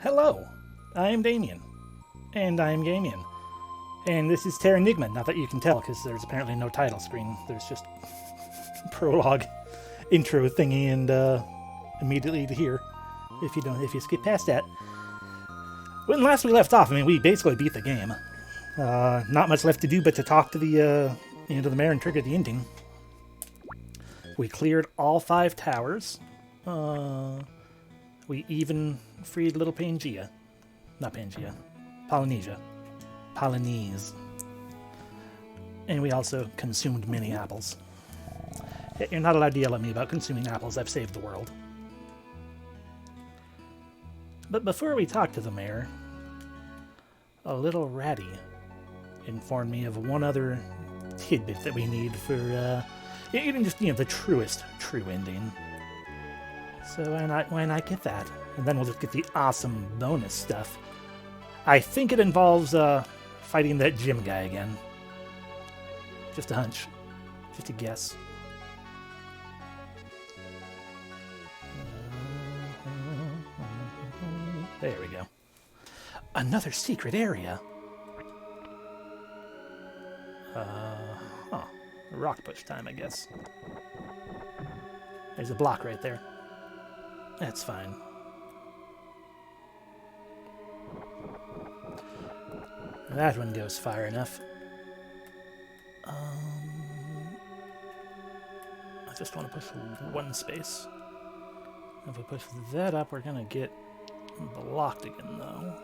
Hello, I am Damien, and I am Gamien, and this is Terranigma. Not that you can tell, because there's apparently no title screen. There's just prologue, intro thingy, and immediately to here. If you skip past that. When last we left off, I mean, we basically beat the game. Not much left to do but to talk to the mayor and trigger the ending. We cleared all 5 towers. We even freed little Pangea. Not Pangea. Polynesia. Polynese. And we also consumed many apples. You're not allowed to yell at me about consuming apples. I've saved the world. But before we talk to the mayor, a little ratty informed me of one other tidbit that we need for, even just, the true ending. So why not get that? And then we'll just get the awesome bonus stuff. I think it involves, fighting that gym guy again. Just a hunch. Just a guess. There we go. Another secret area. Rock push time, I guess. There's a block right there. That's fine. That one goes far enough. I just want to push one space. If we push that up, we're gonna get blocked again, though.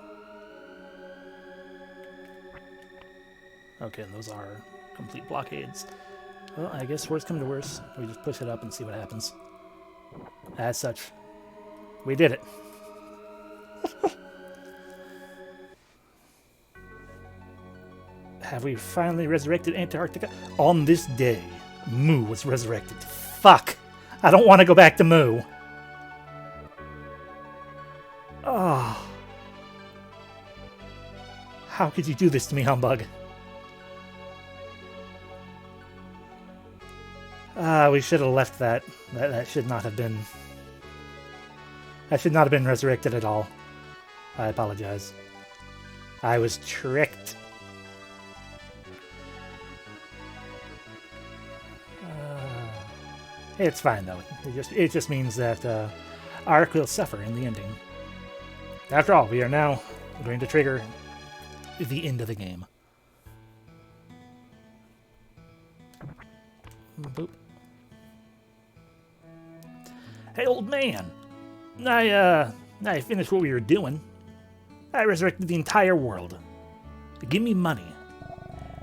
Okay, those are complete blockades. Well, I guess worst come to worst, we just push it up and see what happens. As such, we did it. Have we finally resurrected Antarctica? On this day, Moo was resurrected. Fuck! I don't want to go back to Moo. Oh. How could you do this to me, humbug? We should have left that. That should not have been... That should not have been resurrected at all. I apologize. I was tricked. It's fine, though. It just means that Ark will suffer in the ending. After all, we are now going to trigger the end of the game. Boop. Hey, old man. I finished what we were doing. I resurrected the entire world. Give me money.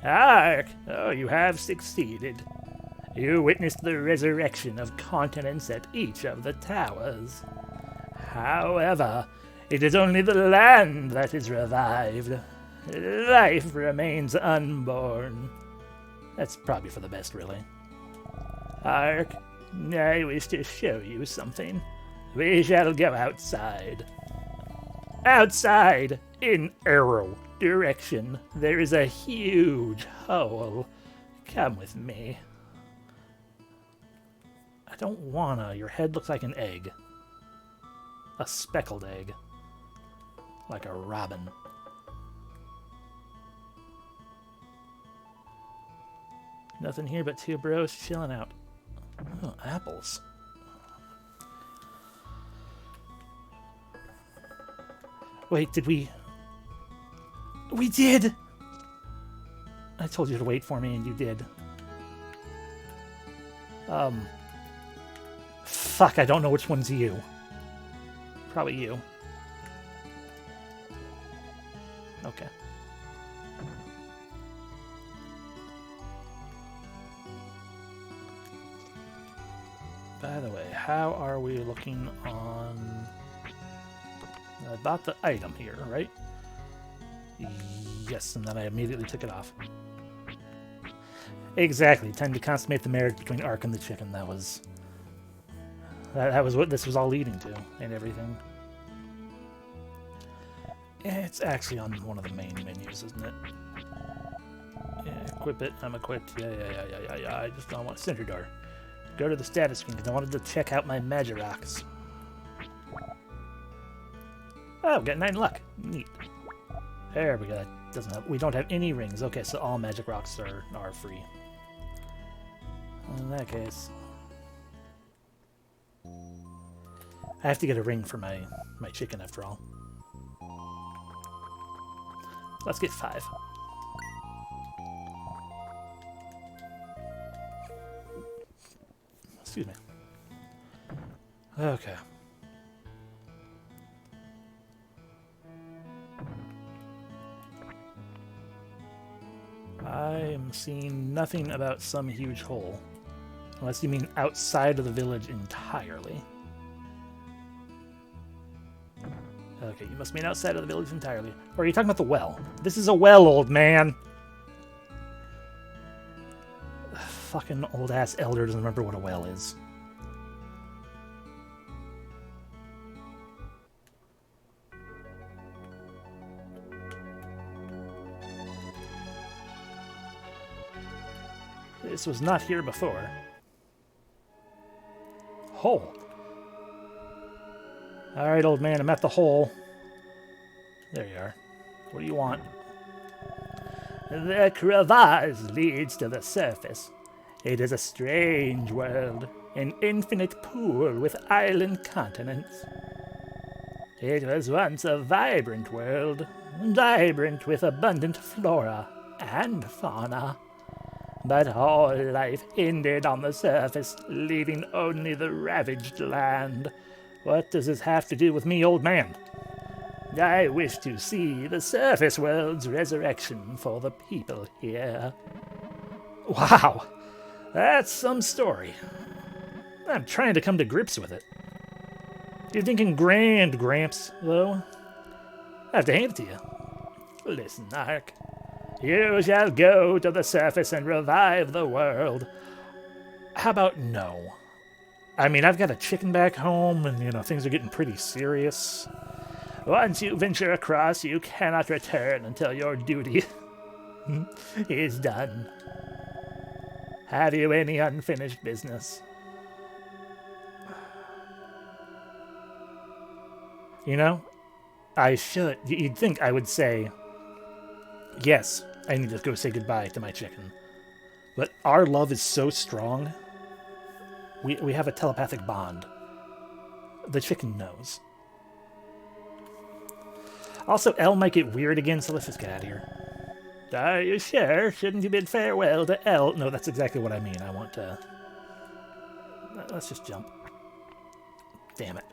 Ark! Oh, you have succeeded. You witnessed the resurrection of continents at each of the towers. However, it is only the land that is revived. Life remains unborn. That's probably for the best, really. Ark, I wish to show you something. We shall go outside. Outside, in arrow direction, there is a huge hole. Come with me. I don't wanna. Your head looks like an egg. A speckled egg. Like a robin. Nothing here but 2 bros chilling out. Oh, apples. Wait, did we... We did! I told you to wait for me and you did. Fuck, I don't know which one's you. Probably you. Okay. By the way, how are we looking on... I bought the item here, right? Yes, and then I immediately took it off. Exactly. Time to consummate the marriage between Ark and the chicken. That was what this was all leading to, and everything. It's actually on one of the main menus, isn't it? Yeah, equip it. I'm equipped. Yeah. I just don't want Center Door. Go to the status screen because I wanted to check out my Magirocks. Oh, got 9 luck. Neat. There we go. That doesn't have, we don't have any rings. Okay, so all magic rocks are free. In that case, I have to get a ring for my chicken after all. Let's get 5. Excuse me. Okay. I am seeing nothing about some huge hole. Unless you mean outside of the village entirely. Okay, you must mean outside of the village entirely. Or are you talking about the well? This is a well, old man! Fucking old-ass elder doesn't remember what a well is. This was not here before. Hole. Alright, old man, I'm at the hole. There you are. What do you want? The crevasse leads to the surface. It is a strange world, an infinite pool with island continents. It was once a vibrant world, vibrant with abundant flora and fauna. But all life ended on the surface, leaving only the ravaged land. What does this have to do with me, old man? I wish to see the surface world's resurrection for the people here. Wow, that's some story. I'm trying to come to grips with it. You're thinking grand, Gramps, though. I have to hand it to you. Listen, Ark. You shall go to the surface and revive the world. How about no? I mean, I've got a chicken back home, and, you know, things are getting pretty serious. Once you venture across, you cannot return until your duty is done. Have you any unfinished business? You know, I should. You'd think I would say, yes, I need to go say goodbye to my chicken. But our love is so strong. We have a telepathic bond. The chicken knows. Also, Elle might get weird again, so let's just get out of here. Are you sure? Shouldn't you bid farewell to Elle? No, that's exactly what I mean. I want to... Let's just jump. Damn it.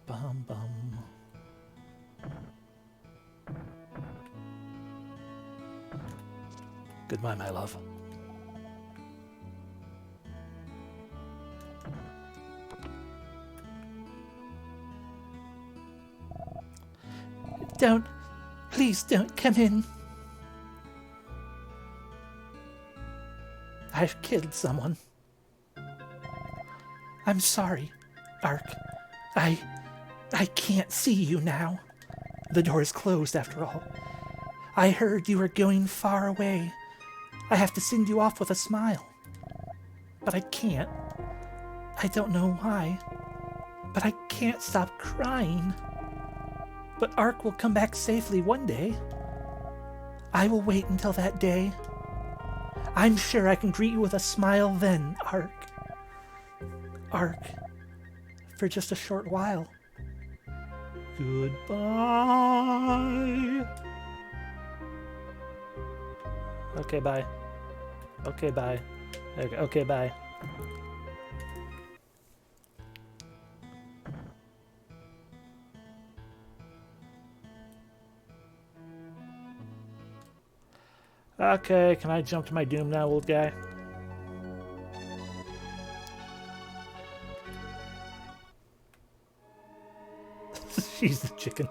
Bum. Goodbye, my love. Please don't come in. I've killed someone. I'm sorry, Ark. I can't see you now. The door is closed after all. I heard you were going far away. I have to send you off with a smile. But I can't. I don't know why. But I can't stop crying. But Ark will come back safely one day. I will wait until that day. I'm sure I can greet you with a smile then, Ark. Ark. For just a short while. Goodbye. Okay, bye. Okay, bye. Okay, bye. Okay, can I jump to my doom now, old guy? She's the chicken.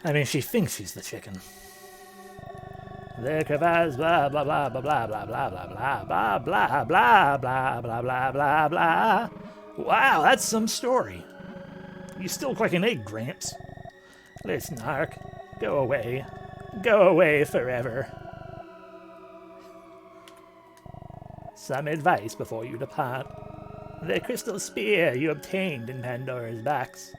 I mean, she thinks she's the chicken. The crevasse, blah blah blah blah blah blah blah blah blah blah blah blah blah blah blah blah blah. Wow, that's some story. You still look like an egg, Gramps. Listen, Ark. Go away. Go away forever. Some advice before you depart. The crystal spear you obtained in Pandora's box.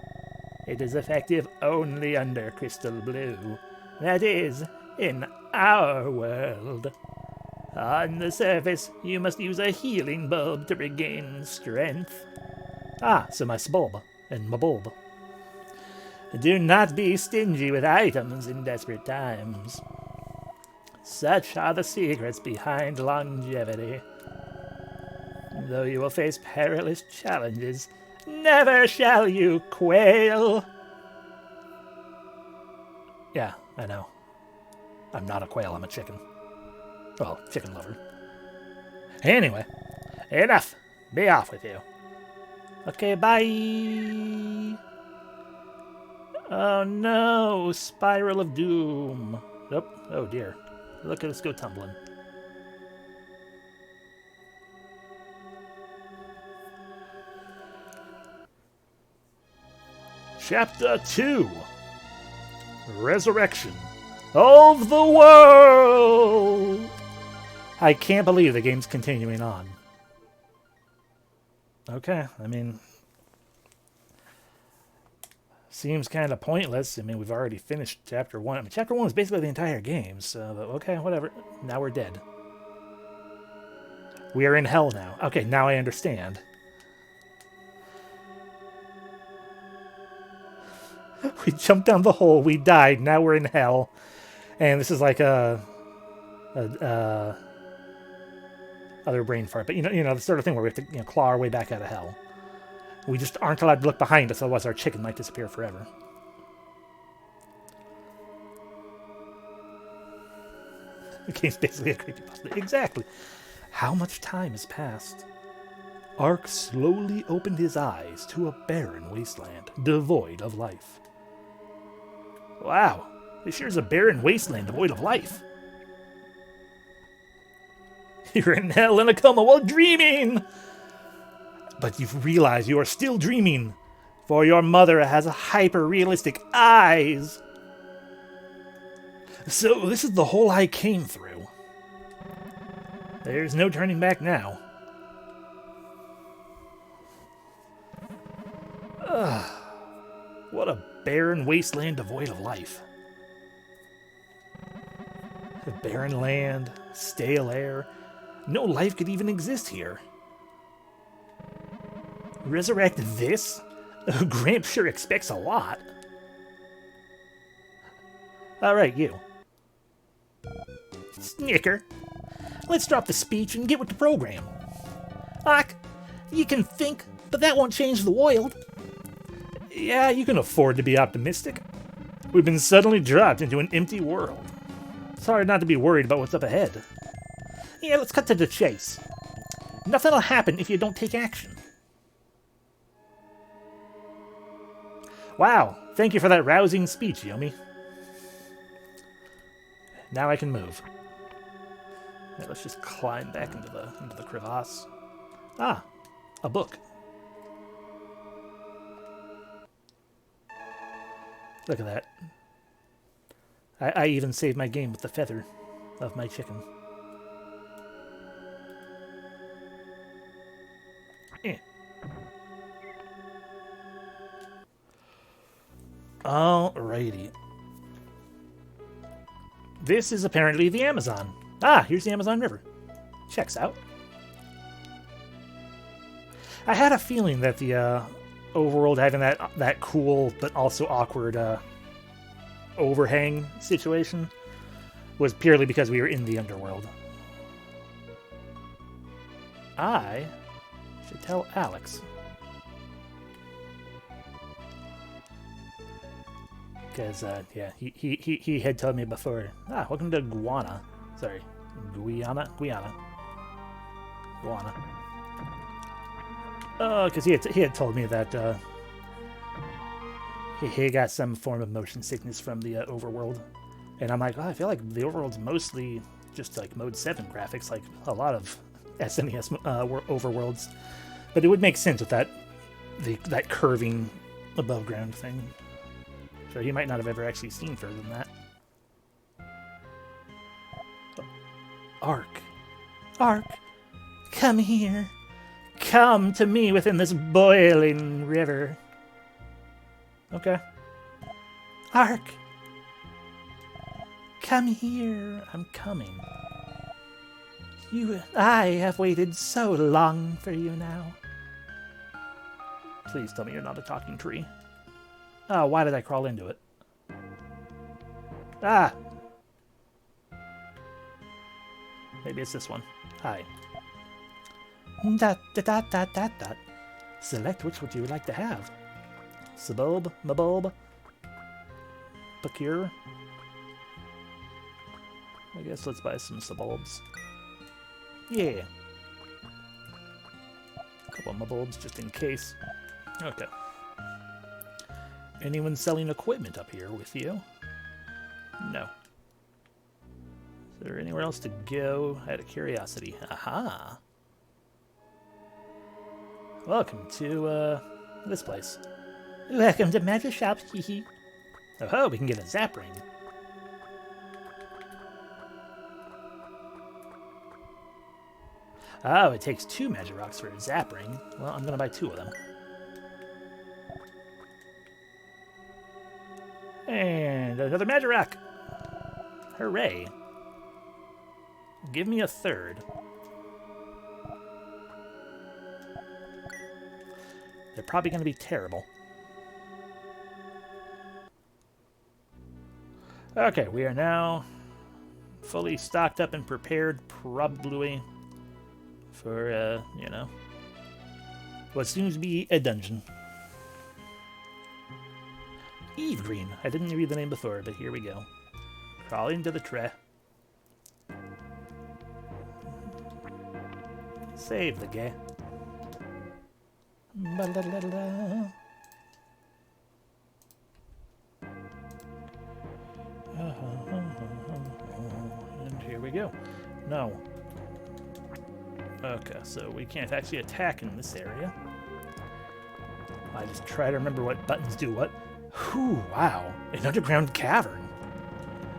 It is effective only under crystal blue. That is, in our world. On the surface, you must use a healing bulb to regain strength. Ah, so my bulb and my bulb. Do not be stingy with items in desperate times. Such are the secrets behind longevity. Though you will face perilous challenges, never shall you quail. Yeah, I know. I'm not a quail, I'm a chicken. Well, chicken lover. Anyway, enough. Be off with you. Okay, bye. Oh no, Spiral of Doom. Oh dear. Look at us go tumbling. Chapter 2. Resurrection of the World. I can't believe the game's continuing on. Okay, I mean, seems kind of pointless. I mean, we've already finished Chapter 1. I mean, Chapter 1 was basically the entire game, so okay, whatever. Now we're dead. We are in hell now. Okay, now I understand. We jumped down the hole, we died, now we're in hell. And this is like a other brain fart, but you know the sort of thing where we have to claw our way back out of hell. We just aren't allowed to look behind us, otherwise our chicken might disappear forever. The game's basically a creepypasta. Exactly. How much time has passed? Ark slowly opened his eyes to a barren wasteland, devoid of life. Wow, this sure is a barren wasteland devoid of life. You're in hell in a coma while dreaming! But you've realized you are still dreaming, for your mother has hyper-realistic eyes. So this is the hole I came through. There's no turning back now. Ugh. What a barren wasteland devoid of life. A barren land, stale air. No life could even exist here. Resurrect this? Gramps sure expects a lot. Alright, you. Snicker. Let's drop the speech and get with the program. Ark, you can think, but that won't change the world. Yeah, you can afford to be optimistic. We've been suddenly dropped into an empty world. It's hard not to be worried about what's up ahead. Yeah, let's cut to the chase. Nothing will happen if you don't take action. Wow, thank you for that rousing speech, Yomi. Now I can move. Now let's just climb back into the crevasse. Ah, a book. Look at that. I even saved my game with the feather of my chicken. Alrighty. This is apparently the Amazon. Ah, here's the Amazon River. Checks out. I had a feeling that the overworld having that cool but also awkward overhang situation was purely because we were in the underworld. I should tell Alex. Because, yeah, he had told me before. Ah, welcome to Guyana. Sorry, Guyana. Oh, because he had told me that he got some form of motion sickness from the overworld, and I'm like, oh, I feel like the overworld's mostly just like Mode 7 graphics, like a lot of SNES overworlds. But it would make sense with that curving above ground thing. So he might not have ever actually seen further than that. Ark. Ark, come here. Come to me within this boiling river. Okay. Ark. Come here. I'm coming. I have waited so long for you now. Please tell me you're not a talking tree. Oh, why did I crawl into it? Ah! Maybe it's this one. Hi. Dot, dot, dot, dot, dot, dot. Select which would you like to have. Sabulb, Mabulb, Procure. I guess let's buy some Sabulbs. Yeah. A couple of Mabulbs just in case. Okay. Anyone selling equipment up here with you? No. Is there anywhere else to go? Out of curiosity. Aha! Welcome to, this place. Welcome to Magic Shop, hee. Oh, we can get a zap ring. Oh, it takes 2 magic rocks for a zap ring. Well, I'm gonna buy 2 of them. And another magic rock! Hooray! Give me a 3rd. They're probably going to be terrible. Okay, we are now fully stocked up and prepared, probably, for, you know, what seems to be a dungeon. Eve Green. I didn't read the name before, but here we go. Crawling to the tree. Save the guy. Ba-la-la-la. And here we go. No. Okay, so we can't actually attack in this area. I just try to remember what buttons do what. Whew, wow. An underground cavern.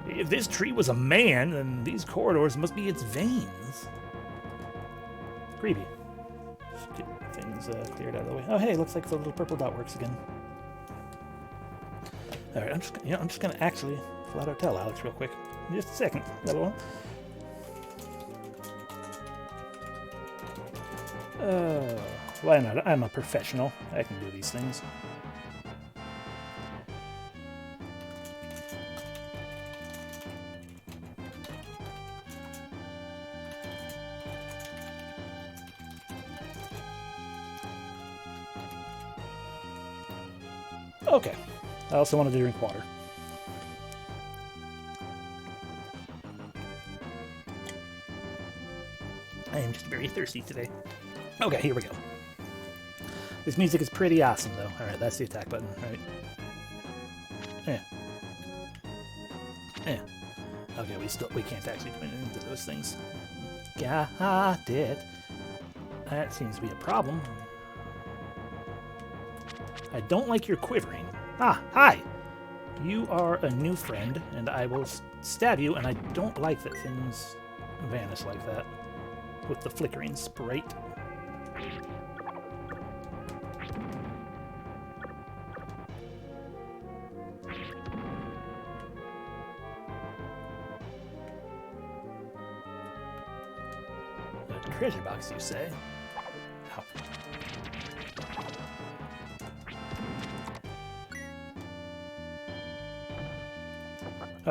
If this tree was a man, then these corridors must be its veins. Creepy. Just get things cleared out of the way. Oh, hey, looks like the little purple dot works again. All right, I'm just gonna actually flat out tell Alex real quick. Just a second, little one. Why not? I'm a professional. I can do these things. Okay. I also wanted to drink water. I am just very thirsty today. Okay, here we go. This music is pretty awesome, though. Alright, that's the attack button. Alright. Okay, we can't actually put into those things. Got it. That seems to be a problem. I don't like your quivering. Ah, hi! You are a new friend, and I will stab you, and I don't like that things vanish like that with the flickering sprite. A treasure box, you say? Ow.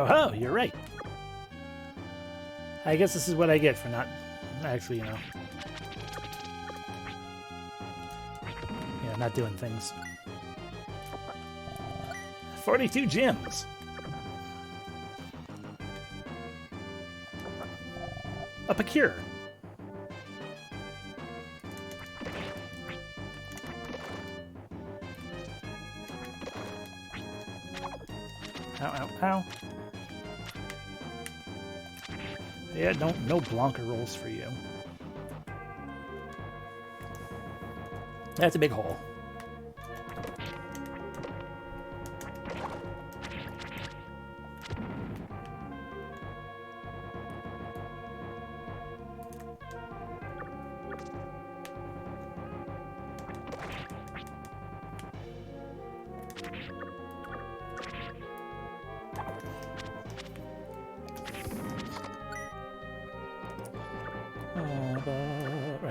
Oh, you're right. I guess this is what I get for not actually, you know, not doing things. 42 gems. A Procure. Ow, ow, ow. Yeah, no Blanca rolls for you. That's a big hole.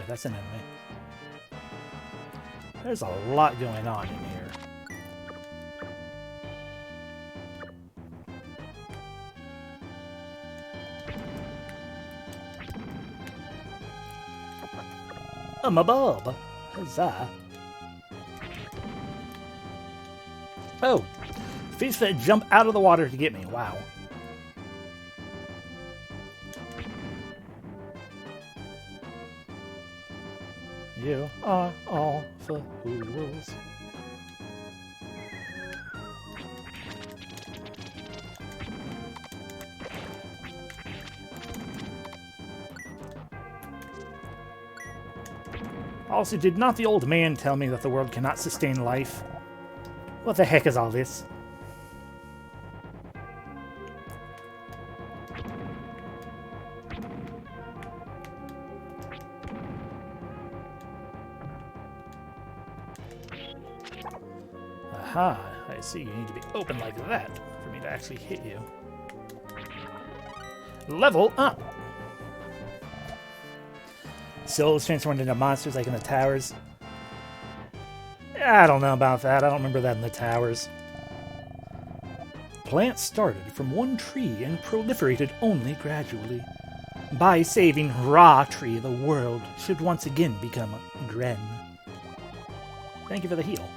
that's an enemy. There's a lot going on in here. I'm a bulb. Huzzah. Oh, fish that jump out of the water to get me. Wow. You are all fools. Also, did not the old man tell me that the world cannot sustain life? What the heck is all this? Aha, I see. You need to be open like that for me to actually hit you. Level up! Souls transformed into monsters like in the towers. I don't know about that. I don't remember that in the towers. Plants started from one tree and proliferated only gradually. By saving Raw Tree, the world should once again become Gren. Thank you for the heal.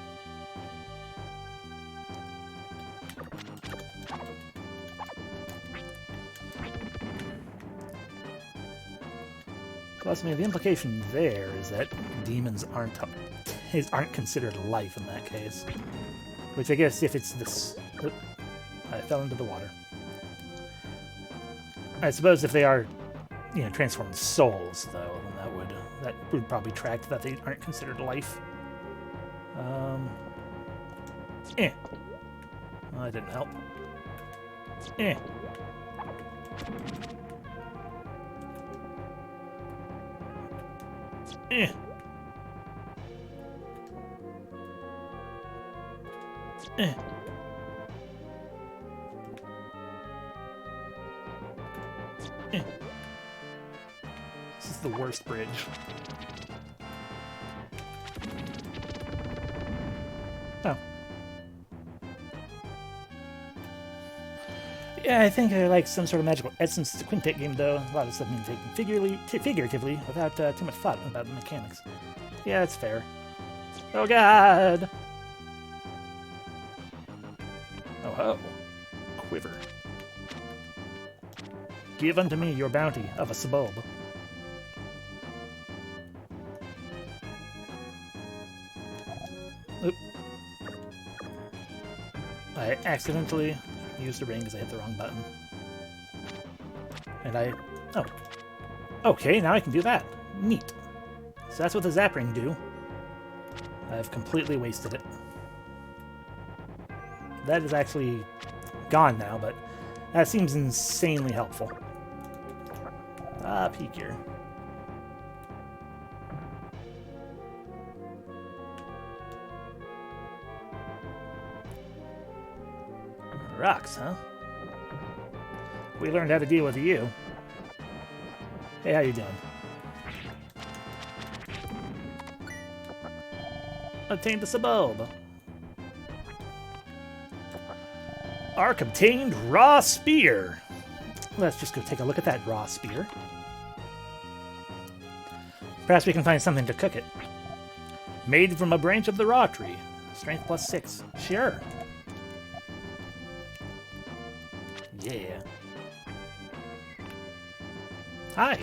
Plus, the implication there is that demons aren't considered life in that case. Which I guess if it's this... I fell into the water. I suppose if they are, you know, transformed souls, though, then that would probably track that they aren't considered life. Well, that didn't help. Eh. Eh. Eh. Eh. This is the worst bridge. Oh. Yeah, I think I like some sort of magical essence. It's a quintet game, though. A lot of stuff being taken figuratively without too much thought about the mechanics. Yeah, that's fair. Oh, God! Oh, ho. Quiver. Give unto me your bounty of a sabulb. Oop. I accidentally used a ring because I hit the wrong button. And oh. Okay, now I can do that. Neat. So that's what the zap ring do. I've completely wasted it. That is actually gone now, but that seems insanely helpful. Ah, peek here. Rocks, huh? We learned how to deal with you. Hey, how you doing? Obtained the sabulb. Ark obtained raw spear. Let's just go take a look at that raw spear. Perhaps we can find something to cook it. Made from a branch of the raw tree. Strength +6. Sure. Yeah. Hi.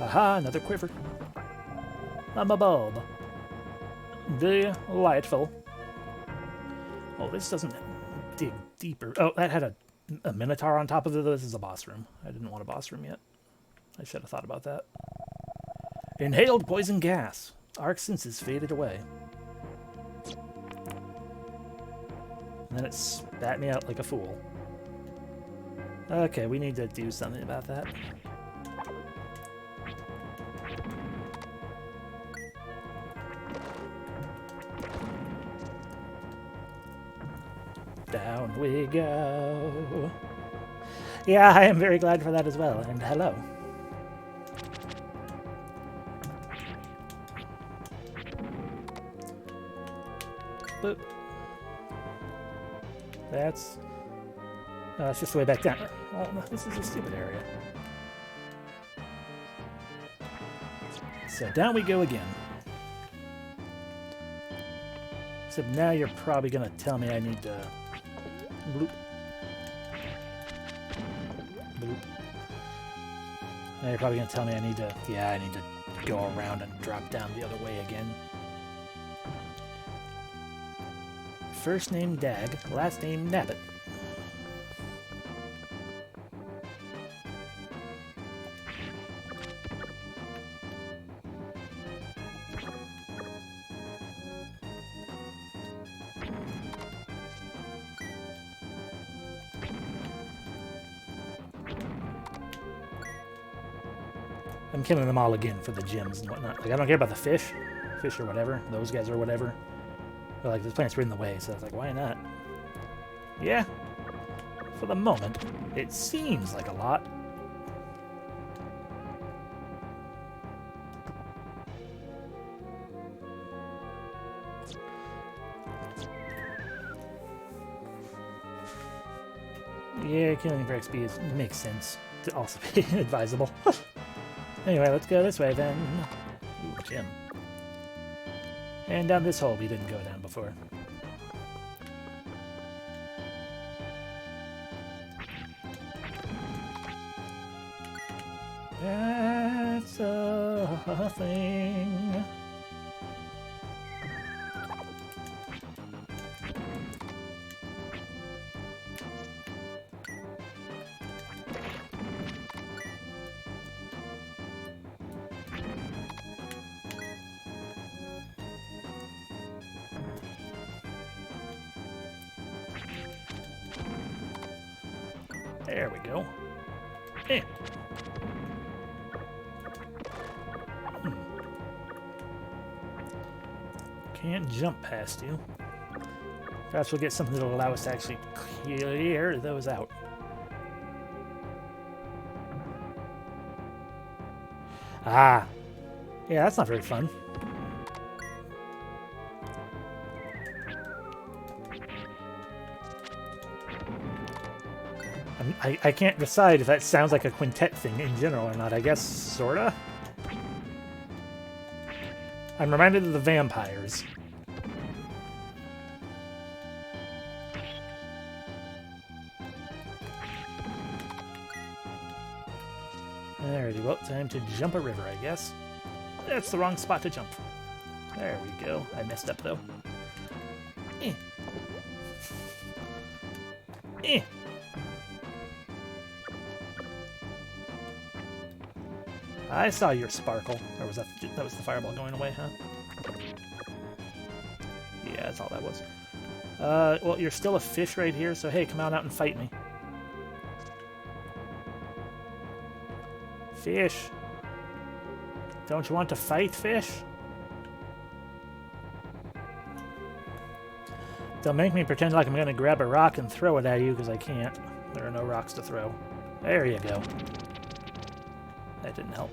Aha, another quiver. I'm a bulb. Delightful. Oh, this doesn't dig deeper. Oh, that had a minotaur on top of it. This is a boss room. I didn't want a boss room yet. I should have thought about that. Inhaled poison gas. Arc senses faded away. And then it spat me out like a fool. Okay, we need to do something about that. down we go. Yeah, I am very glad for that as well, and hello. Boop. That's it's just the way back down. Oh, no, this is a stupid area. So down we go again. Except now you're probably going to tell me I need to... Bloop. Bloop. Now you're probably going to tell me I need to... Yeah, I need to go around and drop down the other way again. First name Dag, last name Nabbit. I'm killing them all again for the gems and whatnot. Like, I don't care about the fish or whatever. Those guys or whatever. But, like, those plants were in the way, so I was like, why not? Yeah. For the moment, it seems like a lot. Yeah, killing for XP makes sense to also be advisable. Anyway, let's go this way then. Ooh, gem. And down this hole we didn't go down before. That's a thing. There we go. Eh. Can't jump past you. Perhaps we'll get something that'll allow us to actually clear those out. Ah. Yeah, that's not very fun. I can't decide if that sounds like a quintet thing in general or not. I guess, sorta? I'm reminded of the vampires. Alrighty, well, time to jump a river, I guess. That's the wrong spot to jump. There we go. I messed up, though. Eh. Eh. I saw your sparkle. Or was that was the fireball going away, huh? Yeah, that's all that was. Well, you're still a fish right here, so hey, come on out and fight me. Fish. Don't you want to fight, fish? Don't make me pretend like I'm going to grab a rock and throw it at you, because I can't. There are no rocks to throw. There you go. That didn't help.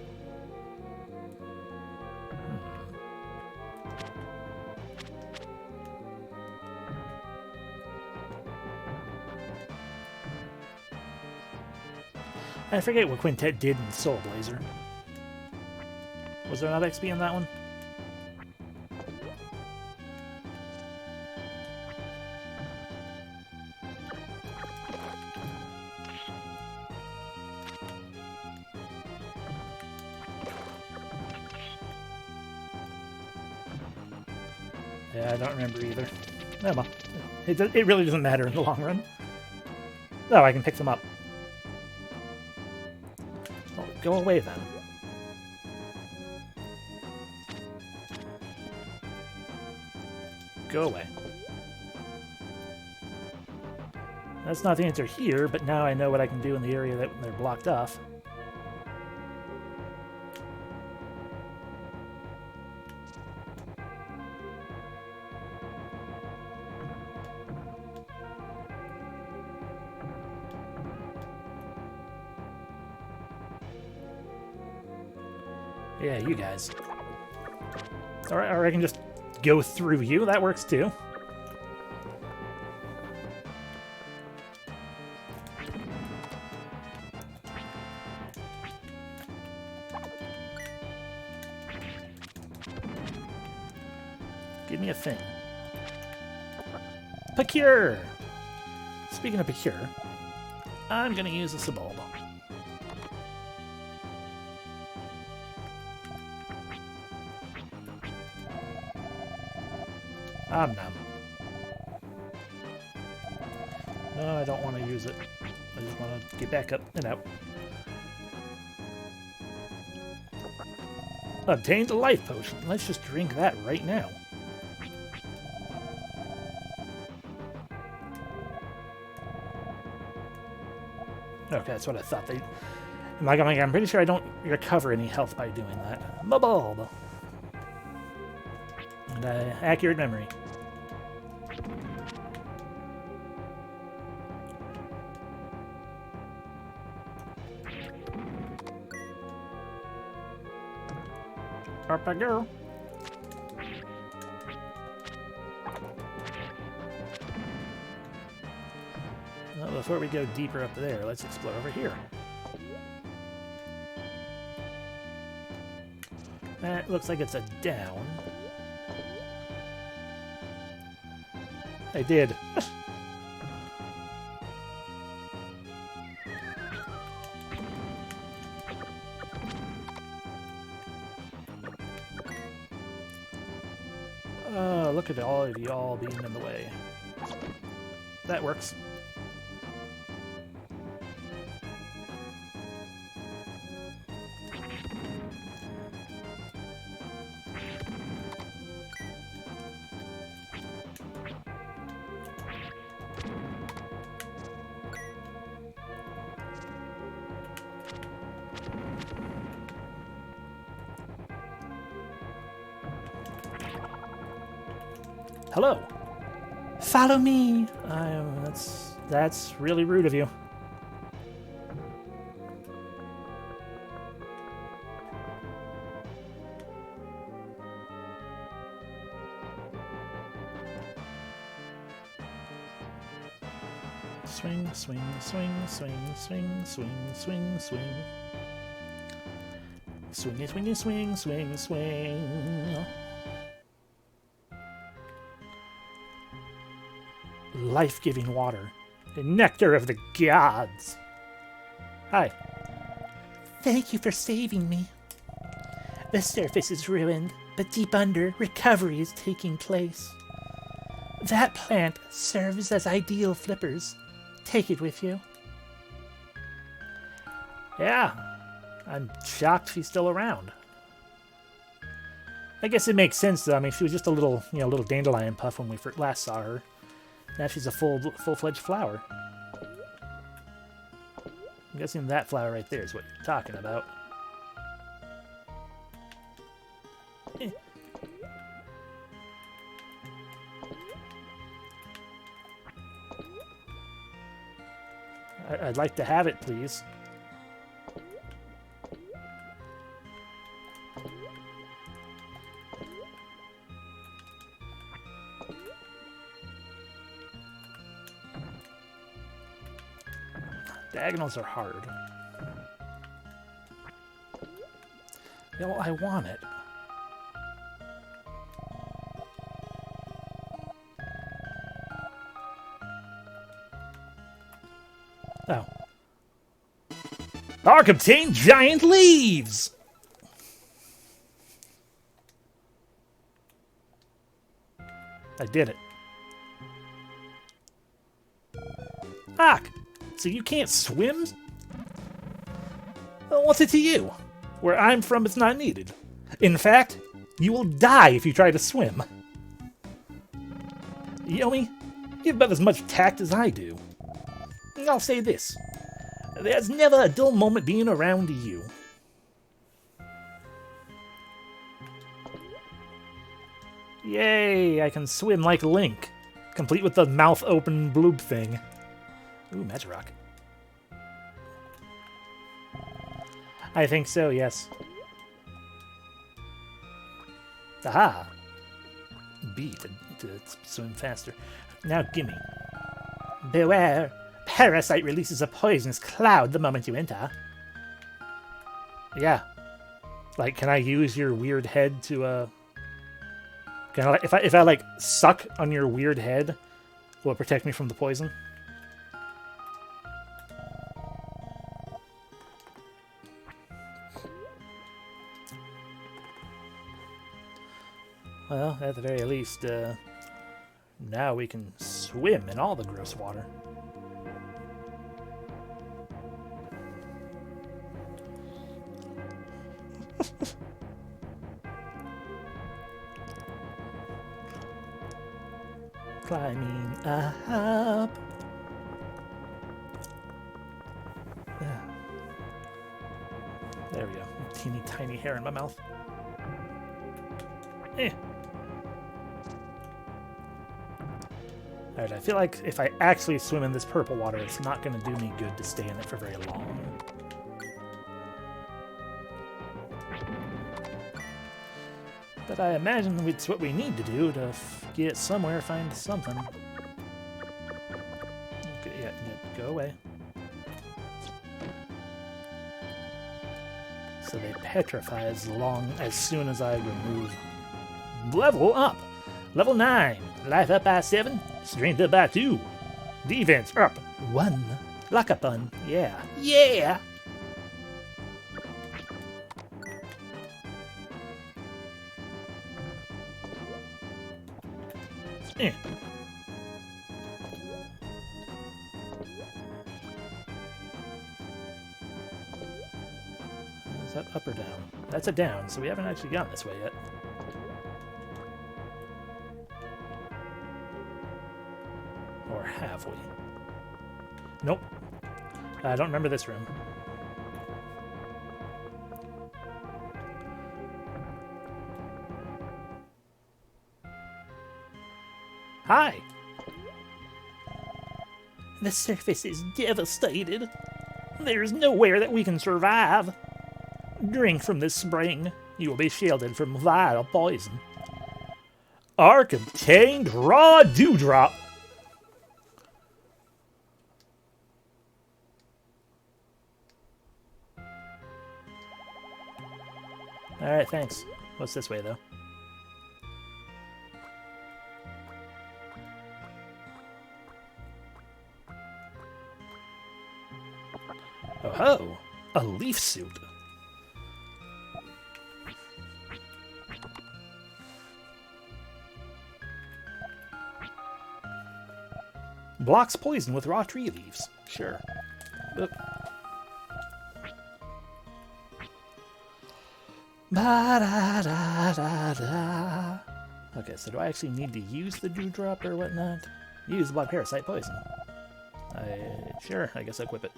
I forget what Quintet did in Soul Blazer. Was there enough XP in that one? Yeah, I don't remember either. Oh well. It really doesn't matter in the long run. Oh, I can pick them up. Well, go away then. Go away. That's not the answer here, but now I know what I can do in the area that they're blocked off. Yeah, you guys. Or I can just go through you. That works too. Give me a thing. Procure! Speaking of procure, I'm gonna use a Sabulb. Nom. No, I don't want to use it. I just want to get back up and out. Obtained a life potion. Let's just drink that right now. Okay, that's what I thought. I'm pretty sure I don't recover any health by doing that. Bulb. And accurate memory. Up I go. Well, before we go deeper up there, let's explore over here. That looks like it's a down. I did. Look at all of y'all being in the way. That works. Hello. Follow me. That's really rude of you. Swing, swing, swing, swing, swing, swing, swing, swing. Swingy, swingy, swing, swing, swing. Life-giving water. The nectar of the gods. Hi. Thank you for saving me. The surface is ruined, but deep under, recovery is taking place. That plant serves as ideal flippers. Take it with you. Yeah. I'm shocked she's still around. I guess it makes sense, though. I mean, she was just a little, little dandelion puff when we last saw her. Now she's a full-fledged flower. I'm guessing that flower right there is what you're talking about. I'd like to have it, please. Diagonals are hard. Yeah, well, I want it. Oh. Arc obtained giant leaves! I did it. Arc! So you can't swim? Well, what's it to you? Where I'm from, it's not needed. In fact, you will die if you try to swim. Yomi, you have about as much tact as I do. And I'll say this. There's never a dull moment being around you. Yay, I can swim like Link. Complete with the mouth open bloob thing. Ooh, Magic Rock. I think so, yes. Aha! B to swim faster. Now gimme. Beware! Parasite releases a poisonous cloud the moment you enter. Yeah. Like, can I use your weird head to, Can I, if I, like, suck on your weird head, will it protect me from the poison? Well, at the very least, now we can swim in all the gross water. Climbing up. Yeah. There we go. Teeny tiny hair in my mouth. Eh. Alright, I feel like if I actually swim in this purple water, it's not going to do me good to stay in it for very long. But I imagine it's what we need to do to get somewhere, find something. Okay, yeah, go away. So they petrify as soon as I remove. Level up! Level 9. Life up by 7. Strength up by 2. Defense up 1. Lock up on. Yeah. Yeah! Eh. Is that up or down? That's a down, so we haven't actually gotten this way yet. Or have we? Nope. I don't remember this room. Hi! The surface is devastated. There's nowhere that we can survive. Drink from this spring. You will be shielded from vile poison. Arc obtained raw dewdrop. Alright, thanks. What's this way, though? Oh ho! A leaf suit. Blocks poison with raw tree leaves. Sure. Oop. Ba-da-da-da-da. Okay, so do I actually need to use the dewdrop or whatnot? Use blood parasite poison. Sure, I guess I'll equip it.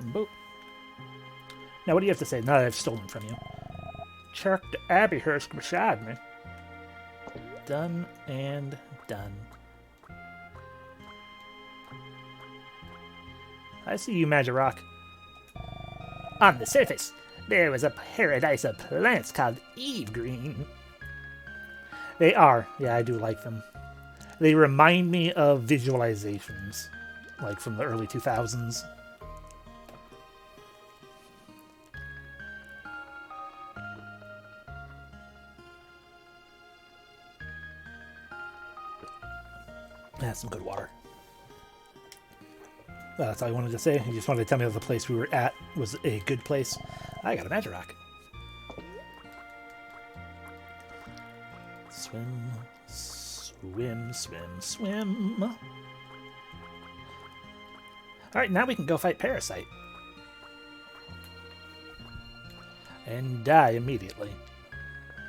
Boop. Now, what do you have to say now that I've stolen from you? Chuck the Abbeyhurst beside me. Done and done. I see you, Magic. On the surface, there was a paradise of plants called Eve Green. They are. Yeah, I do like them. They remind me of visualizations, like from the early 2000s. That's some good water. Well, that's all I wanted to say. You just wanted to tell me that the place we were at was a good place. I got a magic rock. Swim, swim, swim, swim. Alright, now we can go fight Parasite. And die immediately.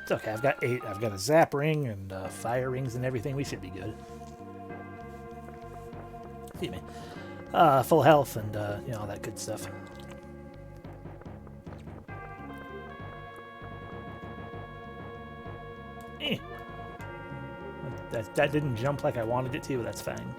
It's okay, I've got 8. I've got a zap ring and fire rings and everything. We should be good. Excuse me. Full health and, you know, all that good stuff. Eh. That didn't jump like I wanted it to, but that's fine.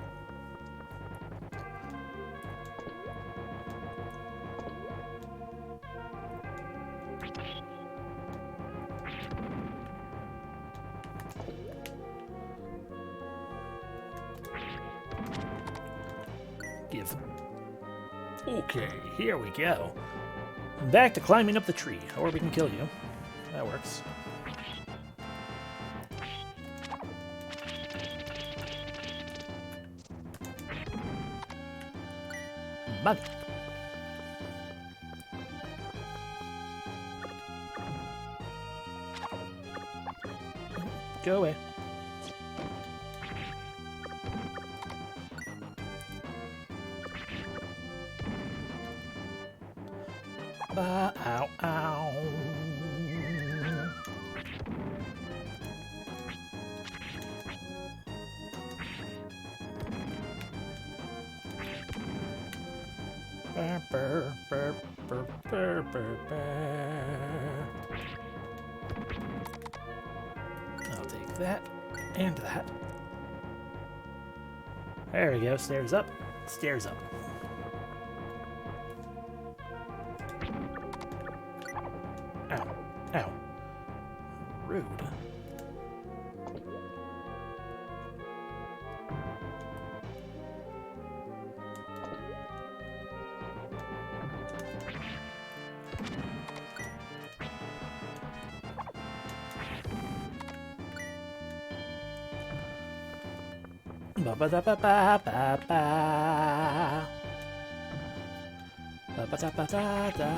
Okay, here we go. Back to climbing up the tree, or we can kill you. That works. Money. Go away. Ow, ow. Burr, burr, burr, burr, burr, burr, burr. I'll take that and that. There we go. Stairs up. Stairs up. Ow. Ow. Rude. Ba ba da ba ba ba ba. Ba ba da ba da da.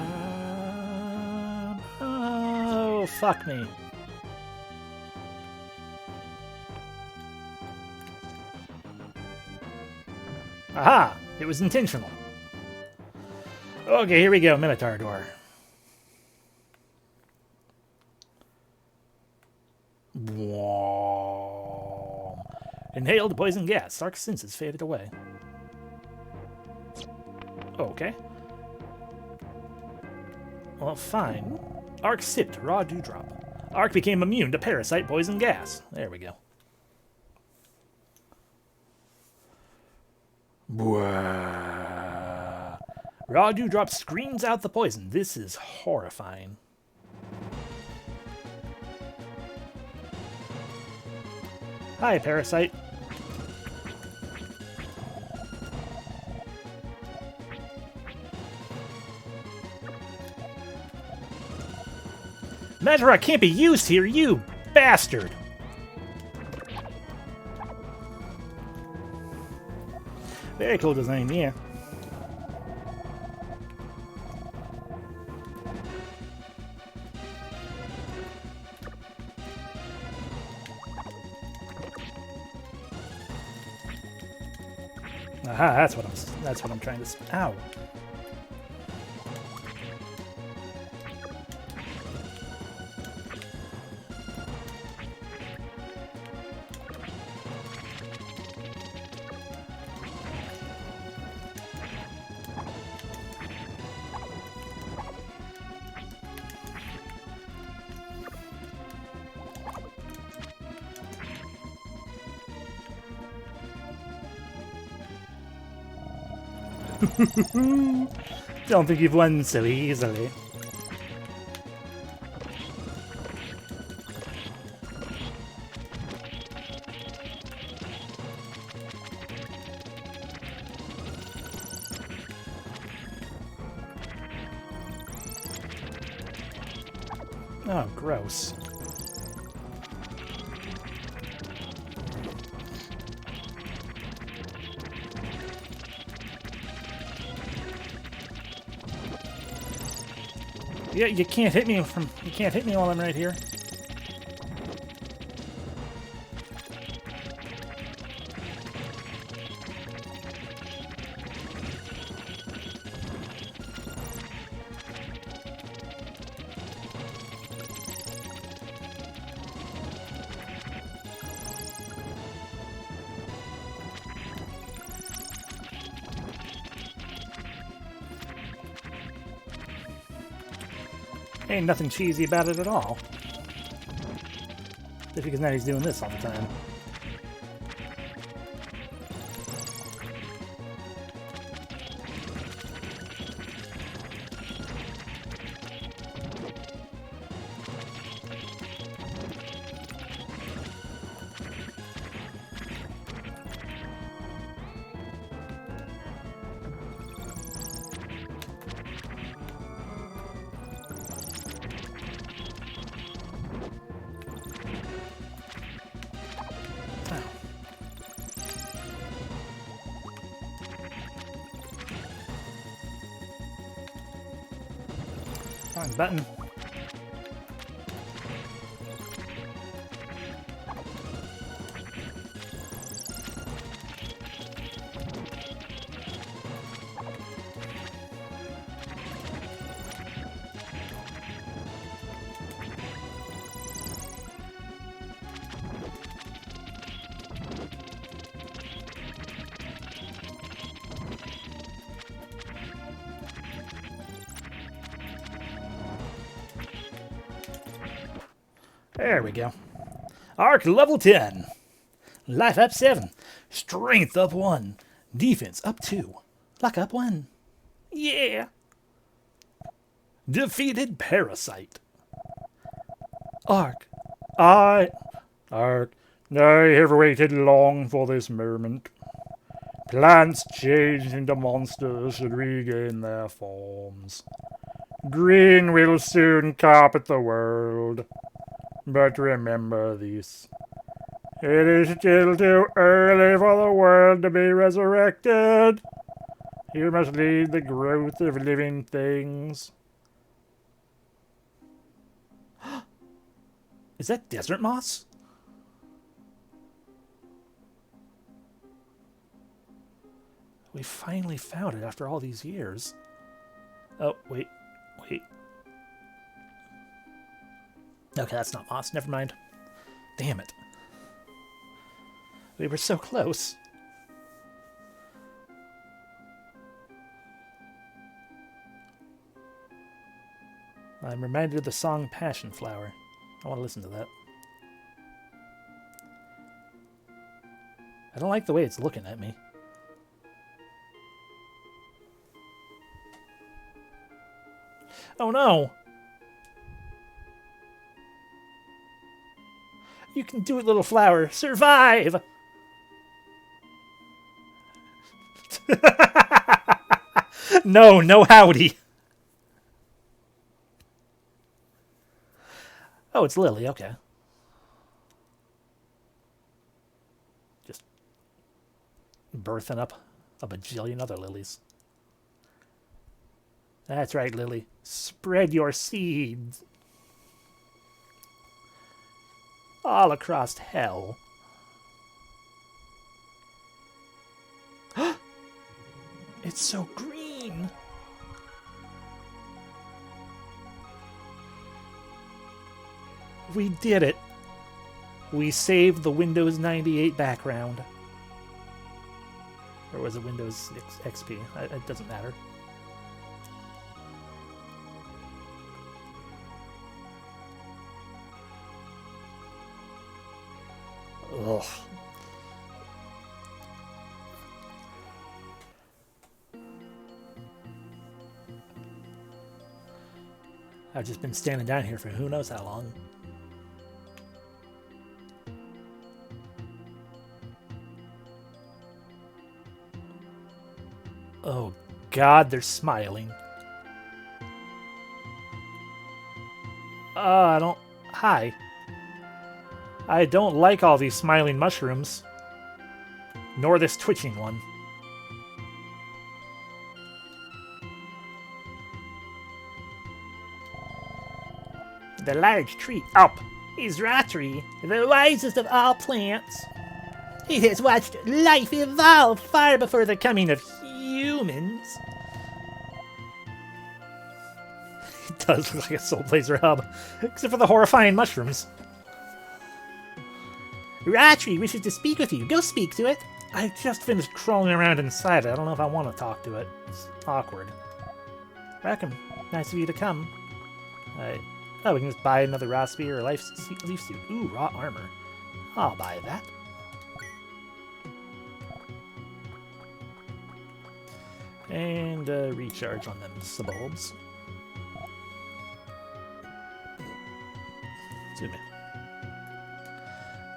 Oh, fuck me. Aha! It was intentional. Okay, here we go. Minotaur door. Inhaled poison gas. Dark senses faded away. Okay. Well, fine. Ark sipped raw dewdrop. Ark became immune to parasite poison gas. There we go. Raw dewdrop screams out the poison. This is horrifying. Hi, parasite. Magirock can't be used here, you bastard! Very cool design, yeah. Aha, that's what I'm trying to. Ow. Don't think you've won so easily. Oh, gross. Yeah, you can't hit me while I'm right here. Ain't nothing cheesy about it at all. Just because now he's doing this all the time. Wrong button. There we go. Arc level 10. Life up 7. Strength up 1. Defense up 2. Luck up 1. Yeah. Defeated Parasite. Arc. Arc. I have waited long for this moment. Plants change into monsters and regain their forms. Green will soon carpet the world. But remember this. It is still too early for the world to be resurrected. You must lead the growth of living things. Is that desert moss? We finally found it after all these years. Oh, wait. Okay, that's not moss. Never mind. Damn it. We were so close. I'm reminded of the song Passion Flower. I want to listen to that. I don't like the way it's looking at me. Oh no! You can do it, little flower. Survive! No howdy. Oh, it's Lily, okay. Just birthing up a bajillion other lilies. That's right, Lily. Spread your seeds. All across hell. It's so green. We did it. We saved the Windows 98 background. Or was it Windows XP? It doesn't matter. Ugh. I've just been standing down here for who knows how long. Oh God, they're smiling. I don't... Hi. I don't like all these smiling mushrooms. Nor this twitching one. The large tree up is Ratri, the wisest of all plants. He has watched life evolve far before the coming of humans. It does look like a Soul Blazer hub, except for the horrifying mushrooms. Ratri wishes to speak with you. Go speak to it. I just finished crawling around inside it. I don't know if I want to talk to it. It's awkward. Welcome. Nice of you to come. Oh, we can just buy another raw spear or leaf suit. Ooh, raw armor. I'll buy that. And recharge on them bulbs. Excuse me.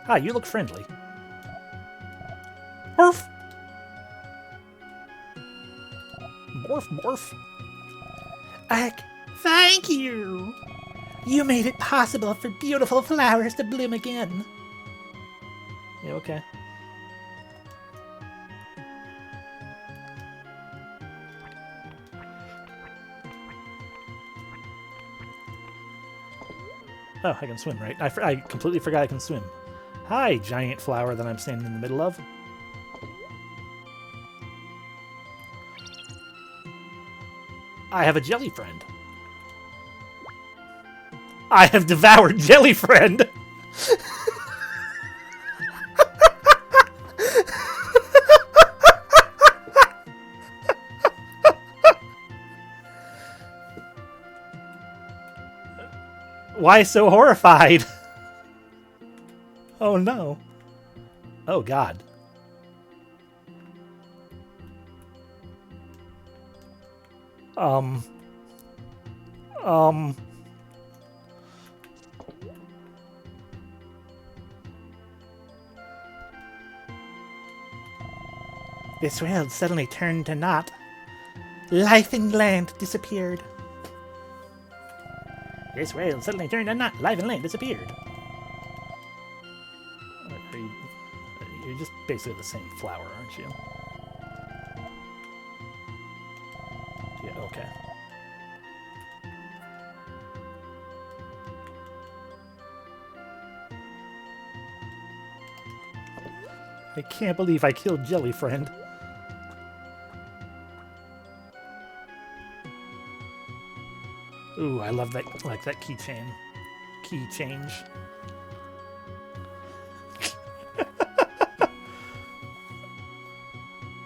Hi, you look friendly. Morph! Morph. Thank you! You made it possible for beautiful flowers to bloom again. Yeah, okay. Oh, I can swim, right? I completely forgot I can swim. Hi, giant flower that I'm standing in the middle of. I have a jelly friend. I have devoured jelly friend! Why so horrified? Oh no. Oh god. Um. This world suddenly turned to naught. Life and land disappeared. This world suddenly turned to naught. Life and land disappeared. You're just basically the same flower, aren't you? Yeah, okay. I can't believe I killed Jelly Friend. Ooh, I love that, like that keychain. Key change.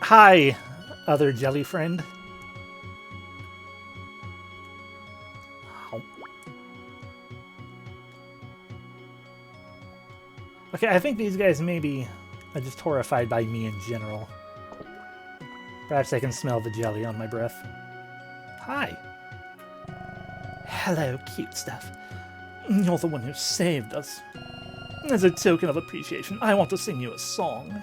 Hi, other jelly friend. Okay, I think these guys maybe are just horrified by me in general. Perhaps I can smell the jelly on my breath. Hi. Hello, cute stuff. You're the one who saved us. As a token of appreciation, I want to sing you a song.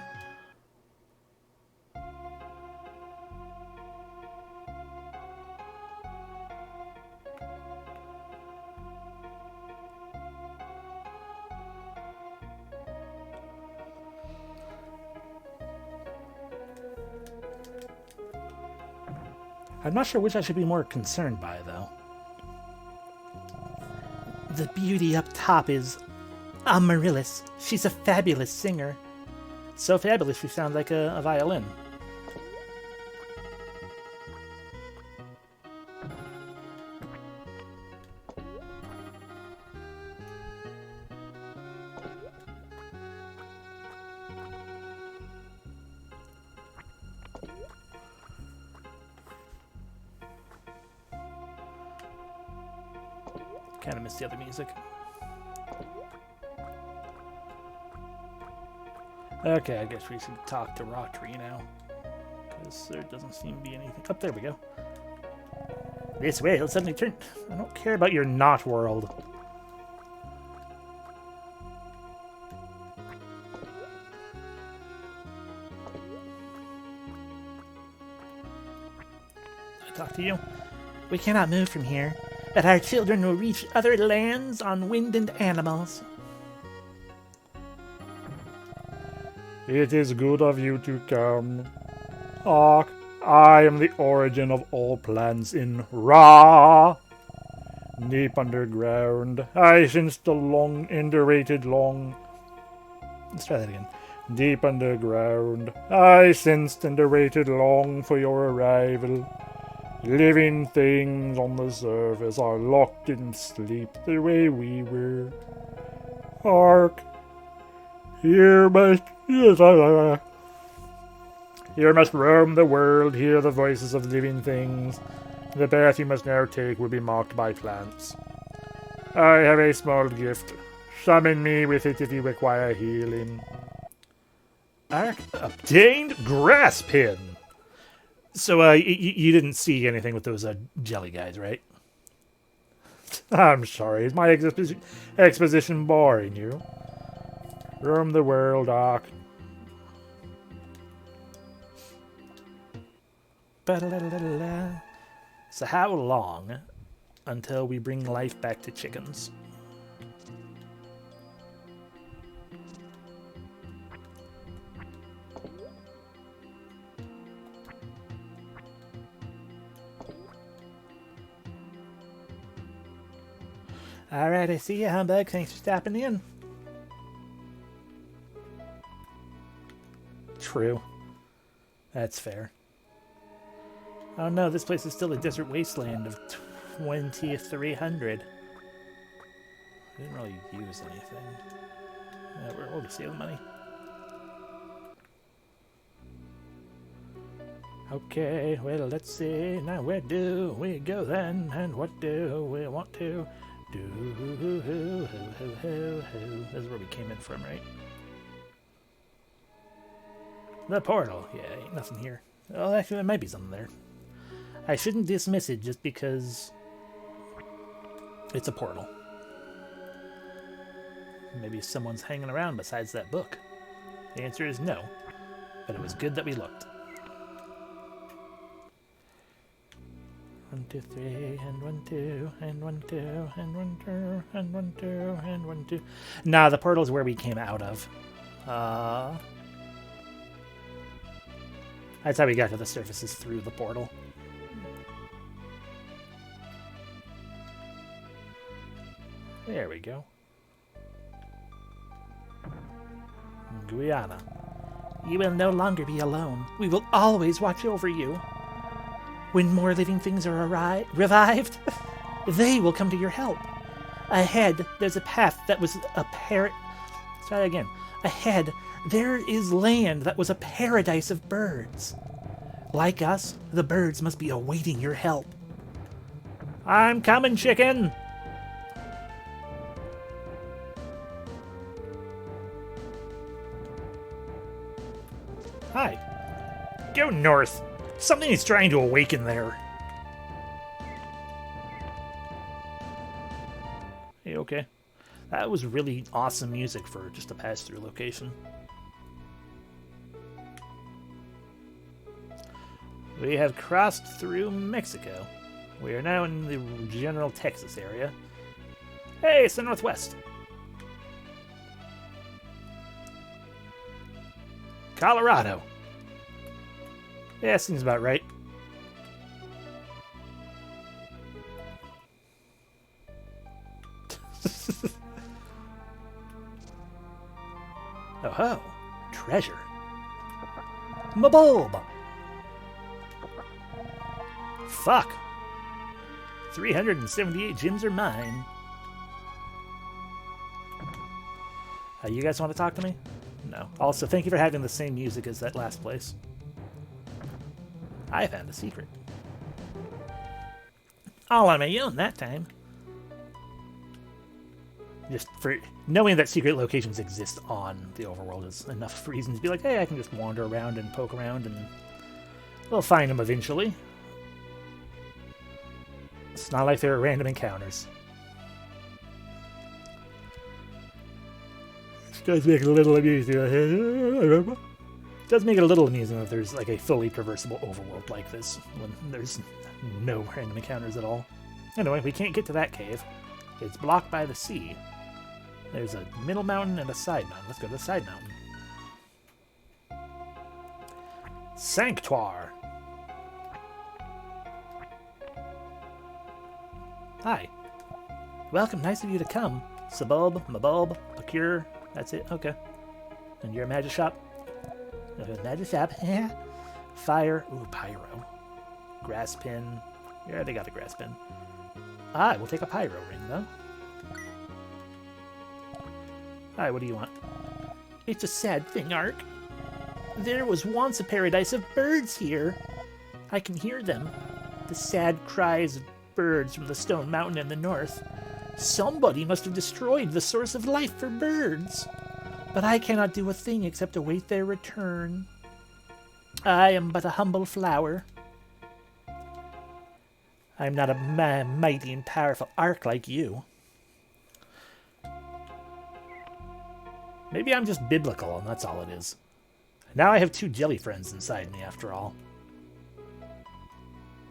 I'm not sure which I should be more concerned by, though. The beauty up top is Amaryllis. She's a fabulous singer. So fabulous she sounds like a violin. Kind of miss the other music. Okay, I guess we should talk to Rocktree now. Because there doesn't seem to be anything. Oh, there we go. This way, he'll suddenly turn. I don't care about your not world. I talk to you? We cannot move from here, but our children will reach other lands on wind and animals. It is good of you to come. Ark, I am the origin of all plants in Ra. Deep underground, I sensed a long, underrated long. Let's try that again. Deep underground, I sensed and awaited long for your arrival. Living things on the surface are locked in sleep the way we were. Hark! You must roam the world, hear the voices of living things. The path you must now take will be marked by plants. I have a small gift. Summon me with it if you require healing. Ark obtained grass pin. So, you didn't see anything with those jelly guys, right? I'm sorry. Is my exposition boring you? Roam the world, Ark. So how long until we bring life back to chickens? Alright, I see you, humbug. Thanks for stopping in. True. That's fair. Oh no, this place is still a desert wasteland of 2300. I didn't really use anything. We'll just save the money. Okay, well, let's see. Now, where do we go then? And what do we want to do? This is where we came in from, right? The portal. Yeah, ain't nothing here. Well, actually, there might be something there. I shouldn't dismiss it just because it's a portal. Maybe someone's hanging around besides that book. The answer is no, but it was good that we looked. 1, 2, 3, and 1, 2, and 1, 2, and 1, 2, and 1, 2, and 1, 2. Nah, the portal's where we came out of. That's how we got to the surfaces, through the portal. There we go. Guyana. You will no longer be alone. We will always watch over you. When more living things are revived, they will come to your help. Ahead, there's a path that was a Try again. Ahead, there is land that was a paradise of birds. Like us, the birds must be awaiting your help. I'm coming, chicken! Hi. Go north. Something is trying to awaken there. Hey, okay. That was really awesome music for just a pass-through location. We have crossed through Mexico. We are now in the general Texas area. Hey, it's the northwest. Colorado. Yeah, seems about right. Oh ho! Treasure. My bulb! Fuck! 378 gems are mine. You guys want to talk to me? No. Also, thank you for having the same music as that last place. I found a secret. All on my own that time. Just for knowing that secret locations exist on the overworld is enough reason to be like, hey, I can just wander around and poke around and we'll find them eventually. It's not like they're random encounters. This does make it a little amusing. It does make it a little amusing if there's like a fully traversable overworld like this, when there's no random encounters at all. Anyway, we can't get to that cave. It's blocked by the sea. There's a middle mountain and a side mountain. Let's go to the side mountain. Sanctuar. Hi. Welcome, nice of you to come. Sabulb, Mabulb, Procure. That's it, okay. And you're a magic shop? Magic shop, yeah. Fire, ooh, pyro. Grass pin. Yeah, they got a grass pin. Ah, we'll take a pyro ring, though. Hi, what do you want? It's a sad thing, Ark. There was once a paradise of birds here. I can hear them. The sad cries of birds from the stone mountain in the north. Somebody must have destroyed the source of life for birds. But I cannot do a thing except await their return. I am but a humble flower. I am not a mighty and powerful Ark like you. Maybe I'm just biblical and that's all it is. Now I have 2 jelly friends inside me after all.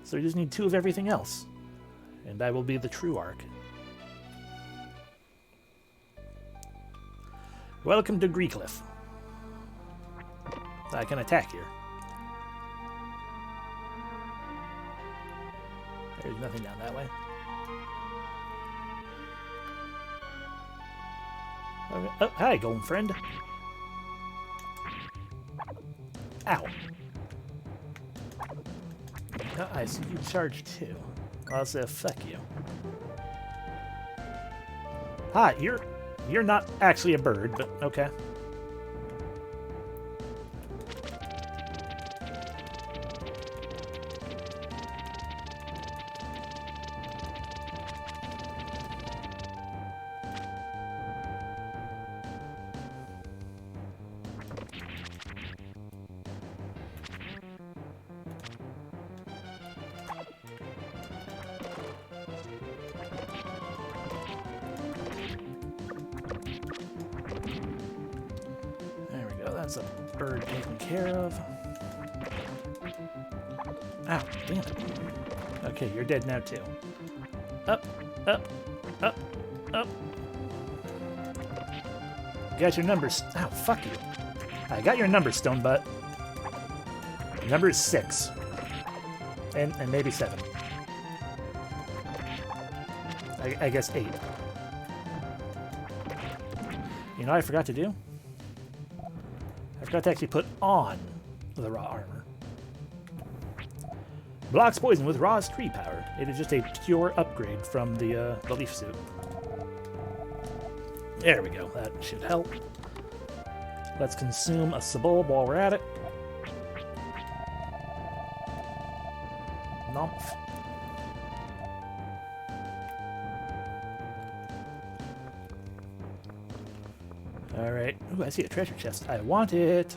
So we just need 2 of everything else. And I will be the true Ark. Welcome to Greekliff. I can attack here. There's nothing down that way. Okay. Oh, hi, golden friend. Ow. Oh, I see you charge too. I'll say fuck you. Hi, you're not actually a bird, but okay. That's a bird taken care of. Ow, damn it. Okay, you're dead now too. Up, up, up, up. Got your numbers. Ow, fuck you. I got your number, stone butt. Your number is 6. And maybe 7. I guess 8. You know what I forgot to do? I forgot to actually put on the raw armor. Blocks poison with Raw's tree power. It is just a pure upgrade from the leaf suit. There we go. That should help. Let's consume a Sabulb while we're at it. Nomph. Alright. Ooh, I see a treasure chest. I want it!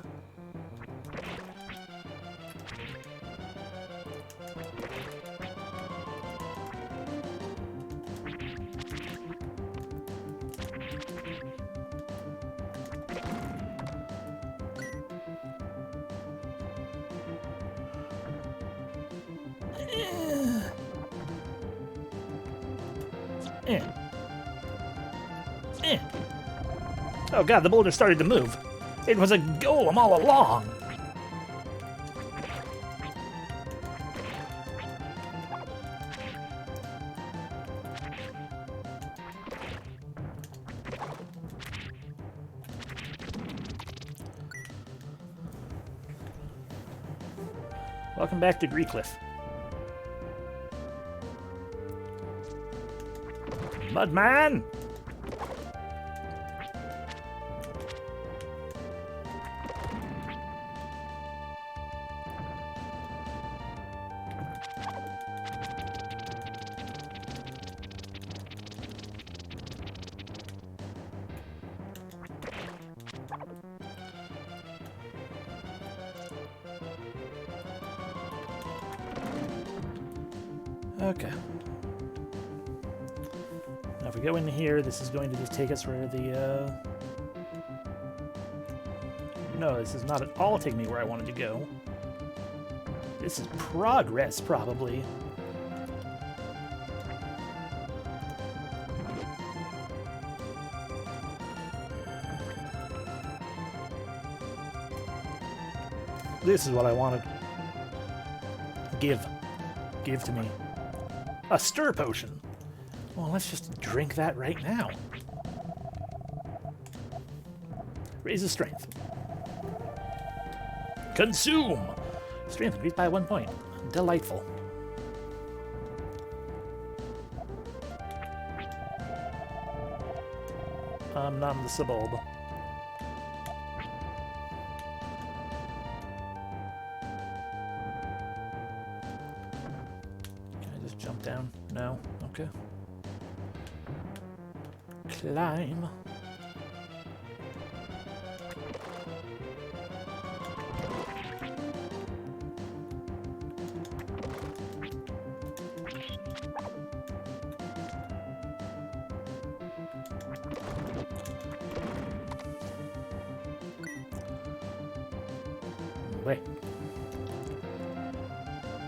Oh god, the boulder started to move. It was a golem all along. Welcome back to Greecliff. Mudman! Okay. Now if we go in here, this is going to just take us where the, No, this is not at all taking me where I wanted to go. This is progress, probably. This is what I wanted. Give to me. A stir potion. Well, let's just drink that right now. Raises strength. Consume! Strength increased by 1 point. Delightful. Nom the Sabulb. Jump down? No? Okay. Climb. Wait.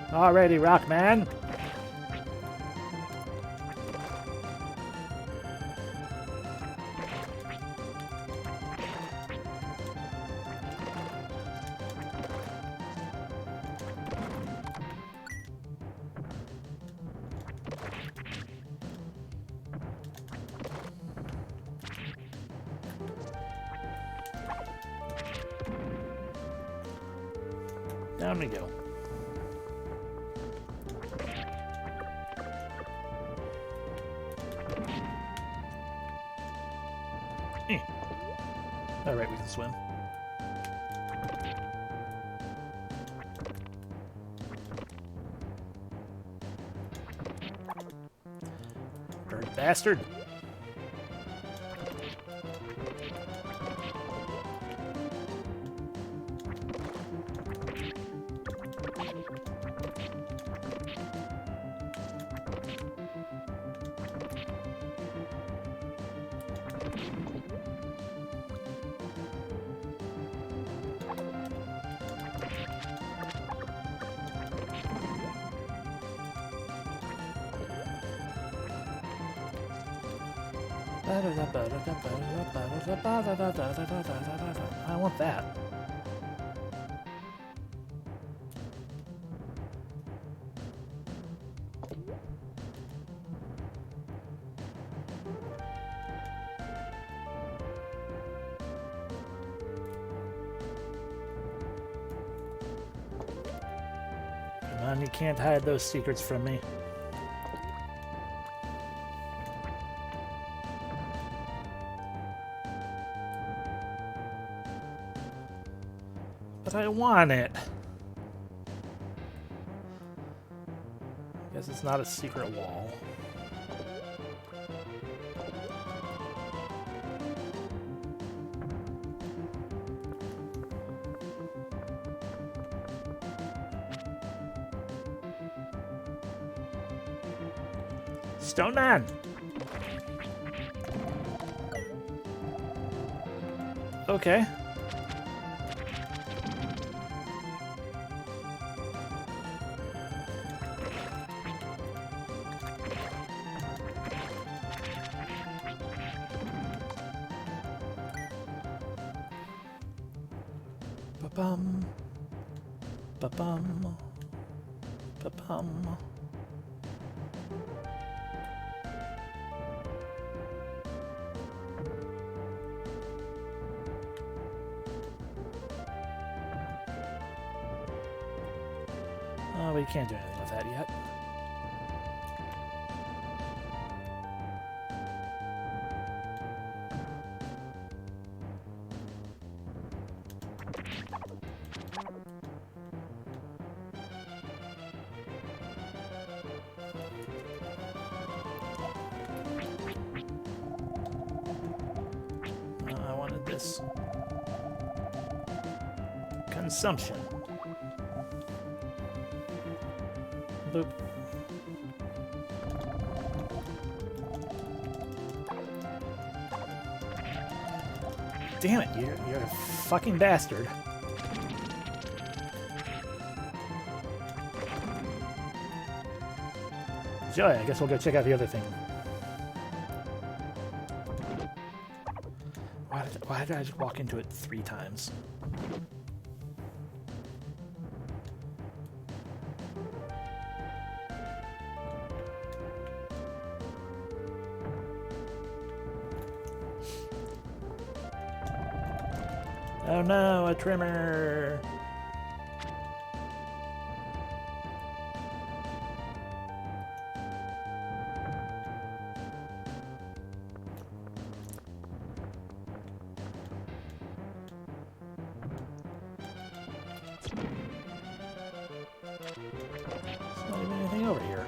Alrighty, Rockman. Down we go. Alright, we can swim. Bird bastard! I want that. Come on, you can't hide those secrets from me. But I want it. Guess it's not a secret wall. Stone Man! Okay. Ba-bum. Ba-bum. Ba-bum. Oh, we can't do anything with that yet. I wanted this. Consumption. Boop. Damn it, you're a fucking bastard. Joy, I guess we'll go check out the other thing. Why did I just walk into it 3 times? Oh no, a trimmer! There's not even anything over here.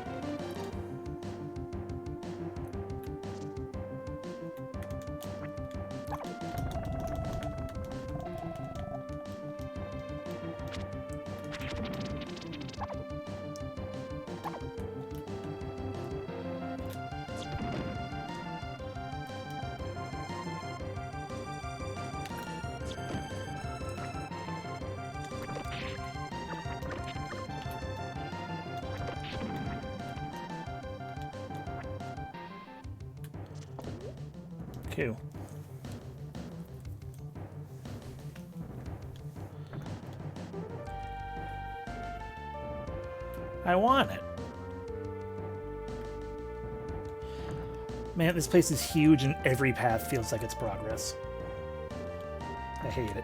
Cool. I want it. Man, this place is huge and every path feels like it's progress. I hate it.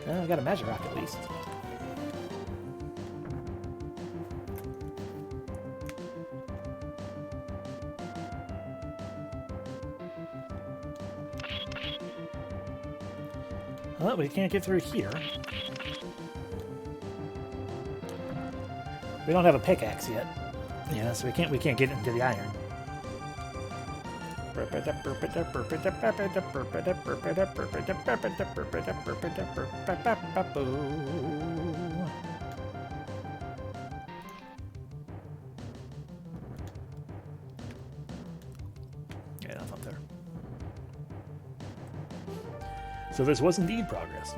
I got a magic rock at least. Well, we can't get through here. We don't have a pickaxe yet. Yeah, so we can't get into the iron. Yeah, that's up there. So this was indeed progress.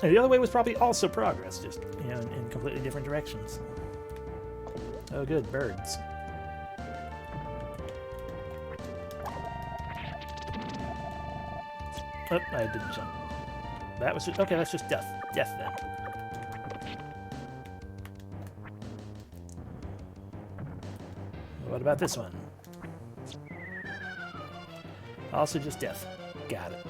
And the other way was probably also progress, just, you know, in completely different directions. Oh, good, birds. Oh, I didn't jump. That was just, okay, that's just death. Death, then. What about this one? Also just death. Got it.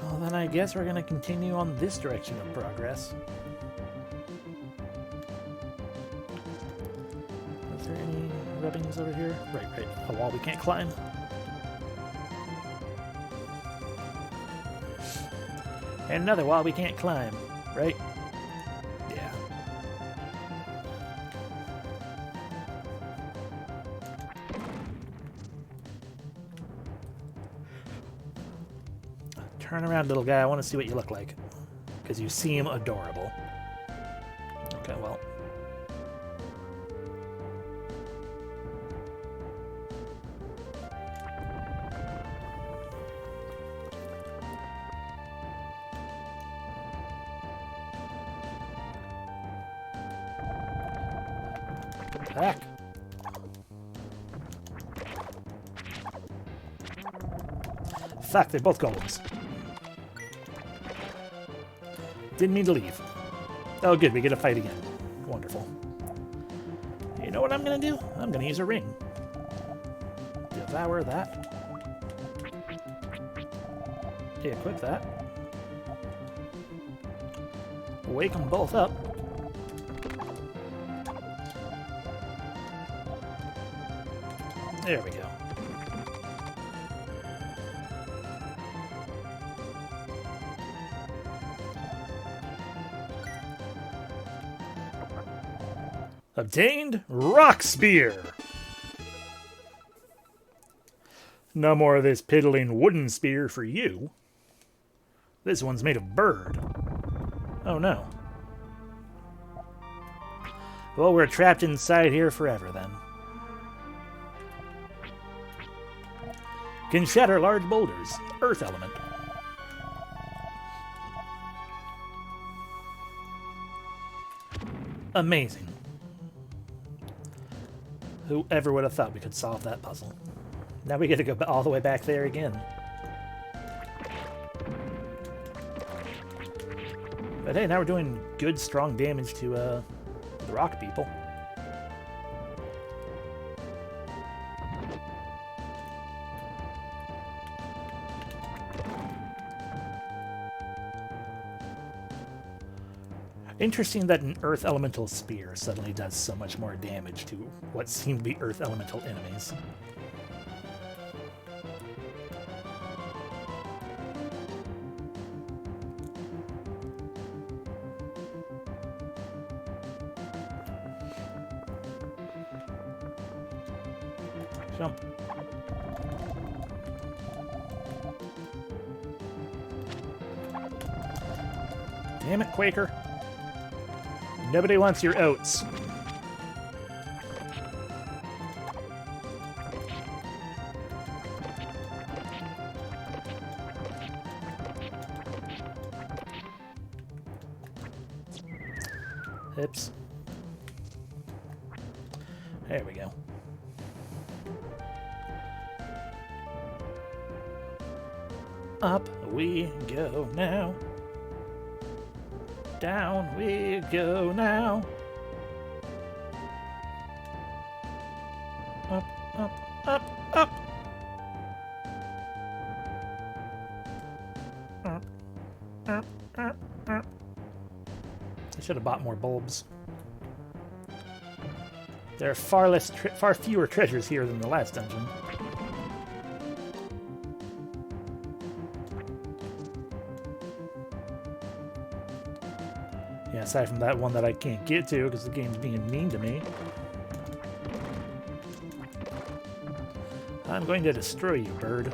Well, then I guess we're going to continue on this direction of progress. Is there any rubbings over here? Right. A wall we can't climb. And another wall we can't climb, right? Yeah. Turn around, little guy. I want to see what you look like. Because you seem adorable. Okay, well. Back. Fuck, they're both golems. Didn't mean to leave. Oh, good, we get to fight again. Wonderful. You know what I'm gonna do? I'm gonna use a ring. Devour that. Equip that. Wake them both up. There we go. Obtained Rock Spear. No more of this piddling wooden spear for you. This one's made of bird. Oh no. Well, we're trapped inside here forever then. Can shatter large boulders. Earth element. Amazing. Whoever would have thought we could solve that puzzle. Now we get to go all the way back there again. But hey, now we're doing good, strong damage to the rock people. Interesting that an Earth Elemental Spear suddenly does so much more damage to what seem to be Earth Elemental enemies. Jump. Damn it, Quaker. Nobody wants your oats. Oops. There we go. Up we go now. Down we go now. I should have bought more bulbs. There are far fewer treasures here than the last dungeon. Yeah, aside from that one that I can't get to because the game's being mean to me. I'm going to destroy you, bird.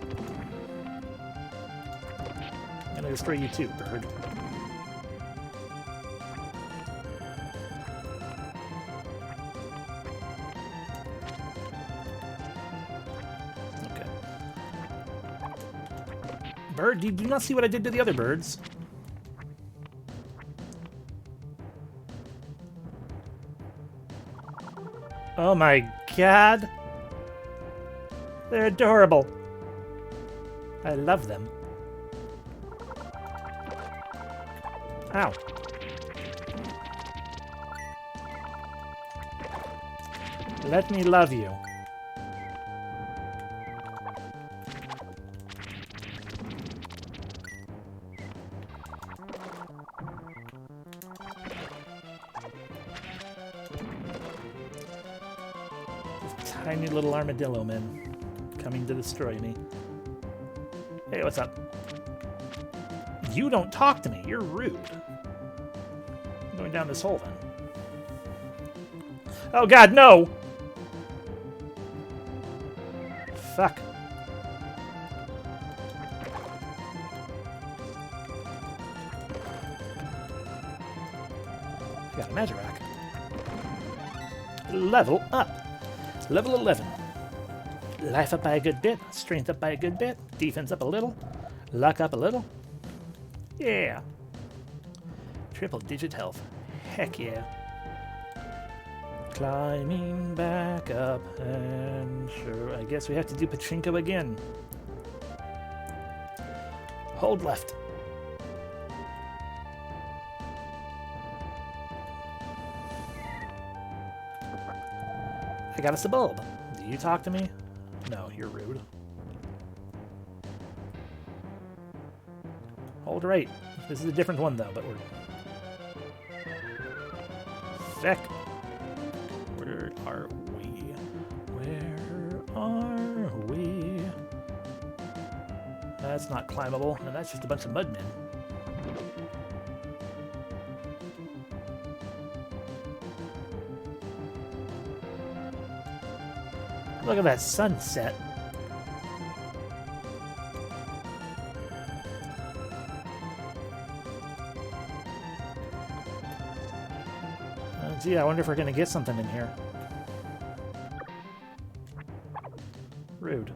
I'm going to destroy you too, bird. Okay. Bird, do you not see what I did to the other birds? Oh my god! They're adorable! I love them. Ow. Let me love you. Tiny little armadillo men coming to destroy me. Hey, what's up? You don't talk to me. You're rude. I'm going down this hole then. Oh god, no! Fuck. I got a magic rock. Level up. Level 11. Life up by a good bit. Strength up by a good bit. Defense up a little. Luck up a little. Yeah. Triple digit health. Heck yeah. Climbing back up and sure, I guess we have to do Pachinko again. Hold left. I got us a bulb. Do you talk to me? No, you're rude. Hold right. This is a different one though, but we're... Feck. Where are we? Where are we? That's not climbable, and that's just a bunch of mudmen. Look at that sunset. Gee, I wonder if we're going to get something in here. Rude.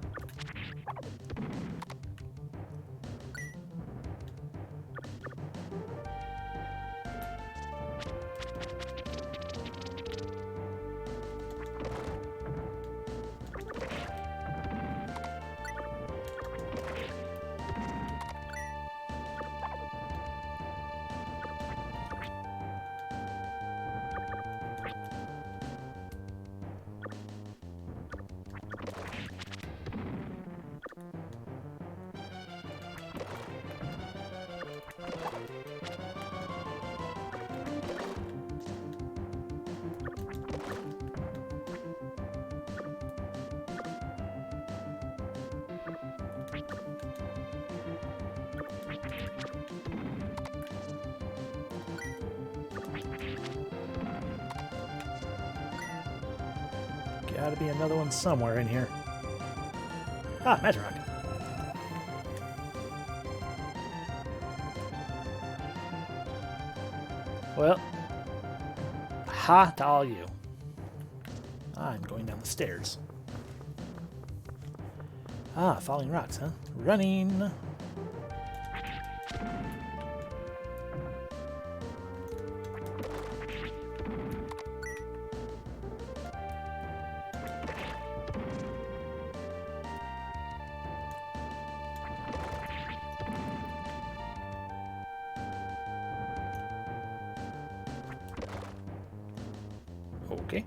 Gotta be another one somewhere in here. Ah, magic rock. Well, ha to all you. I'm going down the stairs. Ah, falling rocks, huh? Running. Okay.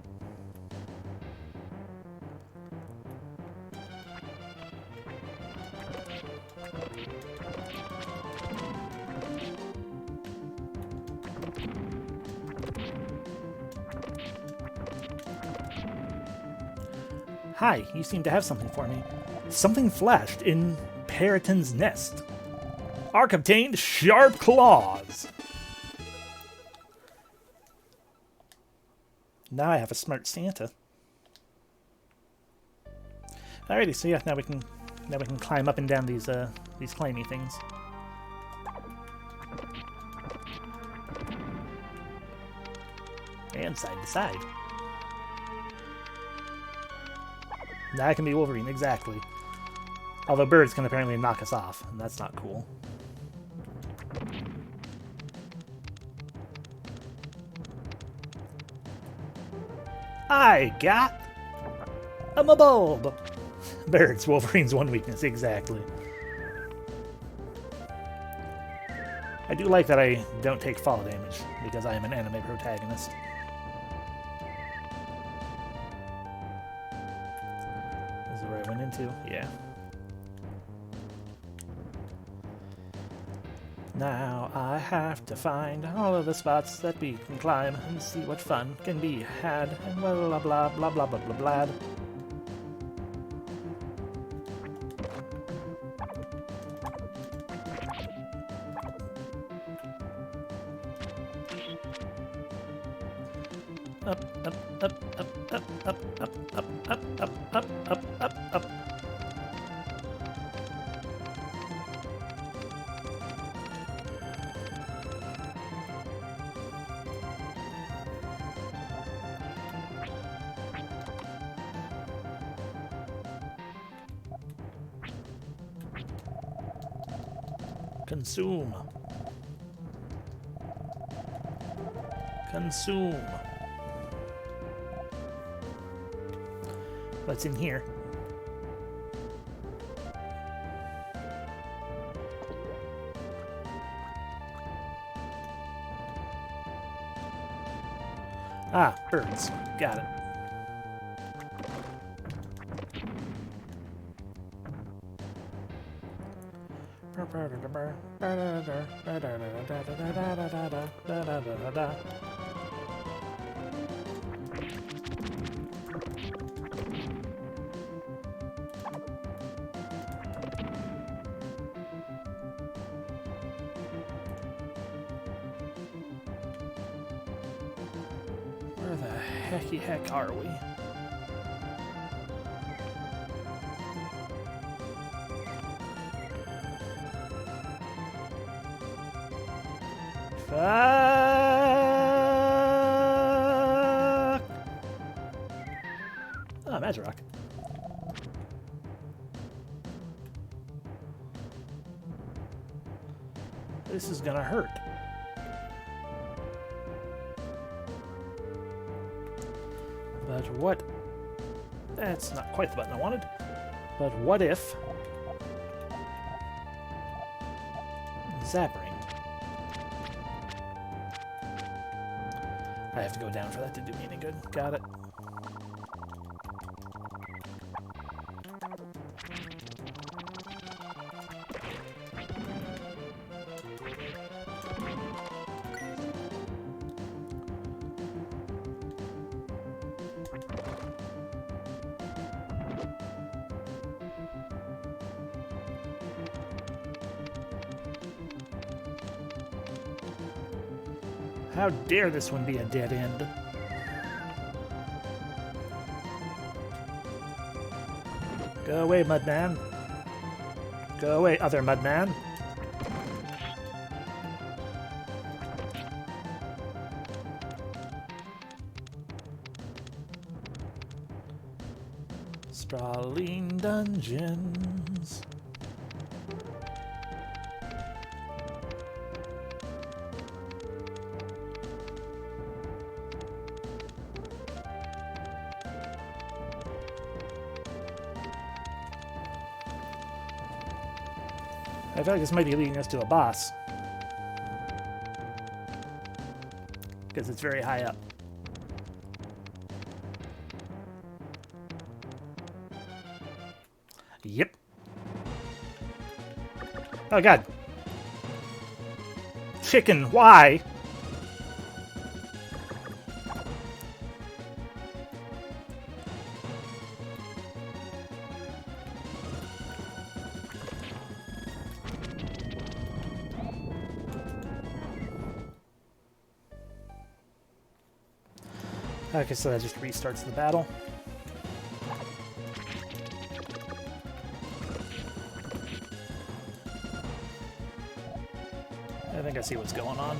Hi, you seem to have something for me. Something flashed in Periton's nest. Ark obtained sharp claws. Now I have a smart Santa. Alrighty, so yeah, now we can climb up and down these climby things. And side to side. That can be Wolverine, exactly. Although birds can apparently knock us off, and that's not cool. I got a bulb. Birds, Wolverine's one weakness, exactly. I do like that I don't take fall damage, because I am an anime protagonist. This is where I went into? Yeah. Now I have to find all of the spots that we can climb and see what fun can be had, and blah blah blah blah blah blah blah blah. Up, up, up, up, up, up, up, up, up, up, up, up, up, up. Consume. Consume. What's in here? Ah, birds. Got it. Where the hecky heck are we? Fuck! Oh, Magic Rock. This is gonna hurt. But what? That's not quite the button I wanted. But what if... Zappering. I have to go down for that to do me any good. Got it. How dare this one be a dead end? Go away, Mudman. Go away, other Mudman. Sprawling dungeons. I feel like this might be leading us to a boss. Because it's very high up. Yep. Oh god. Chicken, why? Okay, so that just restarts the battle. I think I see what's going on.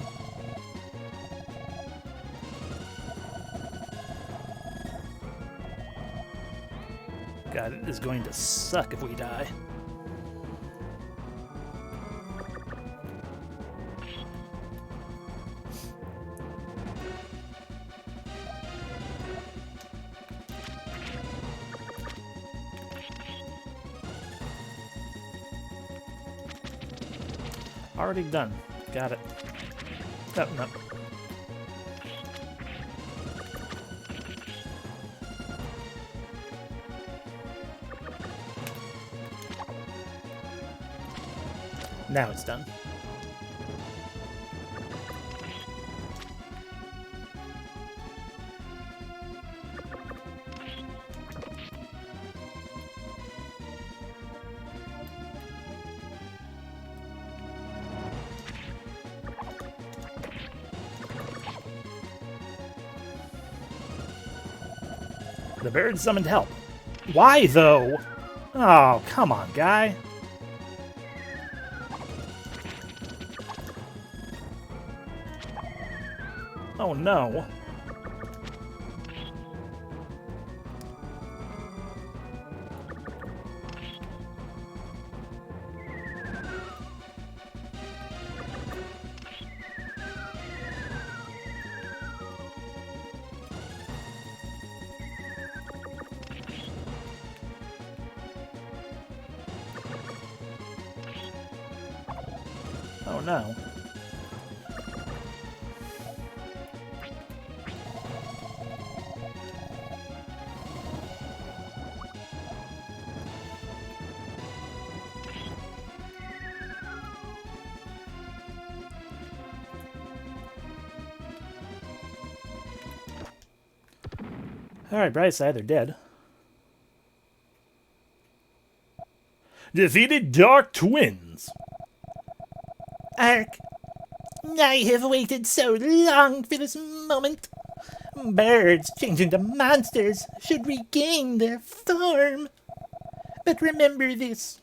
God, it is going to suck if we die. Already done. Got it. Oh, no. Now it's done. The bird summoned help. Why, though? Oh, come on, guy. Oh, no. Oh, no. Alright, Brightside, they're dead. Defeated Dark Twins. Ark, I have waited so long for this moment. Birds changed into monsters should regain their form. But remember this.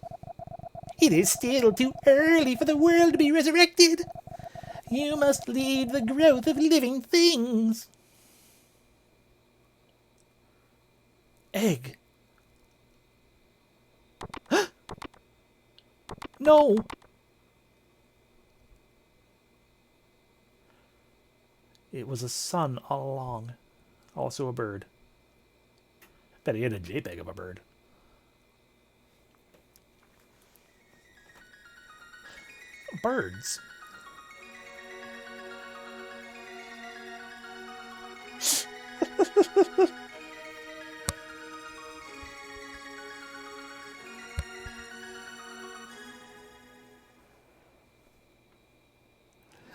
It is still too early for the world to be resurrected. You must lead the growth of living things. Egg. No. It was a sun all along. Also a bird. Bet he had a JPEG of a bird. Birds.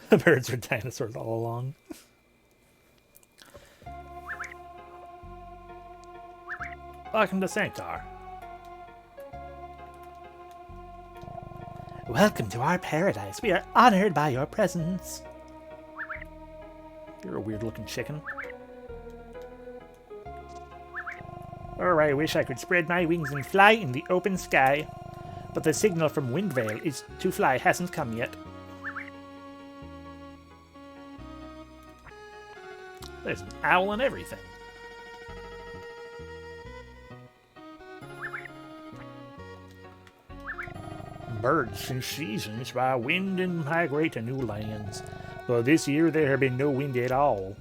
The birds are dinosaurs all along. Welcome to Sanctar. Welcome to our paradise. We are honored by your presence. You're a weird-looking chicken. Oh, I wish I could spread my wings and fly in the open sky. But the signal from Windvale is to fly hasn't come yet. There's an owl and everything. Birds change seasons by wind and migrate to new lands. But this year there have been no wind at all.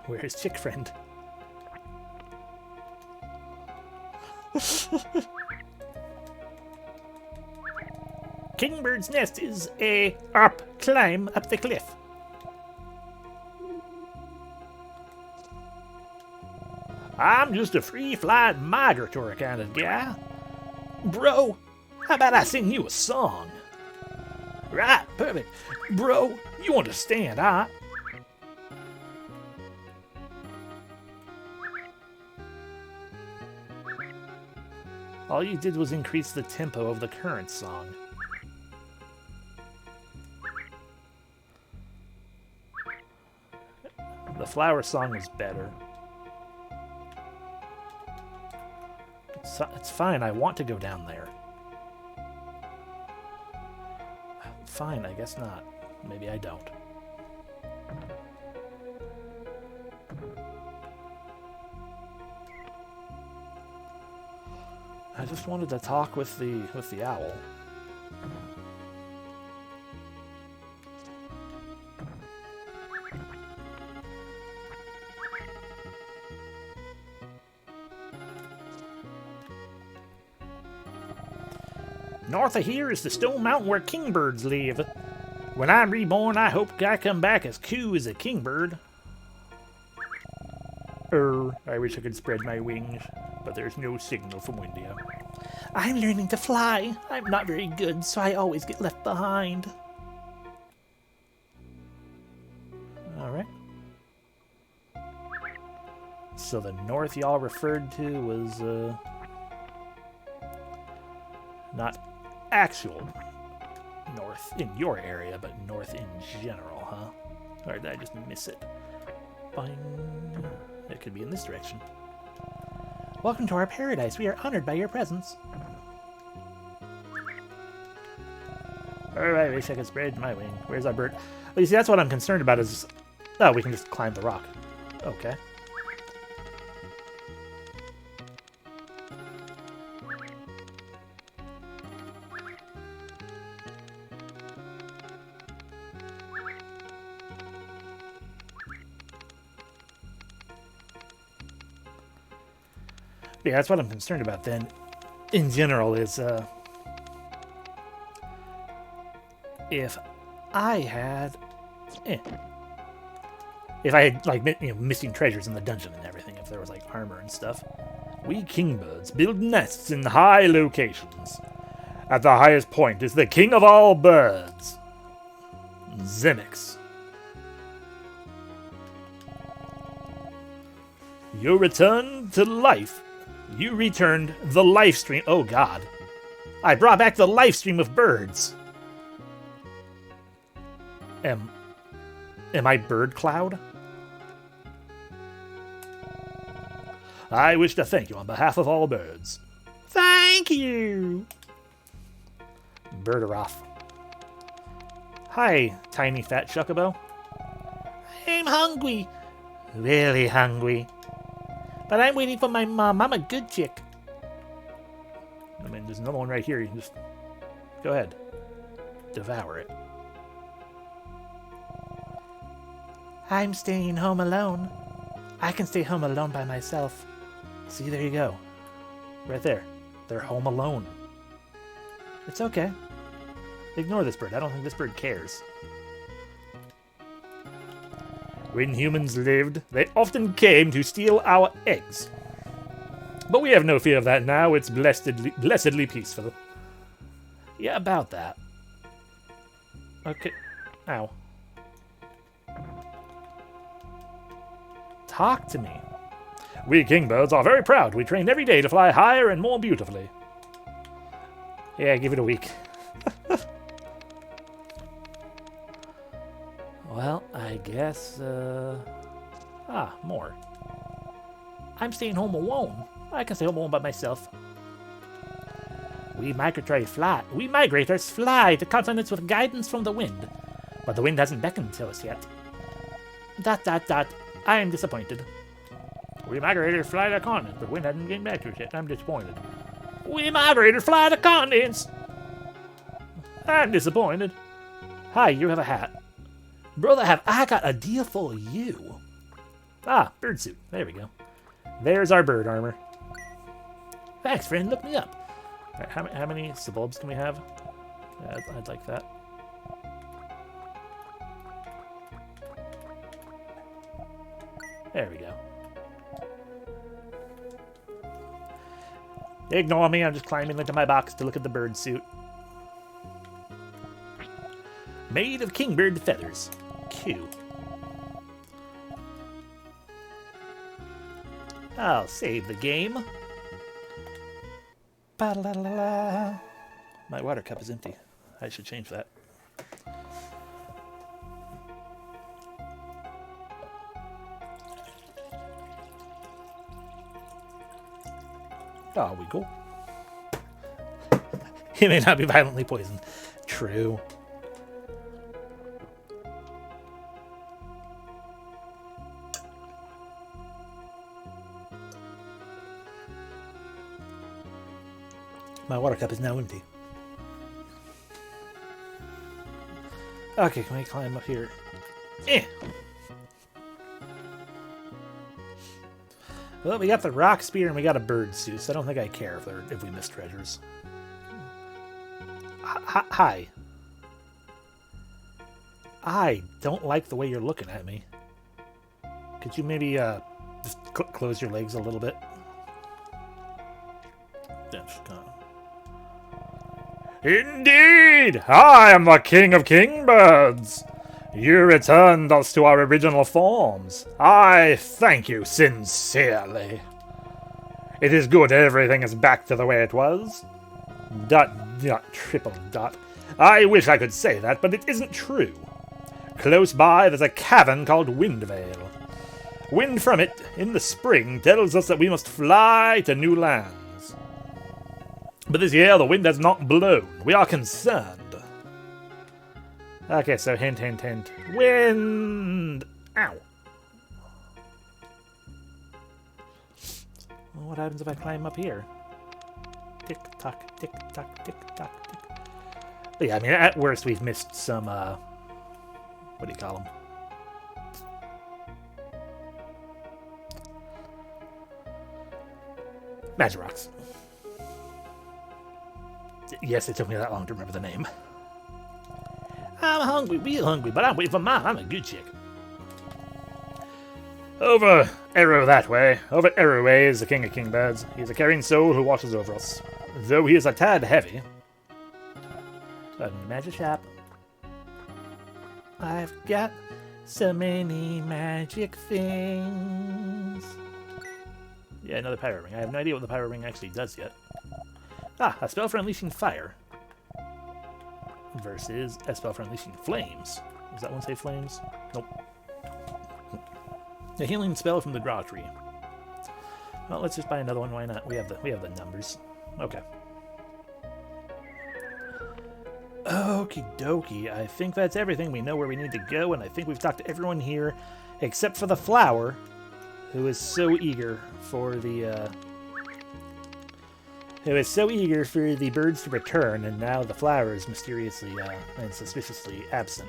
Where's Chick Friend? Kingbird's nest is a climb up the cliff. I'm just a free-flying migratory kind of guy. Bro, how about I sing you a song? Right, perfect. Bro, you understand, huh? All you did was increase the tempo of the current song. The flower song was better. It's fine, I want to go down there. Fine, I guess not. Maybe I don't. I just wanted to talk with the owl. North of here is the stone mountain where kingbirds live. When I'm reborn, I hope I come back as cool as a kingbird. I wish I could spread my wings, but there's no signal from Windia. I'm learning to fly. I'm not very good, so I always get left behind. Alright. So the north y'all referred to was, not actual north in your area, but north in general, huh? Or did I just miss it? Boing. It could be in this direction. Welcome to our paradise. We are honored by your presence. Alright, wish I could spread my wing. Where's our bird? Well, you see, that's what I'm concerned about is... Oh, we can just climb the rock. Okay. Yeah, that's what I'm concerned about then, in general, is, if I had, like, missing treasures in the dungeon and everything, if there was, like, armor and stuff. We kingbirds build nests in high locations. At the highest point is the king of all birds, Zemix. You return to life. You returned the life stream. Oh, God. I brought back the life stream of birds. Am I Bird Cloud? I wish to thank you on behalf of all birds. Thank you! Birderoff. Hi, tiny fat chocobo. I'm hungry. Really hungry. But I'm waiting for my mom. I'm a good chick. I mean, there's another one right here. You can just... Go ahead. Devour it. I'm staying home alone. I can stay home alone by myself. See, there you go. Right there. They're home alone. It's okay. Ignore this bird. I don't think this bird cares. When humans lived, they often came to steal our eggs. But we have no fear of that now. It's blessedly peaceful. Yeah, about that. Okay. Ow. Talk to me. We kingbirds are very proud. We train every day to fly higher and more beautifully. Yeah, give it a week. Well, I guess, more. I'm staying home alone. I can stay home alone by myself. We migrators fly to continents with guidance from the wind. But the wind hasn't beckoned to us yet. ... I am disappointed. We migrators fly to continents, but the wind hasn't getting back to us yet. I'm disappointed. We migrators fly to continents! I'm disappointed. Hi, you have a hat. Brother, I got a deal for you. Ah, bird suit. There we go. There's our bird armor. Thanks, friend. Look me up. All right, how many subbulbs can we have? Yeah, I'd like that. There we go. Ignore me. I'm just climbing into my box to look at the bird suit. Made of kingbird feathers. Q. I'll save the game. Ba-la-la-la. My water cup is empty. I should change that. Oh, we go. He may not be violently poisoned. True. My water cup is now empty. Okay, can we climb up here? Eh! Well, we got the rock spear and we got a bird suit, so I don't think I care if we miss treasures. Hi. I don't like the way you're looking at me. Could you maybe just close your legs a little bit? Indeed! I am the King of Kingbirds! You returned us to our original forms. I thank you sincerely. It is good everything is back to the way it was. ... triple dot. I wish I could say that, but it isn't true. Close by, there's a cavern called Windvale. Wind from it, in the spring, tells us that we must fly to new lands. But this year, the wind has not blown. We are concerned. Okay, so hint, hint, hint. Wind! Ow. Well, what happens if I climb up here? Tick-tock, tick-tock, tick-tock, tick. Yeah, I mean, at worst, we've missed some, what do you call them? Magic rocks. Yes, it took me that long to remember the name. I'm hungry, real hungry, but I'm waiting for Mom. I'm a good chick. Over Arrow that way. Over Arrow way is the King of Kingbirds. He is a caring soul who watches over us. Though he is a tad heavy. So I'm in the magic shop. I've got so many magic things. Yeah, another pyro ring. I have no idea what the pyro ring actually does yet. Ah, a spell for unleashing fire. Versus a spell for unleashing flames. Does that one say flames? Nope. A healing spell from the Graw Tree. Well, let's just buy another one. Why not? We have the numbers. Okay. Okie dokie. I think that's everything. We know where we need to go, and I think we've talked to everyone here, except for the flower, who is so eager for the birds to return, and now the flower is mysteriously and suspiciously absent.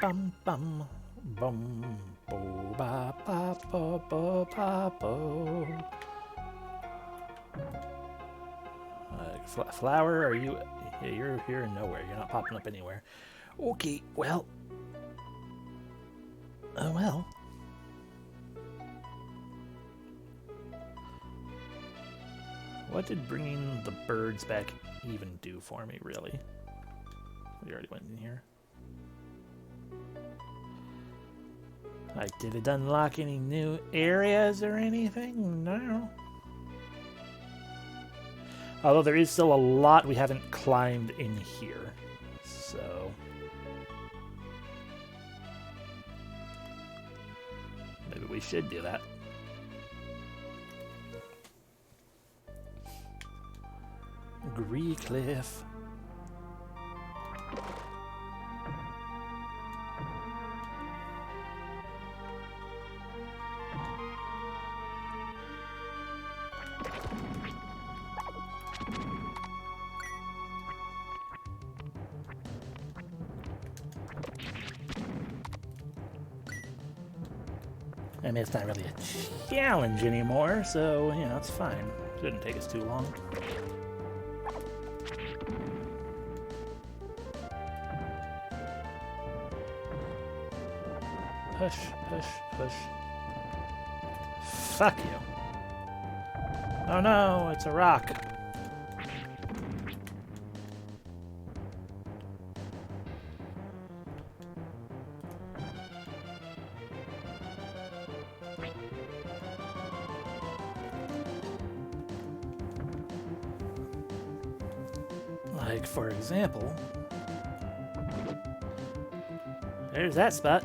Bum bum bum bo ba ba bo bo ba bo. Flower, are you? Yeah, you're here and nowhere. You're not popping up anywhere. Okay, well. Oh well. What did bringing the birds back even do for me, really? We already went in here. Like, did it unlock any new areas or anything? No. Although there is still a lot we haven't climbed in here. So maybe we should do that. Greecliff. I mean, it's not really a challenge anymore, so, you know, it's fine. Shouldn't take us too long. Push, push, push. Fuck you. Oh no, it's a rock. Like, for example, there's that spot.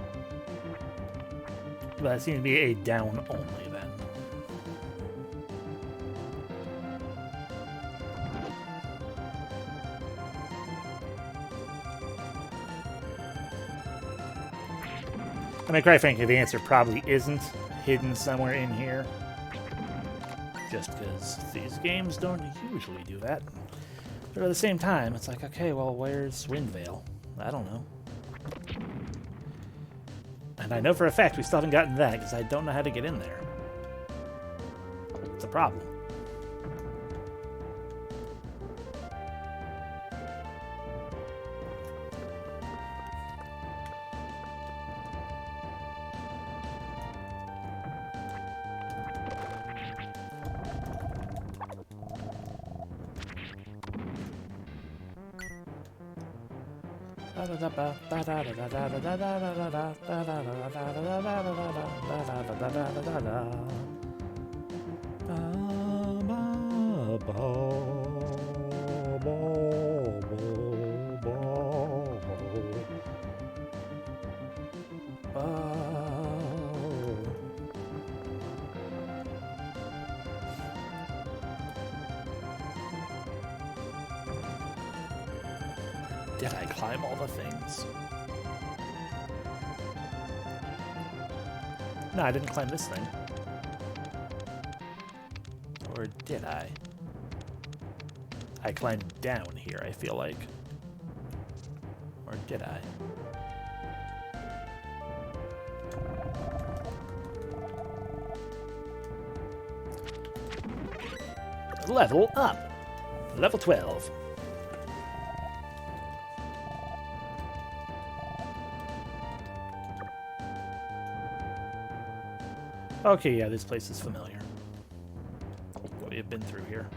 But it seems to be a down only then. I mean, quite frankly, the answer probably isn't hidden somewhere in here. Just because these games don't usually do that. But at the same time, it's like, okay, well, where's Windvale? I don't know. And I know for a fact we still haven't gotten that, because I don't know how to get in there. It's a problem. Did I climb all the things? No, I didn't climb this thing. Or did I? I climbed down here, I feel like. Or did I? Level up! Level 12. Okay, yeah, this place is familiar. We have been through here.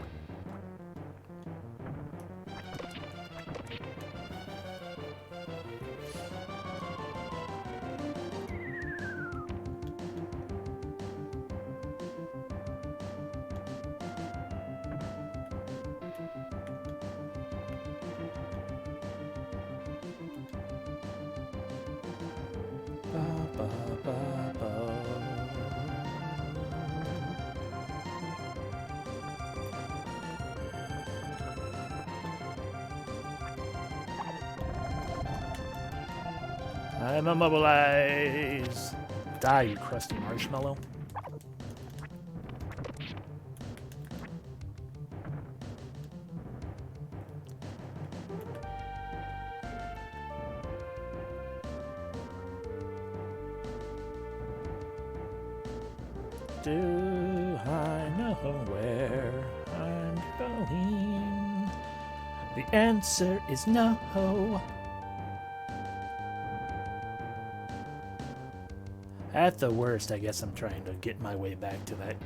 I'm immobilized. Die, you crusty marshmallow. Do I know where I'm going? The answer is no. At the worst, I guess I'm trying to get my way back to that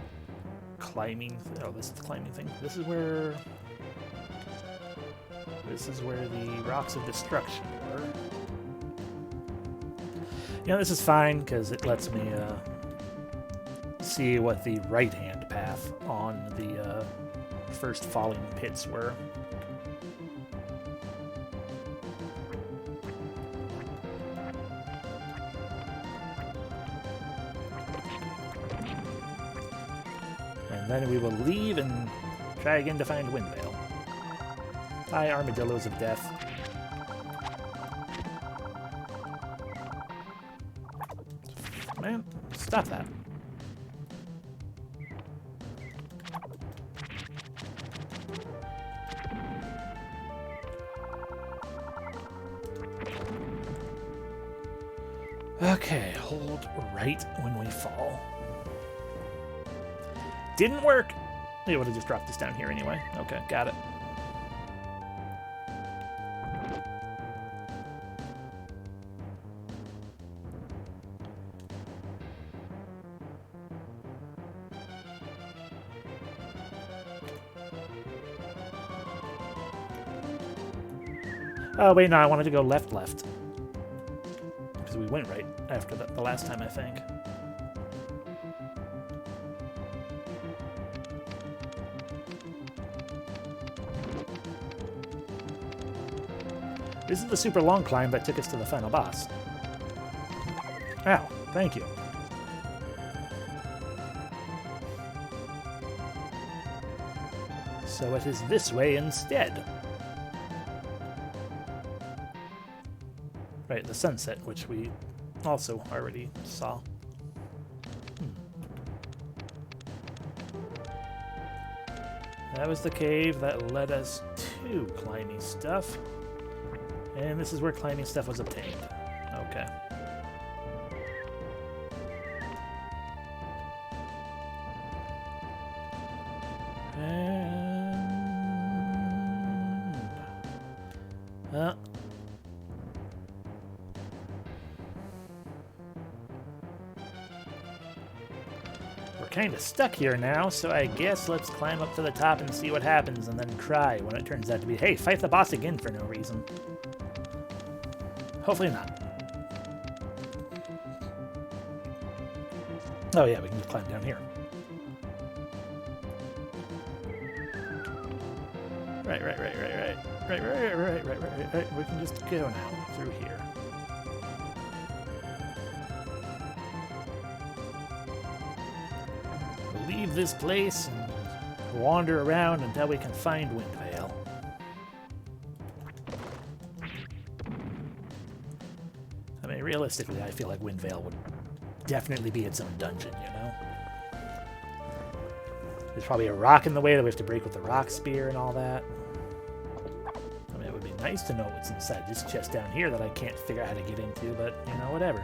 climbing... Oh, this is the climbing thing. This is where... This is where the Rocks of Destruction were. You know, this is fine, because it lets me see what the right-hand path on the first falling pits were. And then we will leave and try again to find Windvale. Hi, armadillos of death. Man, stop that. Okay, hold right when we fall. Didn't work. It would have just dropped us down here anyway. Okay, got it. Oh, wait, no, I wanted to go left. Because we went right after the last time, I think. This is the super long climb that took us to the final boss. Ow, thank you. So it is this way instead. Right, the sunset, which we also already saw. That was the cave that led us to climbing stuff. And this is where climbing stuff was obtained. Okay. And... we're kind of stuck here now, so I guess let's climb up to the top and see what happens, and then cry when it turns out to be, hey, fight the boss again for no reason. Hopefully not. Oh yeah, we can just climb down here. Right. We can just go now through here. We'll leave this place and wander around until we can find Windvale. I mean, realistically, I feel like Windvale would definitely be its own dungeon, you know? There's probably a rock in the way that we have to break with the rock spear and all that. I mean, it would be nice to know what's inside this chest down here that I can't figure out how to get into, but, you know, whatever.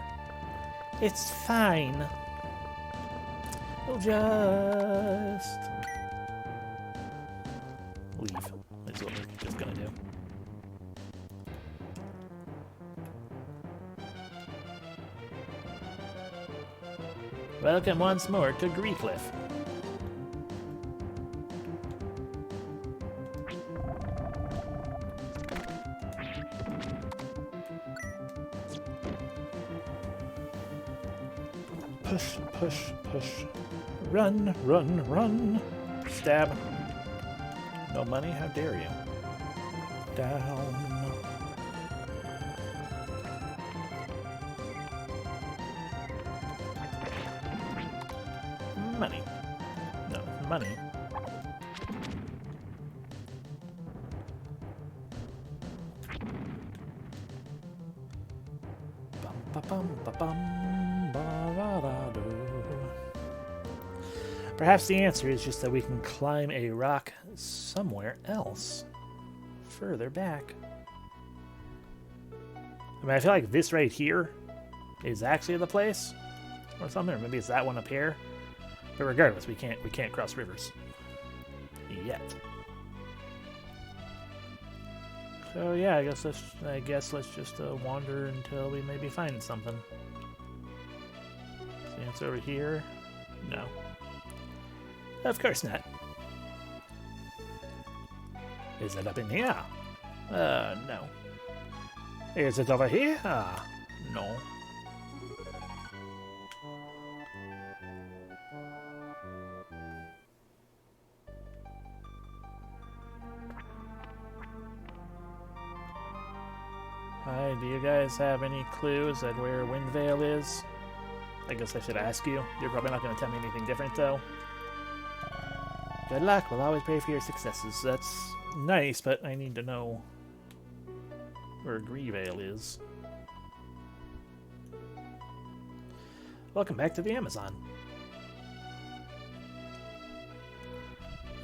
It's fine. We'll just... leave. That's what we're just gonna do. Welcome once more to Griefcliff. Push, push, push. Run, run, run. Stab. No money? How dare you? Down. Money. No, money. Bum, ba, bum, ba, bum, ba, da, da, do. Perhaps the answer is just that we can climb a rock somewhere else. Further back. I mean, I feel like this right here is actually the place. Or something, or maybe it's that one up here. But regardless, we can't cross rivers yet. So yeah, I guess let's just wander until we maybe find something. Is the answer over here? No. Of course not. Is it up in here? No. Is it over here? No. Hi, do you guys have any clues at where Windvale is? I guess I should ask you. You're probably not going to tell me anything different, though. Good luck. We'll always pray for your successes. That's nice, but I need to know where Griefvale is. Welcome back to the Amazon.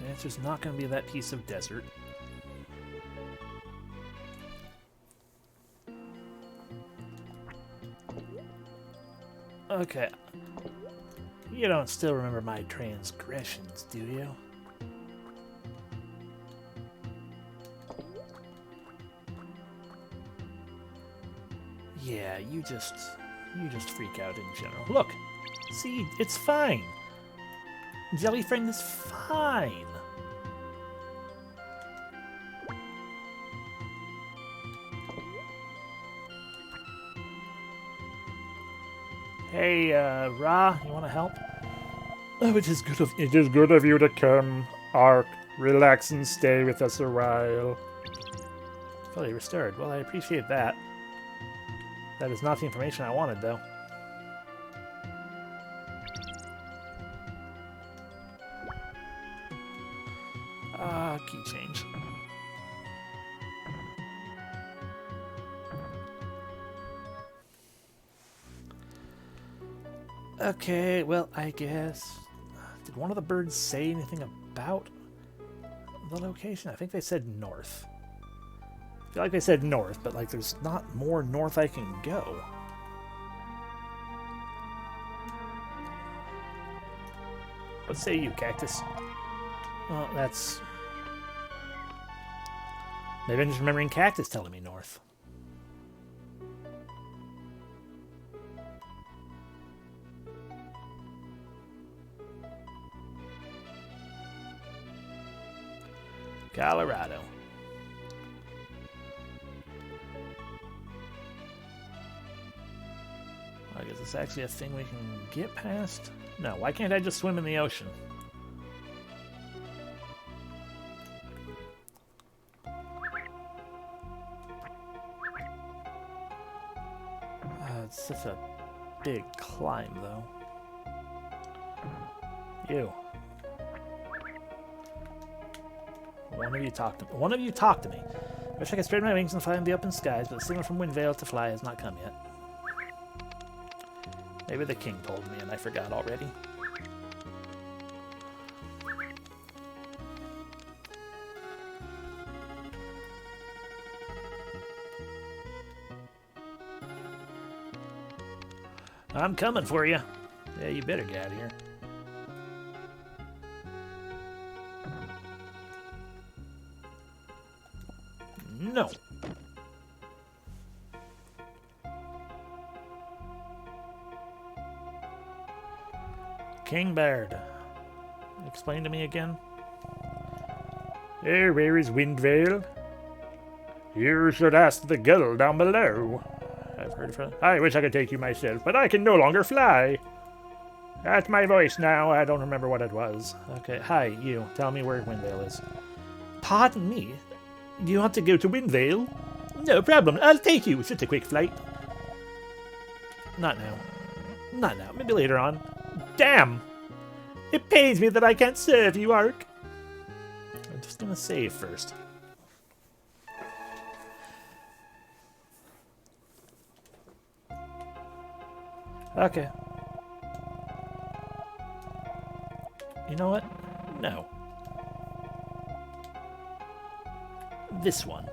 The answer's not going to be that piece of desert. Okay. You don't still remember my transgressions, do you? Yeah, you just freak out in general. Look! See, it's fine! Jelly friend is fine! Hey, Ra, you want to help? Oh, it is good of you to come, Ark. Relax and stay with us a while. Fully restored. Well, I appreciate that. That is not the information I wanted, though. Key change. Okay, well, I guess... Did one of the birds say anything about the location? I think they said north. I feel like they said north, but like there's not more north I can go. What say you, Cactus? Well, that's... Maybe I'm just remembering Cactus telling me north. Colorado. I guess it's actually a thing we can get past? No, why can't I just swim in the ocean? It's such a big climb, though. You. One of you talk to me. I wish I could spread my wings and fly in the open skies, but the signal from Windvale to fly has not come yet. Maybe the king told me and I forgot already. I'm coming for you. Yeah, you better get out of here. No. King Baird. Explain to me again. Hey, where is Windvale? You should ask the girl down below. I've heard of her. I wish I could take you myself, but I can no longer fly. That's my voice now. I don't remember what it was. Okay, hi, you. Tell me where Windvale is. Pardon me? Do you want to go to Windvale? No problem. I'll take you. It's just a quick flight. Not now. Not now. Maybe later on. Damn! It pains me that I can't serve you, Ark. I'm just gonna save first. Okay. You know what? No. This one.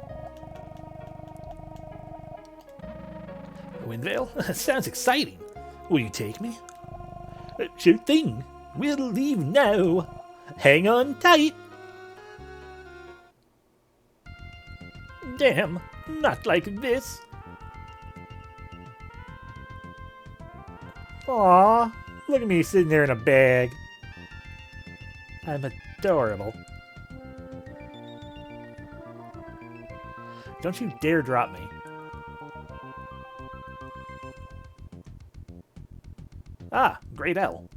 Windvale? Sounds exciting. Will you take me? Sure thing. We'll leave now. Hang on tight. Damn, not like this. Aw, look at me sitting there in a bag. I'm adorable. Don't you dare drop me. Ah, Great L.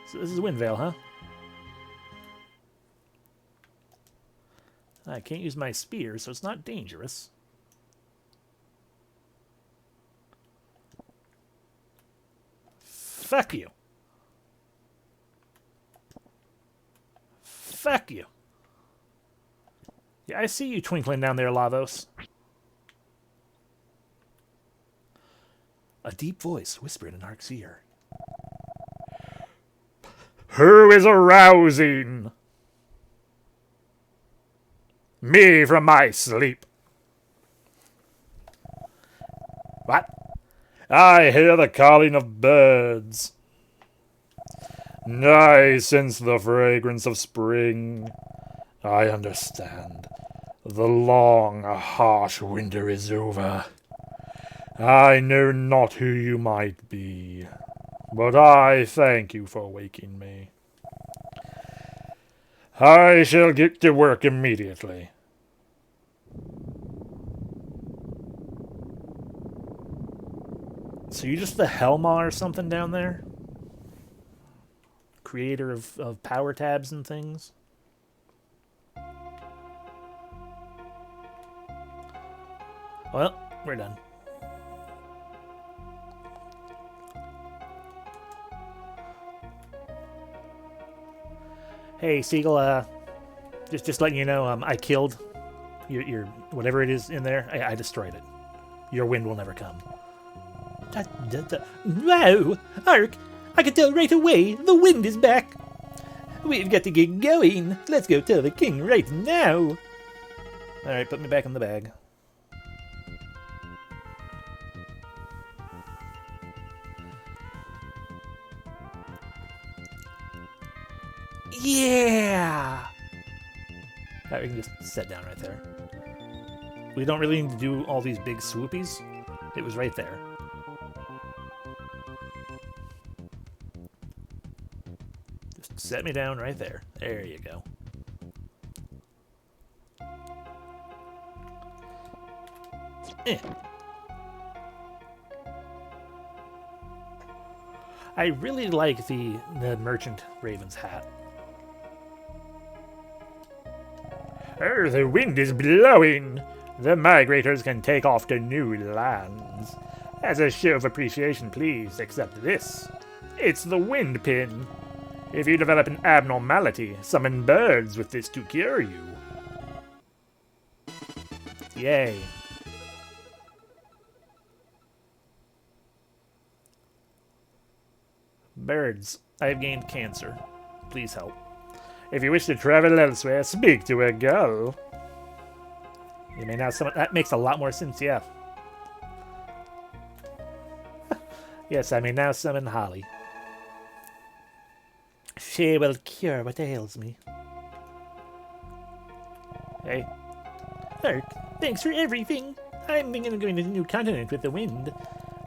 So this is Windvale, huh? I can't use my spear, so it's not dangerous. Fuck you. Fuck you. Yeah, I see you twinkling down there, Lavos. A deep voice whispered in Ark's ear. Who is arousing me from my sleep? What? I hear the calling of birds. I sense the fragrance of spring. I understand. The long, harsh winter is over. I know not who you might be, but I thank you for waking me. I shall get to work immediately. So you just the Helma or something down there? Creator of power tabs and things? Well, we're done. Hey, Seagull, just letting you know, I killed your whatever it is in there. I destroyed it. Your wind will never come. Wow! Ark, I can tell right away the wind is back. We've got to get going. Let's go tell the king right now. Alright, put me back in the bag. Yeah! Alright, we can just set down right there. We don't really need to do all these big swoopies. It was right there. Just set me down right there. There you go. I really like the merchant raven's hat. Oh, the wind is blowing. The migrators can take off to new lands. As a show of appreciation, please accept this. It's the wind pin. If you develop an abnormality, summon birds with this to cure you. Yay. Birds, I have gained cancer. Please help. If you wish to travel elsewhere, speak to a gull. You may now summon... That makes a lot more sense, yeah. Yes, I may now summon Holly. She will cure what ails me. Hey. Ark, thanks for everything. I'm thinking of going to the new continent with the wind.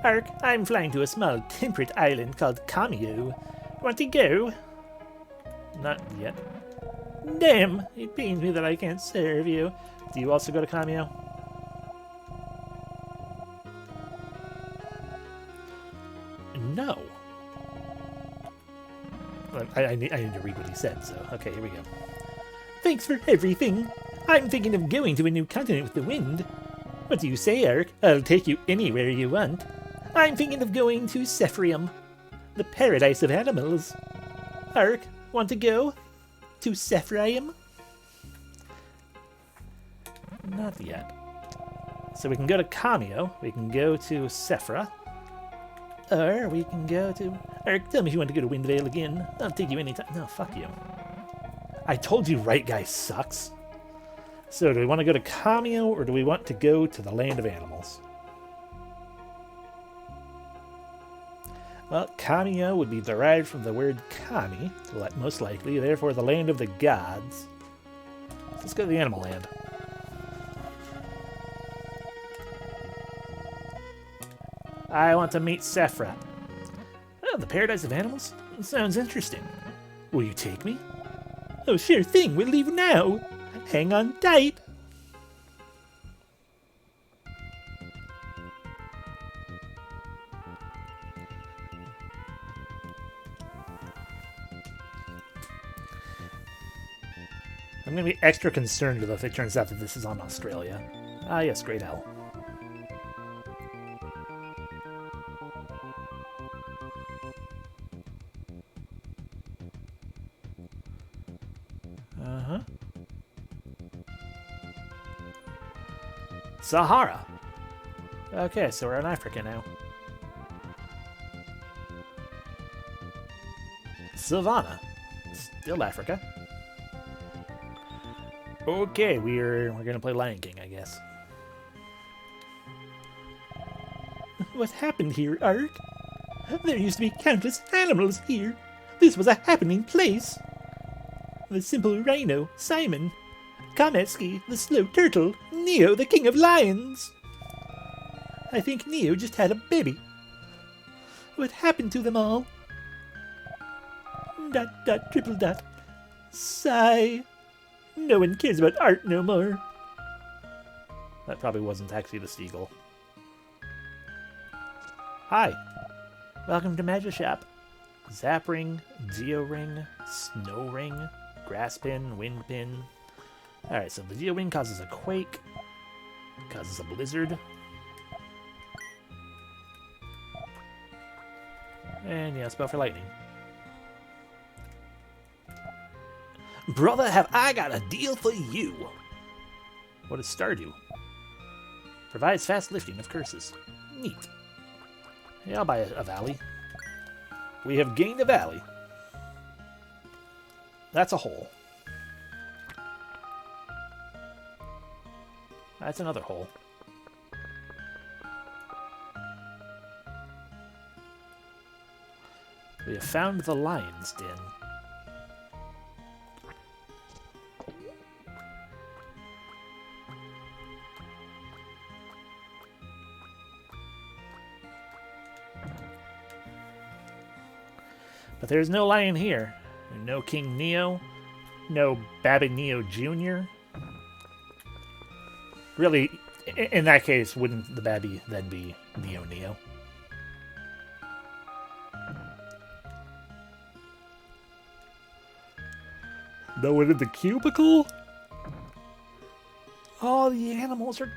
Ark, I'm flying to a small temperate island called Cameo. Want to go? Not yet. Damn, it pains me that I can't serve you. Do you also go to Cameo? No. I need to read what he said, so... Okay, here we go. Thanks for everything. I'm thinking of going to a new continent with the wind. What do you say, Ark? I'll take you anywhere you want. I'm thinking of going to Sephrium, the paradise of animals. Ark, want to go to Sephrium? Not yet. So we can go to Cameo, we can go to Sephra, or we can go to... Ark, tell me if you want to go to Windvale again. I'll take you anytime. No, fuck you. I told you right guy sucks. So do we want to go to Cameo, or do we want to go to the land of animals? Well, Cameo would be derived from the word kami, most likely, therefore the land of the gods. So let's go to the animal land. I want to meet Sephra. Oh, the paradise of animals? Sounds interesting. Will you take me? Oh, sure thing. We'll leave now. Hang on tight. I'm going to be extra concerned if it turns out that this is on Australia. Ah, yes, Great Owl. Uh-huh. Sahara. Okay, so we're in Africa now. Savannah. Still Africa. Okay, we're gonna play Lion King, I guess. What happened here, Ark? There used to be countless animals here. This was a happening place. The simple rhino, Simon. Kameski, the slow turtle. Neo, the king of lions. I think Neo just had a baby. What happened to them all? ... triple dot. Sigh. No one cares about art no more. That probably wasn't actually the seagull. Hi. Welcome to Magic Shop. Zap Ring, Geo Ring, Snow Ring, Grass Pin, Wind Pin. Alright, so the Geo Ring causes a quake, causes a blizzard, And yeah, spell for lightning. Brother, have I got a deal for you. What does star do? Provides fast lifting of curses. Neat. Yeah, I'll buy a valley. We have gained a valley. That's a hole. That's another hole. We have found the lion's den. But there's no lion here. No King Neo. No Babby Neo Jr. Really, in that case, wouldn't the Babby then be Neo? No one in the cubicle? All the animals are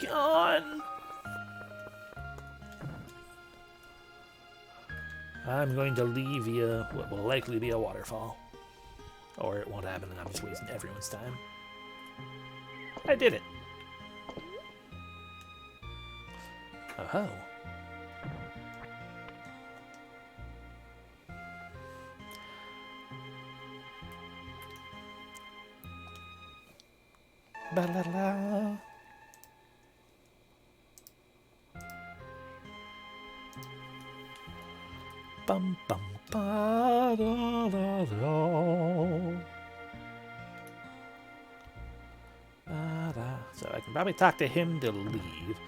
gone. I'm going to leave via what will likely be a waterfall. Or it won't happen and I'm just wasting everyone's time. I did it. Oh. Ba-la-la. Bum bum ba da da da. So I can probably talk to him to leave,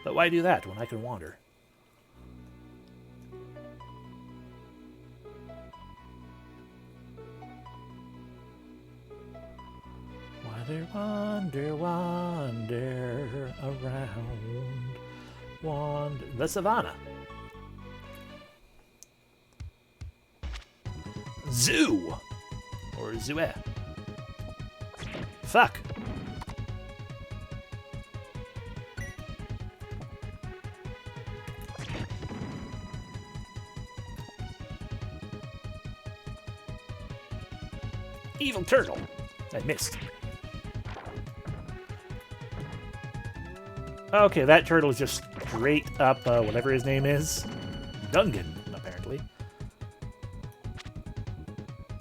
but why do that when I can wander? Wander, wander around, wander the savannah. Zoo! Or Zooe. Fuck. Evil turtle. I missed. Okay, that turtle is just straight up, whatever his name is. Dungan, apparently.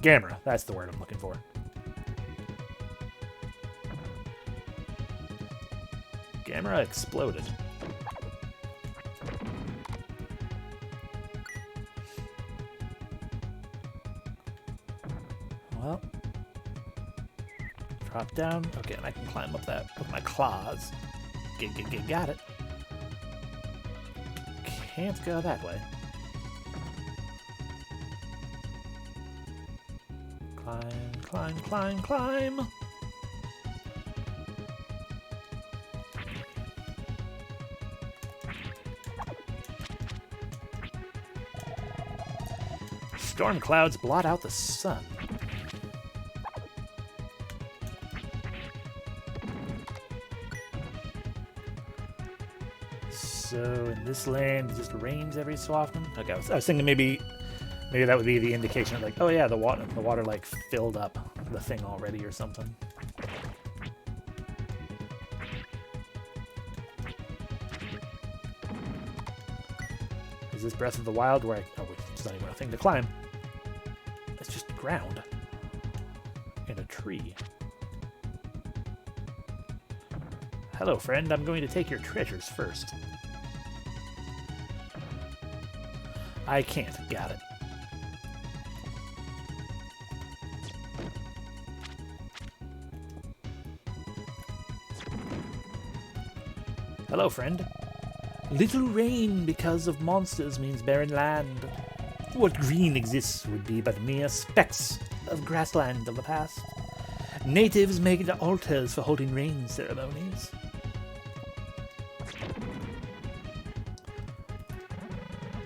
Gamera, that's the word I'm looking for. Gamera exploded. Well, drop down. Okay, and I can climb up that with my claws. Got it. Can't go that way. Climb, climb, climb. Storm clouds blot out the sun. So in this land, it just rains every so often. Okay, I was thinking maybe that would be the indication, like, oh yeah, the water like filled up the thing already or something. Is this Breath of the Wild where it's not even a thing to climb? It's just ground and a tree. Hello, friend. I'm going to take your treasures first. I can't. Got it. Hello, friend. Little rain because of monsters means barren land. What green exists would be but mere specks of grassland of the past. Natives make the altars for holding rain ceremonies.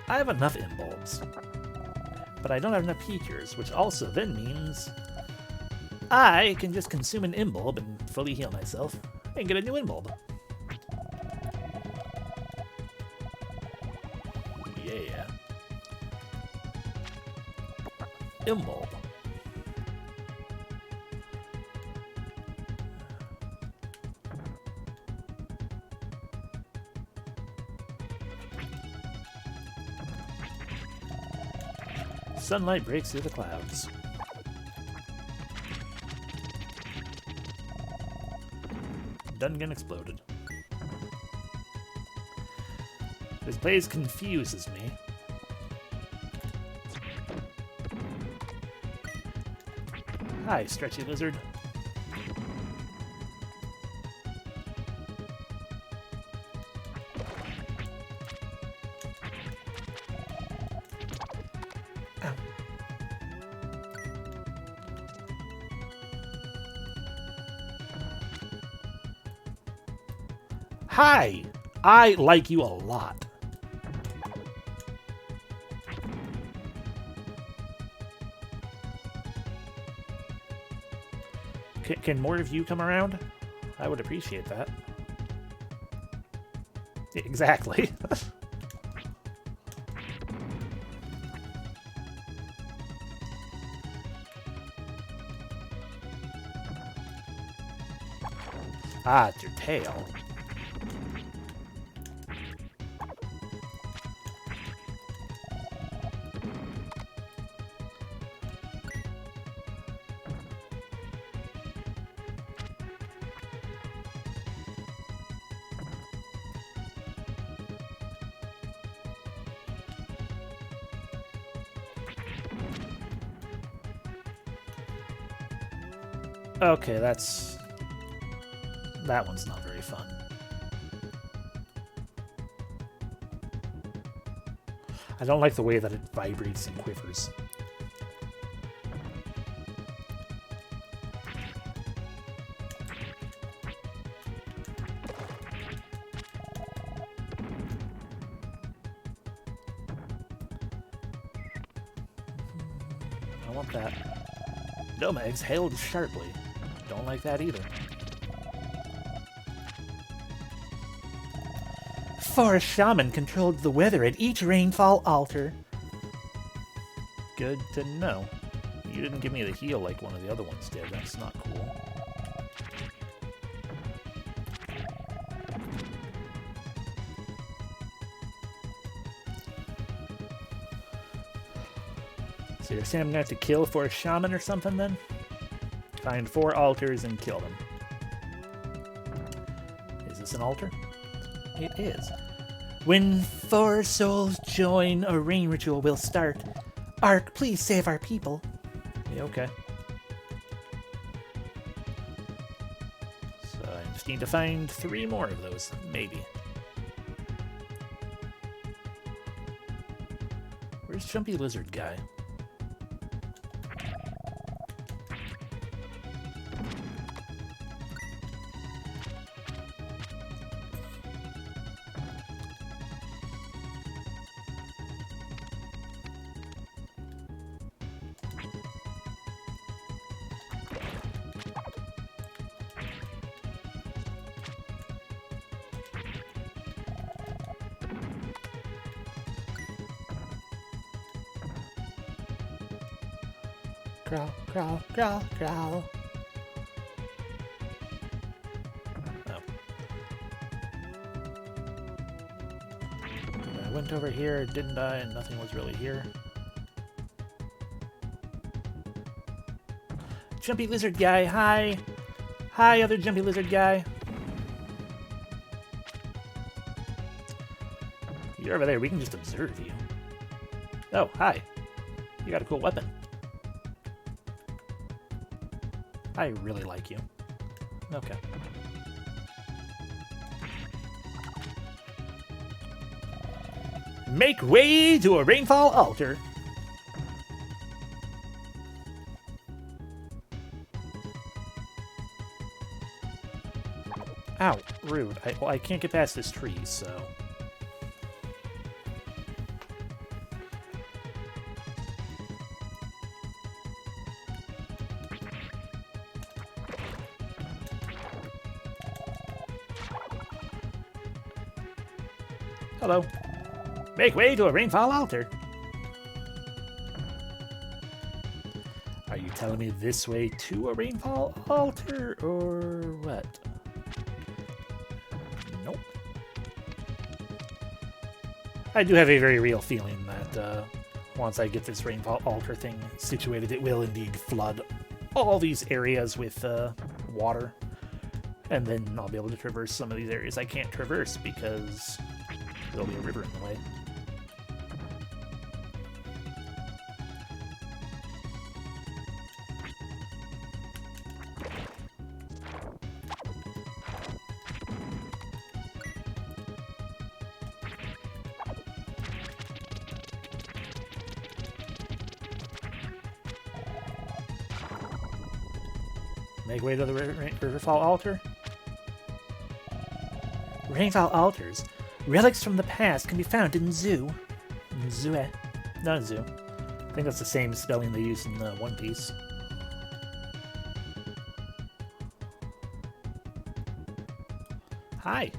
I have enough imbulbs, but I don't have enough peakers, which also then means I can just consume an imbulb and fully heal myself and get a new imbulb. Yeah. Immole. Sunlight breaks through the clouds. Dungeon exploded. This place confuses me. Hi, stretchy lizard. Hi! I like you a lot. Can more of you come around? I would appreciate that. Exactly. Ah, it's your tail. Okay, that one's not very fun. I don't like the way that it vibrates and quivers. I want that. Nomegs hailed sharply. Don't like that either. Forest Shaman controlled the weather at each Rainfall Altar. Good to know. You didn't give me the heal like one of the other ones did. That's not cool. So you're saying I'm gonna have to kill Forest Shaman or something then? Find 4 altars and kill them. Is this an altar? It is. When 4 souls join, a rain ritual will start. Ark, please save our people. Yeah, okay. So I just need to find 3 more of those, maybe. Where's Jumpy Lizard Guy? Growl, growl, growl, growl. Oh. I went over here, didn't I? And nothing was really here. Jumpy Lizard Guy, hi! Hi, other Jumpy Lizard Guy. You're over there, we can just observe you. Oh, hi. You got a cool weapon. I really like you. Okay. Make way to a Rainfall Altar. Ow, rude. Well, I can't get past this tree, so... Hello. Make way to a Rainfall Altar. Are you telling me this way to a Rainfall Altar, or what? Nope. I do have a very real feeling that once I get this Rainfall Altar thing situated, it will indeed flood all these areas with water. And then I'll be able to traverse some of these areas I can't traverse because there'll be a river in the way. Make way to the Riverfall Altar. Rainfall Altars. Relics from the past can be found in Zoo. Zoo. Not Zoo. I think that's the same spelling they use in One Piece. Hi.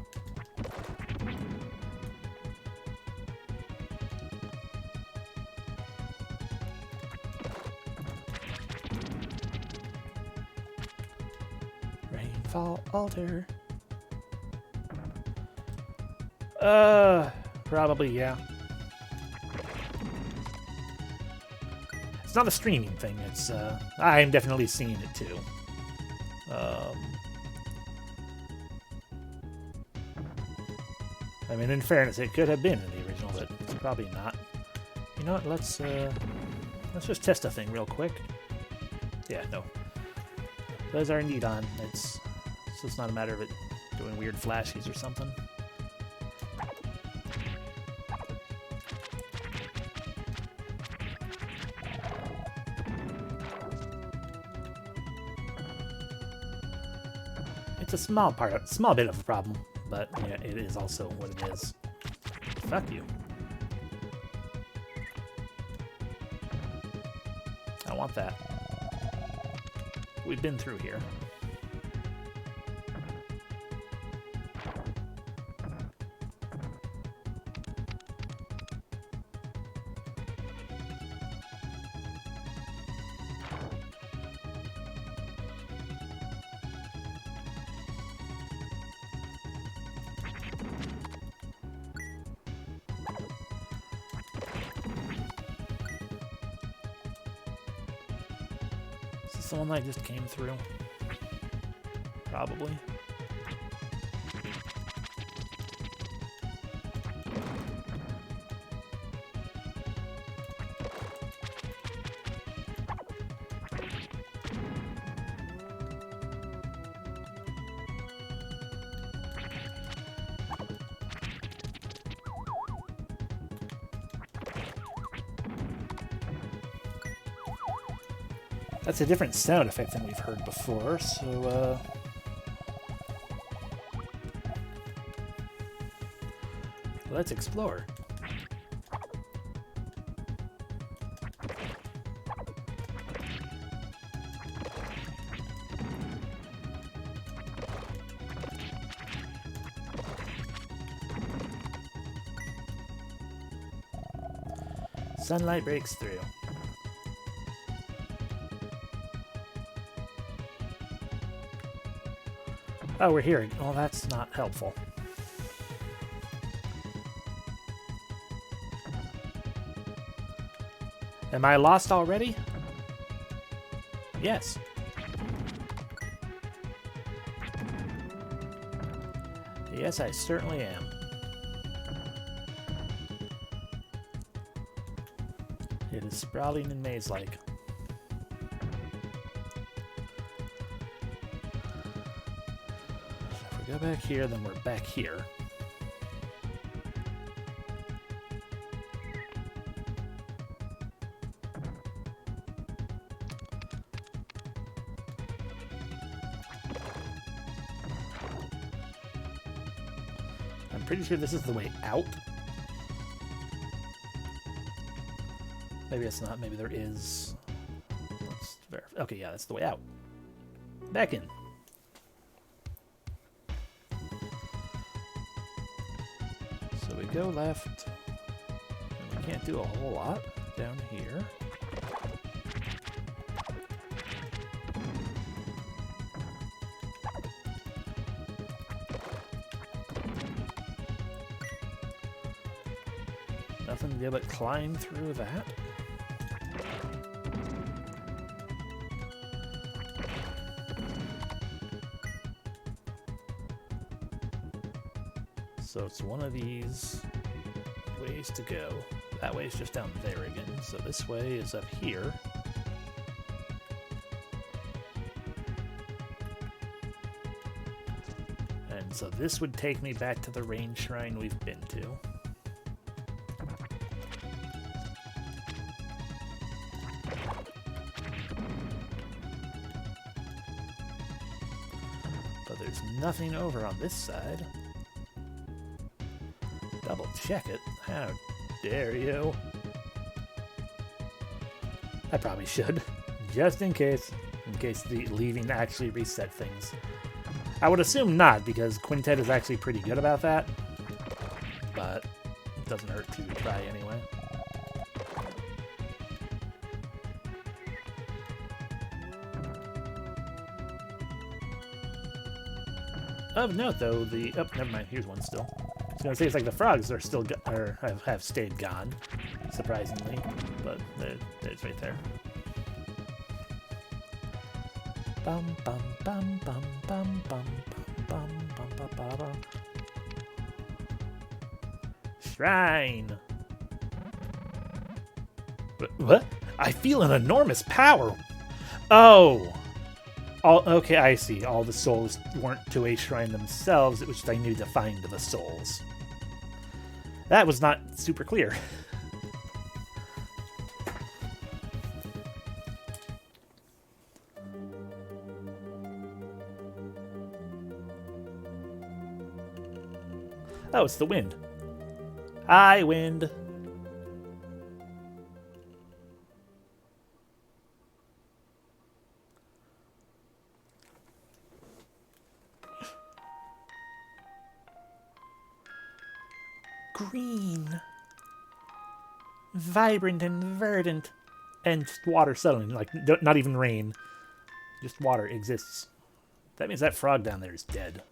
Rainfall Altar. Probably, yeah. It's not a streaming thing, it's, I'm definitely seeing it too. I mean, in fairness, it could have been in the original, but it's probably not. You know what, let's just test a thing real quick. Yeah, no. Those are indeed on. So it's not a matter of it doing weird flashies or something. It's a small bit of a problem, but yeah, it is also what it is. Fuck you. I want that. We've been through here. Is this the one that just came through? Probably. That's a different sound effect than we've heard before, so, let's explore. Sunlight breaks through. Oh, we're here. Well, that's not helpful. Am I lost already? Yes. Yes, I certainly am. It is sprouting and maze-like. If we go back here, then we're back here. I'm pretty sure this is the way out. Maybe it's not. Maybe there is. Let's verify. Okay, yeah, that's the way out. Back in. So we go left. And we can't do a whole lot down here. nothing to do but climb through that. So it's one of these ways to go. That way is just down there again. So this way is up here. And so this would take me back to the rain shrine we've been to. But there's nothing over on this side. Double check it. How dare you? I probably should. Just in case. In case the leaving actually reset things. I would assume not, because Quintet is actually pretty good about that. But it doesn't hurt to try anyway. Of note, though, the... Oh, never mind. Here's one still. I was going to say, it's like the frogs are still... have stayed gone, surprisingly. But it's right there. Bum bum bum bum bum bum bum bum bum bum bum. Shrine. What? I feel an enormous power. Oh. Okay, I see. All the souls weren't to a shrine themselves. It was just I needed to find the souls. That was not super clear. Oh, it's the wind. Hi, wind. Green. Vibrant and verdant. And just water settling. Like, not even rain. Just water exists. That means that frog down there is dead.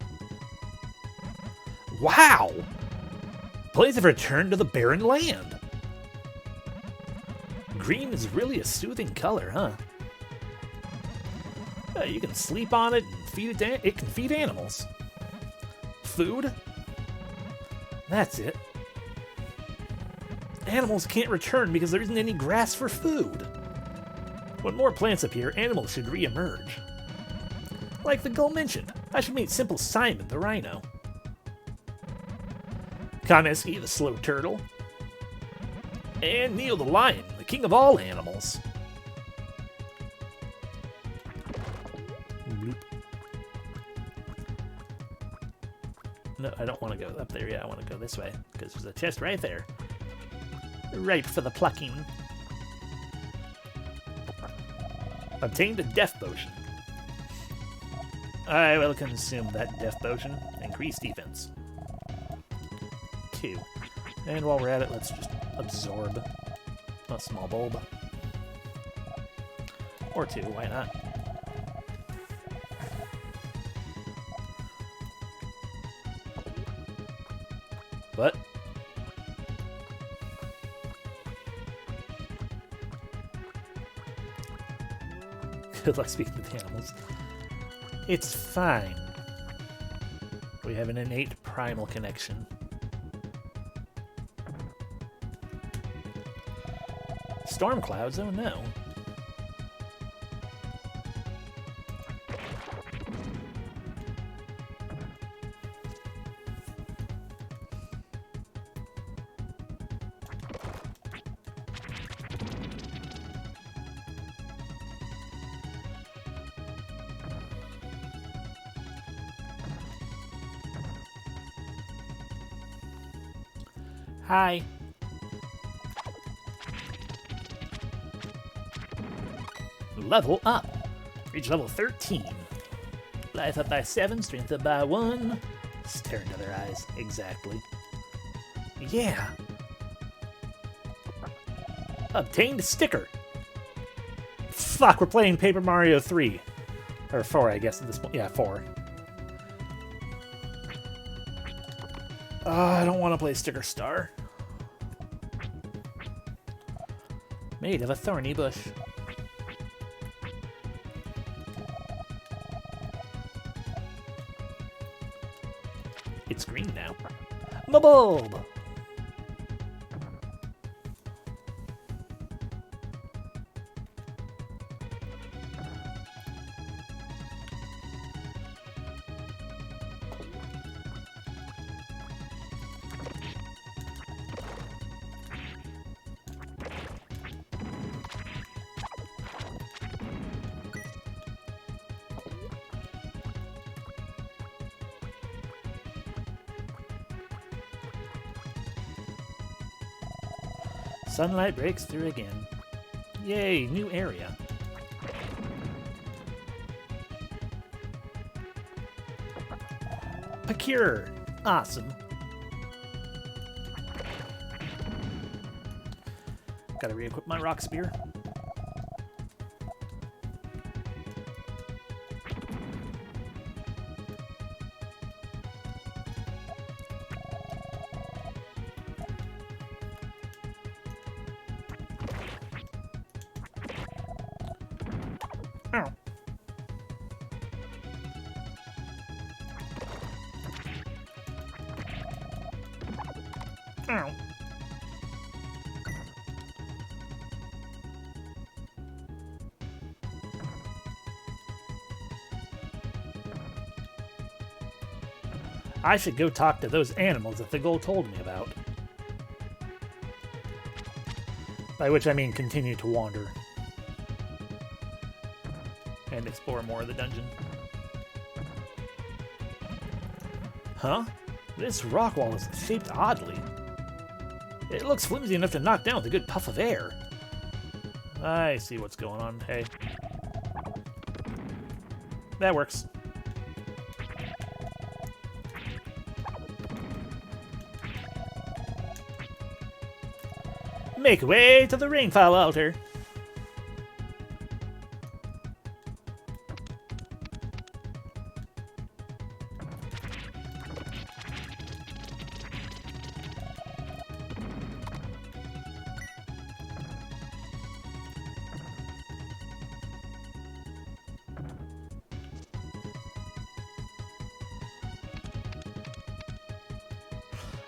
Wow! Plays have returned to the barren land. Green is really a soothing color, huh? You can sleep on it and feed it. It can feed animals. Food? That's it. Animals can't return because there isn't any grass for food. When more plants appear, animals should re-emerge. Like the gull mentioned, I should meet Simple Simon the rhino. Kameski the slow turtle. And Neil the lion, the king of all animals. Bloop. No, I don't want to go up there yet. I want to go this way, because there's a chest right there. Ripe for the plucking. Obtained a death potion. I will consume that death potion. Increase defense. 2. And while we're at it, let's just absorb a small bulb. Or 2, why not? What? Good luck speaking with animals. It's fine. We have an innate primal connection. Storm clouds? Oh no. Hi. Level up. Reach level 13. Life up by 7, strength up by 1. Stare into their eyes. Exactly. Yeah. Obtained sticker. Fuck, we're playing Paper Mario 3. Or 4, I guess, at this point. Yeah, 4. I don't want to play Sticker Star. Made of a thorny bush. It's green now. My bulb! Sunlight breaks through again. Yay, new area. A cure. Awesome. Gotta re-equip my rock spear. Ow. Ow. I should go talk to those animals that the ghoul told me about. By which I mean continue to wander. And explore more of the dungeon. Huh? This rock wall is shaped oddly. It looks flimsy enough to knock down with a good puff of air. I see what's going on. Hey. That works. Make way to the Rainfall Altar.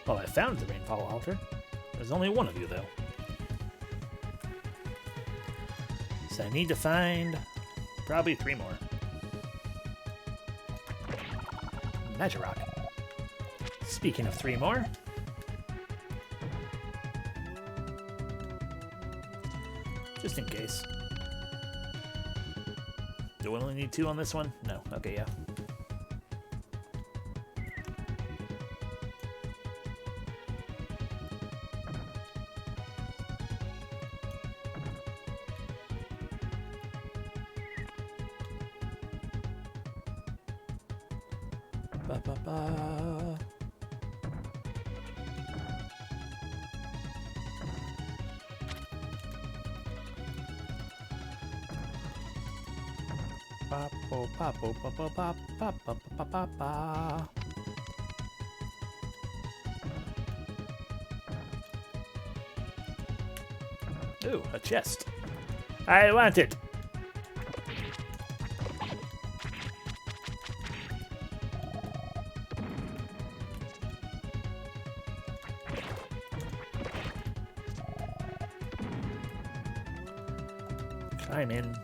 Well, I found the Rainfall Altar. There's only one of you, though. So I need to find probably 3 more. Magic Rock. Speaking of 3 more. Just in case. Do we only need 2 on this one? No. Okay, yeah. Ba, ba, ba. Ba, bo, ba, bo, ba, ba, ba, ba, ba, ba, ba, ba. Ooh, a chest. I want it. Climb in.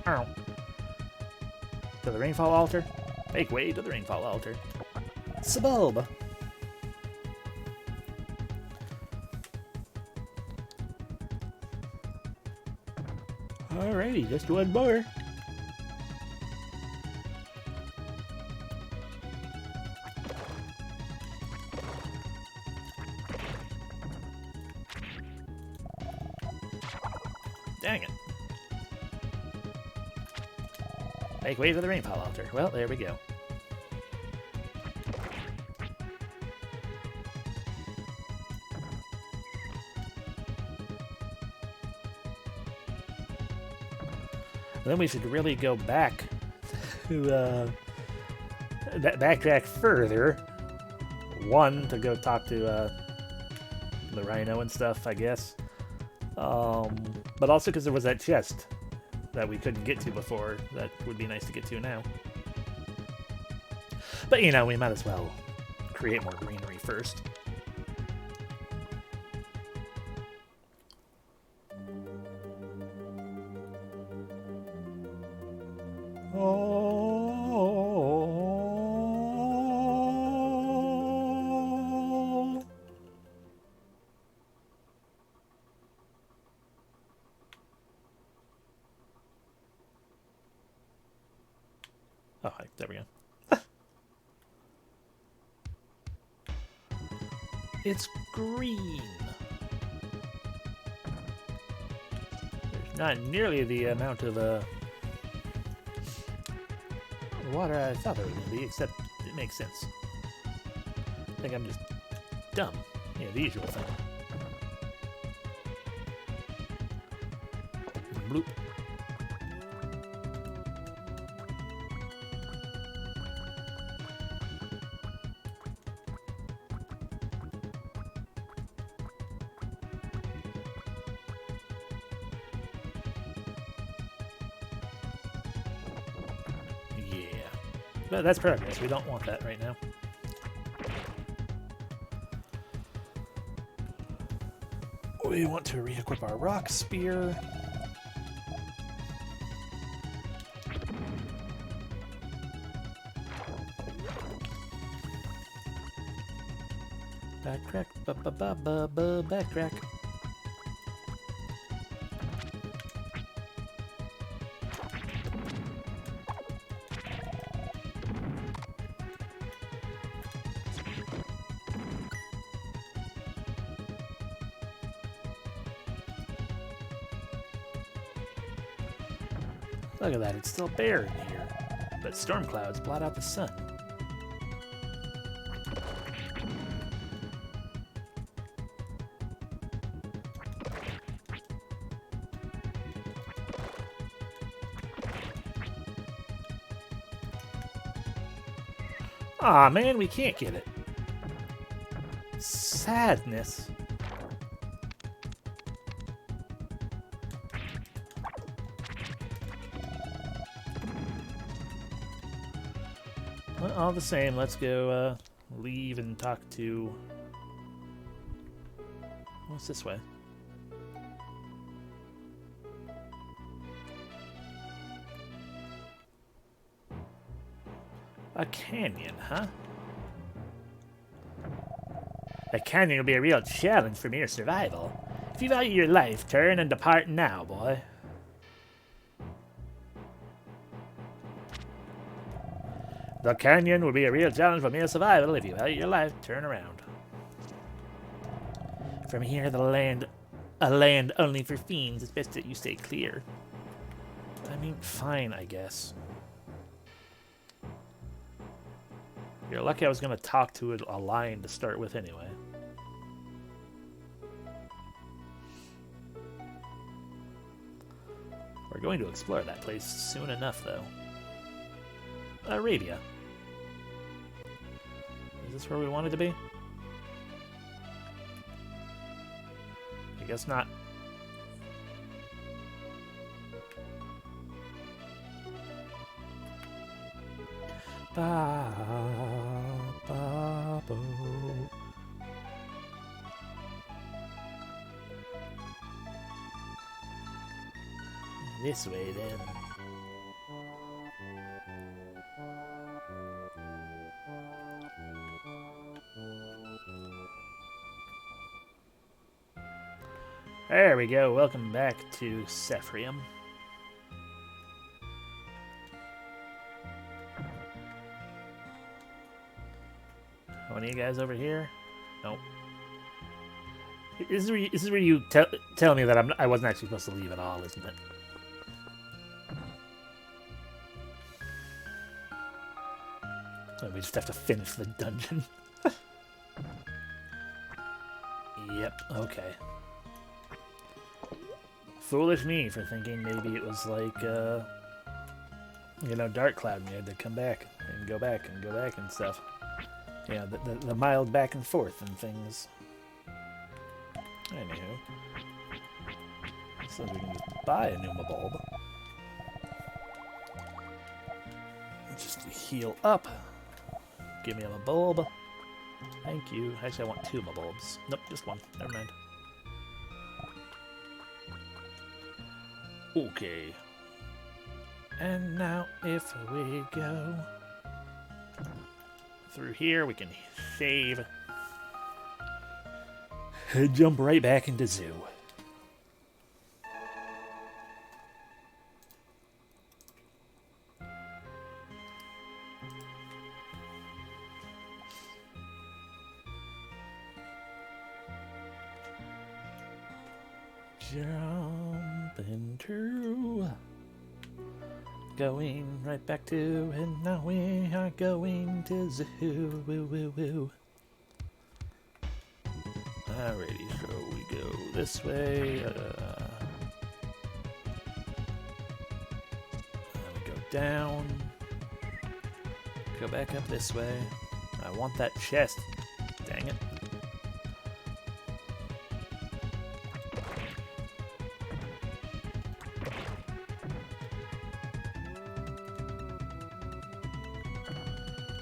Ow. To the Rainfall Altar. Make way to the Rainfall Altar. Sabulb. Alrighty, just one more. Dang it. Make way for the Rainfall Altar. Well, there we go. Then we should really go back to backtrack further. One, to go talk to the rhino and stuff, I guess. But also because there was that chest that we couldn't get to before that would be nice to get to now. But, you know, we might as well create more greenery first. Oh, hi. There we go. It's green. There's not nearly the amount of water I thought there was going to be, except it makes sense. I think I'm just dumb. Yeah, the usual thing. Bloop. But that's progress. We don't want that right now. We want to re-equip our rock spear. Backtrack, backtrack. Look at that, it's still bare in here, but storm clouds blot out the sun. Aw, man, we can't get it. Sadness. Well, all the same, let's go leave and talk to... What's this way? A canyon, huh? A canyon will be a real challenge for mere survival. If you value your life, turn and depart now, boy. The canyon will be a real challenge for mere survival. If you value your life, turn around. From here, a land only for fiends. It's best that you stay clear. I mean, fine, I guess. You're lucky I was going to talk to a lion to start with anyway. We're going to explore that place soon enough, though. Arabia. Is this where we wanted to be? I guess not. Ba, ba, bo. This way, then. There we go. Welcome back to Sephrium. One of you guys over here? Nope. This is where you tell me that I wasn't actually supposed to leave at all, isn't it? So we just have to finish the dungeon. Yep, okay. Foolish me for thinking maybe it was like, you know, Dark Cloud, we had to come back and go back and go back and stuff. Yeah, the mild back and forth and things. Anywho. So we can just buy a Numa bulb. Just to heal up. Give me a bulb. Thank you. Actually, I want 2 bulbs. Nope, just 1. Never mind. Okay. And now if we go through here, we can save. And jump right back into zoo. Jump into. Going right back to, and now we are going to zoo. Woo, woo, woo. Alrighty, so we go this way. We go down. Go back up this way. I want that chest. Dang it.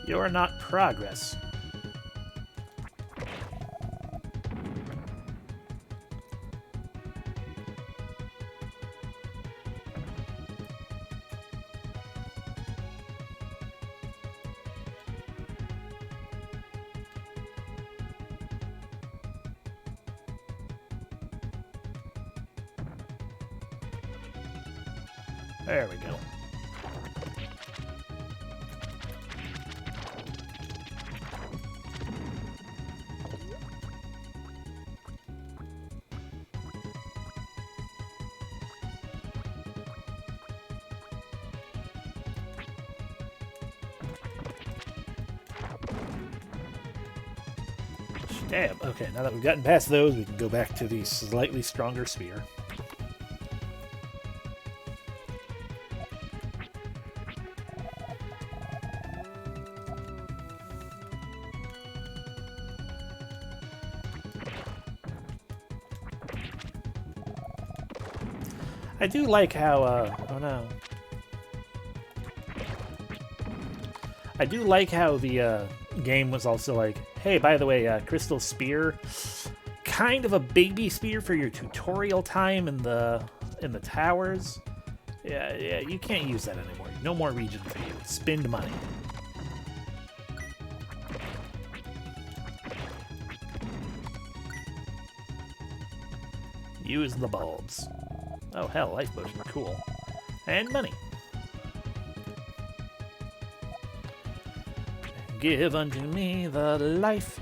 You're not progress. There we go. Damn, okay, now that we've gotten past those, we can go back to the slightly stronger spear. I do like how, oh no. I do like how the game was also like, hey, by the way, Crystal Spear, kind of a baby spear for your tutorial time in the towers. Yeah, you can't use that anymore. No more region for you. Spend money. Use the bulbs. Oh, hell, life potion. Cool. And money. Give unto me the life.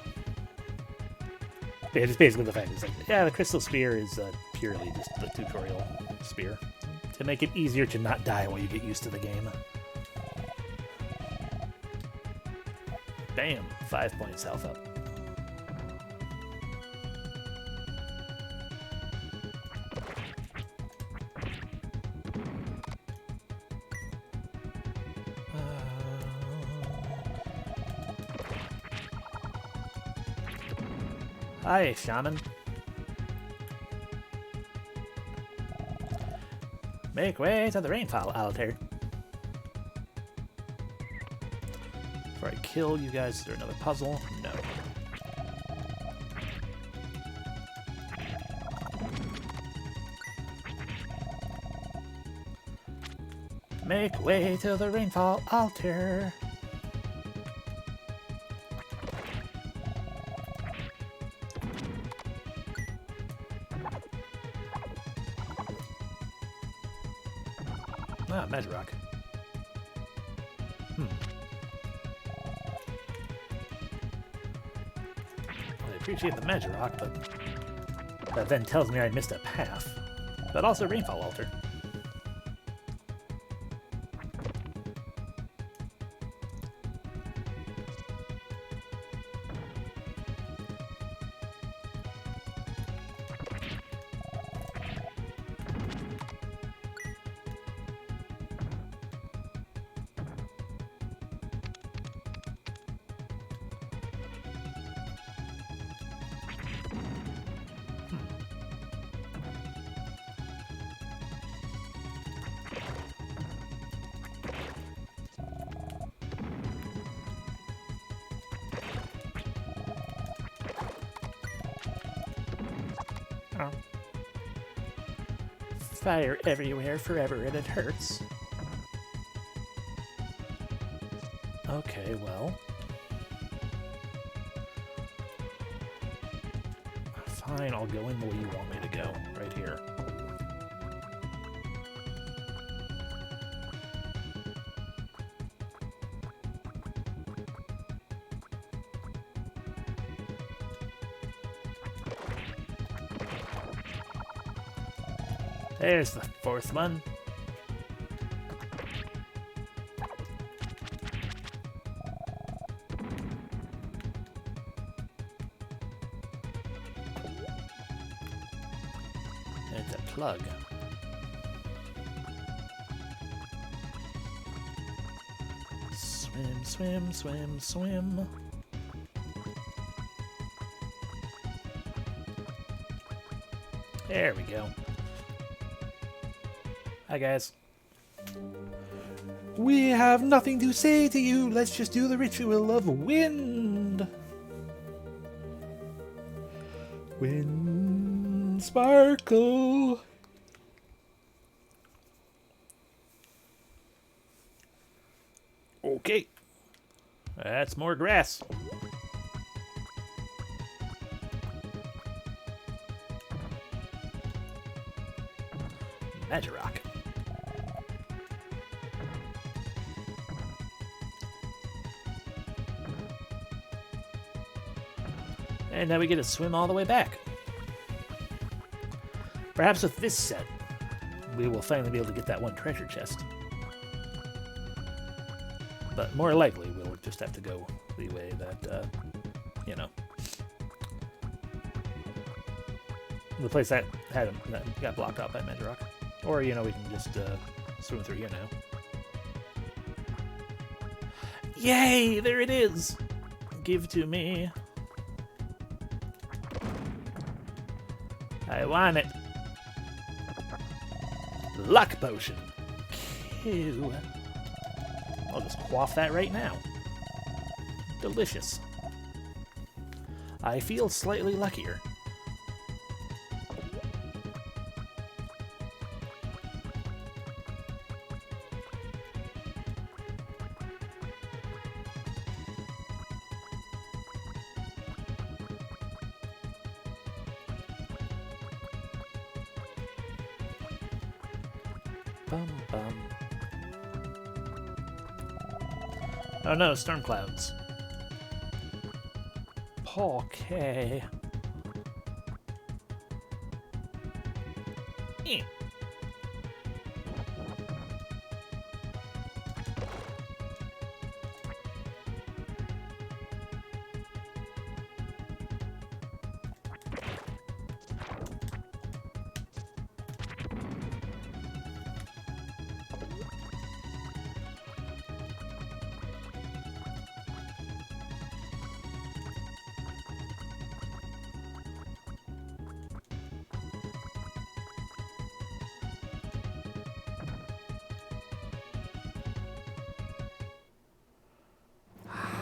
Yeah, just basically the fact is like, yeah, the Crystal Spear is purely just the tutorial spear. To make it easier to not die while you get used to the game. Bam! 5 points health up. Hi, Shaman. Make way to the Rainfall Altar. Before I kill you guys, is there another puzzle? No. Make way to the Rainfall Altar. Ah, Magic Rock. Well, I appreciate the Magic Rock, but that then tells me I missed a path. But also Rainfall Altar. Fire everywhere forever and it hurts. Okay, well. Fine, I'll go in the way you want me to go. Right here. There's the fourth one. There's a plug. Swim, swim, swim, swim. There we go. Hi, guys. We have nothing to say to you. Let's just do the ritual of wind. Wind sparkle. Okay. That's more grass. Magic rock. And now we get to swim all the way back. Perhaps with this set, we will finally be able to get that one treasure chest. But more likely, we'll just have to go the way that, you know, the place that that got blocked out by Magic Rock. Or, you know, we can just swim through here now. Yay! There it is! Give to me. I want it. Luck potion. Ew. I'll just quaff that right now. Delicious. I feel slightly luckier. Bum, bum. Oh no, storm clouds. Okay. Eh.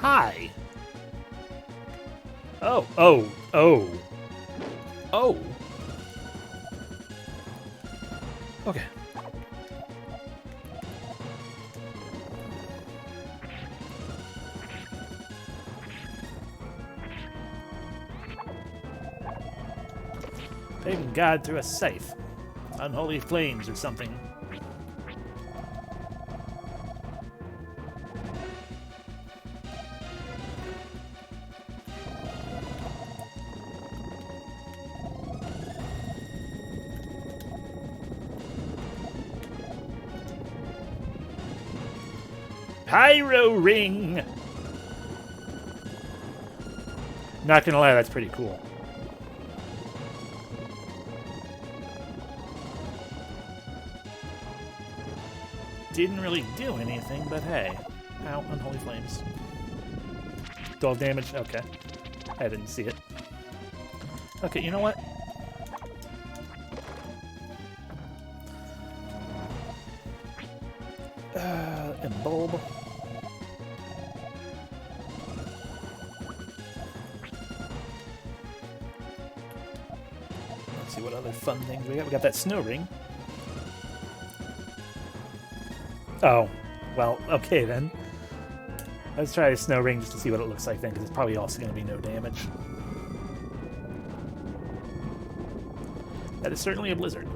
Hi. Oh. Okay. Pagan god through a safe. Unholy flames or something. Pyro ring! Not gonna lie, that's pretty cool. Didn't really do anything, but hey. Ow, unholy flames. 12 damage? Okay. I didn't see it. Okay, you know what? And bulb. Let's see what other fun things we got. We got that snow ring. Oh, well, okay then. Let's try a snow ring just to see what it looks like then, because it's probably also going to be no damage. That is certainly a blizzard.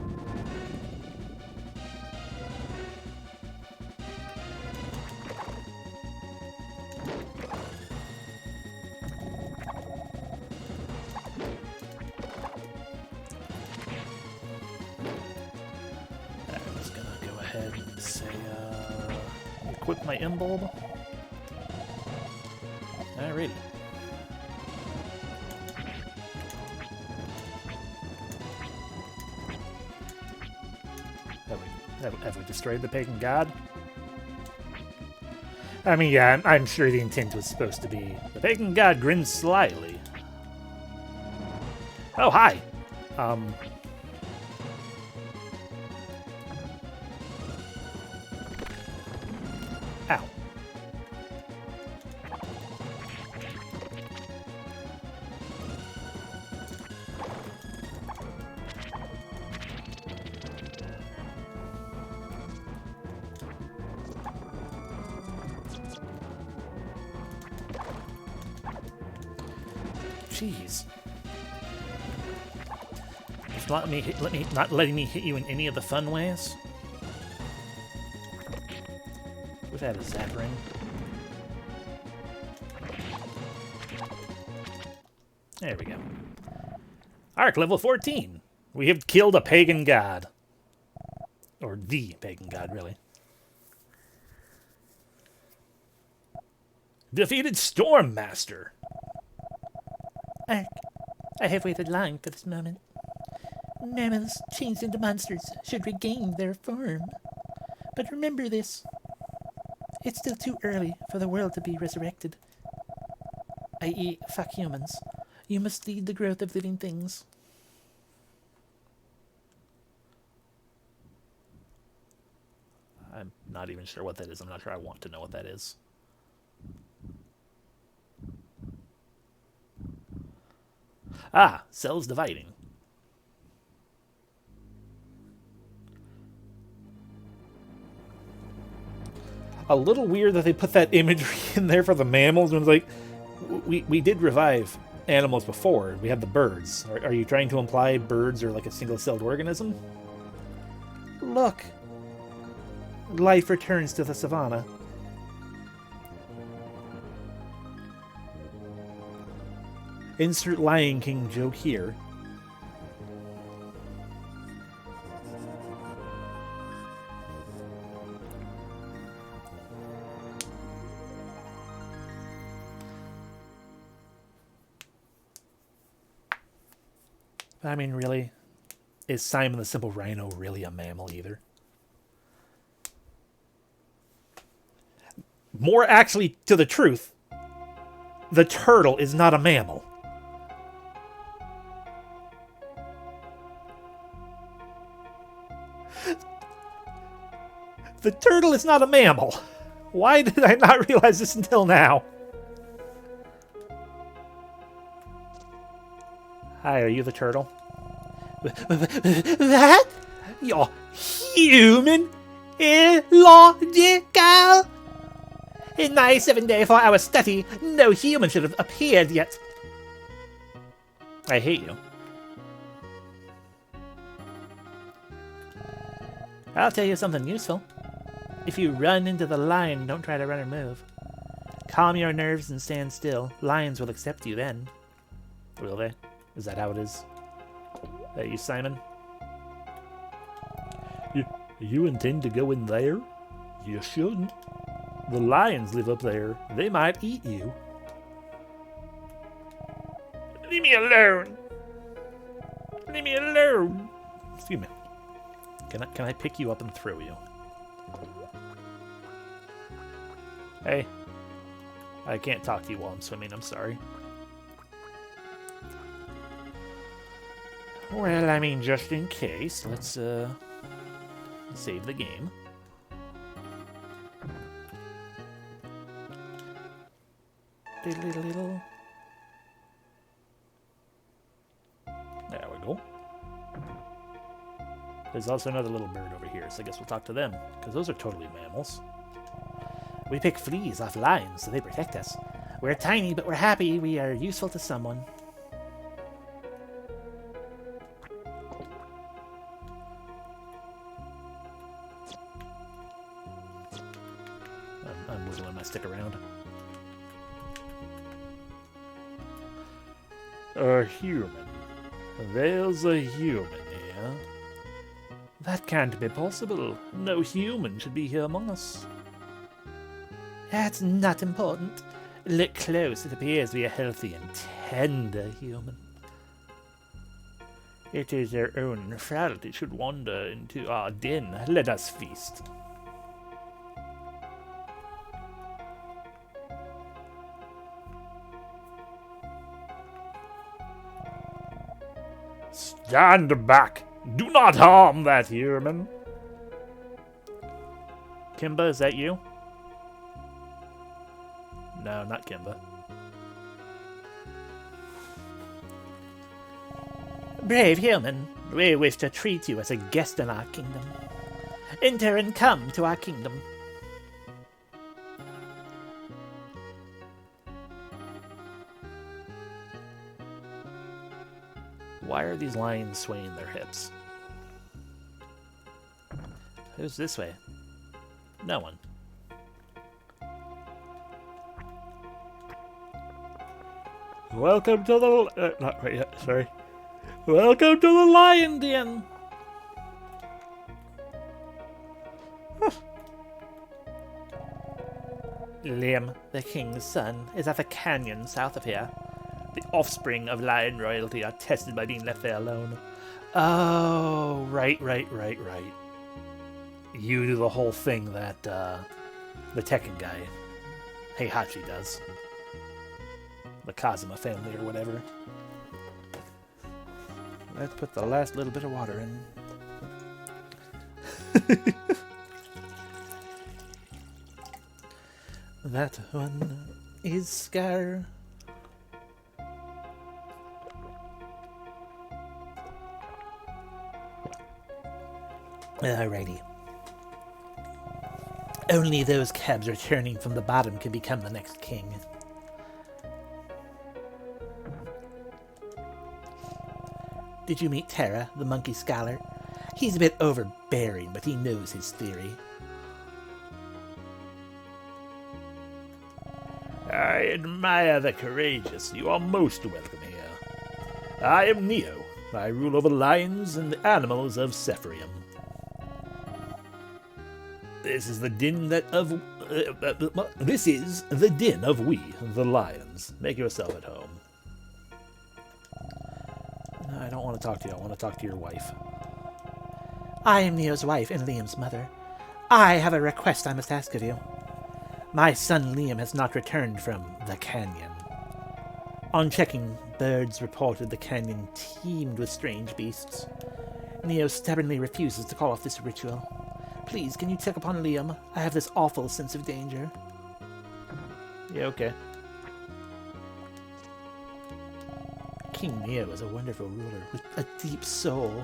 I'm just going to go ahead and say, equip my M-bulb. Alrighty. Have we destroyed the pagan god? I mean, yeah, I'm sure the intent was supposed to be the pagan god grins slyly. Oh, hi! Ow. Jeez. It's not not letting me hit you in any of the fun ways. Wish I had a zap ring. There we go. Arc level 14. We have killed a pagan god. Or the pagan god, really. Defeated Storm Master. Ark, I have waited long for this moment. Mammals changed into monsters should regain their form. But remember this. It's still too early for the world to be resurrected. I.e., fuck humans. You must lead the growth of living things. I'm not even sure what that is. I'm not sure I want to know what that is. Ah, cells dividing. A little weird that they put that imagery in there for the mammals. When it's like, we did revive animals before. We had the birds. Are you trying to imply birds are like a single-celled organism? Look. Life returns to the savannah. Insert Lion King joke here. I mean, really? Is Simon the Simple Rhino really a mammal either? More actually to the truth, the turtle is not a mammal. The turtle is not a mammal. Why did I not realize this until now? Hi, are you the turtle? That? You're human? Illogical? In my 7-day, 4-hour study, no human should have appeared yet. I hate you. I'll tell you something useful. If you run into the lion, don't try to run or move. Calm your nerves and stand still. Lions will accept you then. Will they? Is that how it is? That you, Simon? You intend to go in there? You shouldn't. The lions live up there. They might eat you. Leave me alone. Leave me alone. Excuse me. Can I pick you up and throw you? Hey. I can't talk to you while I'm swimming. I'm sorry. Well, I mean, just in case, let's save the game. There we go. There's also another little bird over here, so I guess we'll talk to them, because those are totally mammals. We pick fleas off lions so they protect us. We're tiny, but we're happy. We are useful to someone. I'm wiggling my stick around. A human. There's a human here. That can't be possible. No human should be here among us. That's not important. Look close. It appears to be a healthy and tender human. It is their own frailty should wander into our den. Let us feast. Stand back! Do not harm that human! Kimba, is that you? No, not Kimba. Brave human, we wish to treat you as a guest in our kingdom. Enter and come to our kingdom. Why are these lions swaying their hips? Who's this way? No one. Welcome to the... not quite yet, sorry. Welcome to the Lion Den! Liam, the king's son, is at the canyon south of here. The offspring of lion royalty are tested by being left there alone. Oh, right. You do the whole thing that the Tekken guy, Heihachi, does. The Kazuma family or whatever. Let's put the last little bit of water in. That one is Scar. Alrighty. Only those cabs returning from the bottom can become the next king. Did you meet Terra, the monkey scholar? He's a bit overbearing, but he knows his theory. I admire the courageous. You are most welcome here. I am Neo. I rule over lions and the animals of Sephrium. This is the den of we, the lions. Make yourself at home. No, I don't want to talk to you. I want to talk to your wife. I am Neo's wife and Liam's mother. I have a request I must ask of you. My son Liam has not returned from the canyon. On checking, birds reported the canyon teemed with strange beasts. Neo stubbornly refuses to call off this ritual. Please, can you check upon Liam? I have this awful sense of danger. Yeah, okay. King Neo is a wonderful ruler with a deep soul.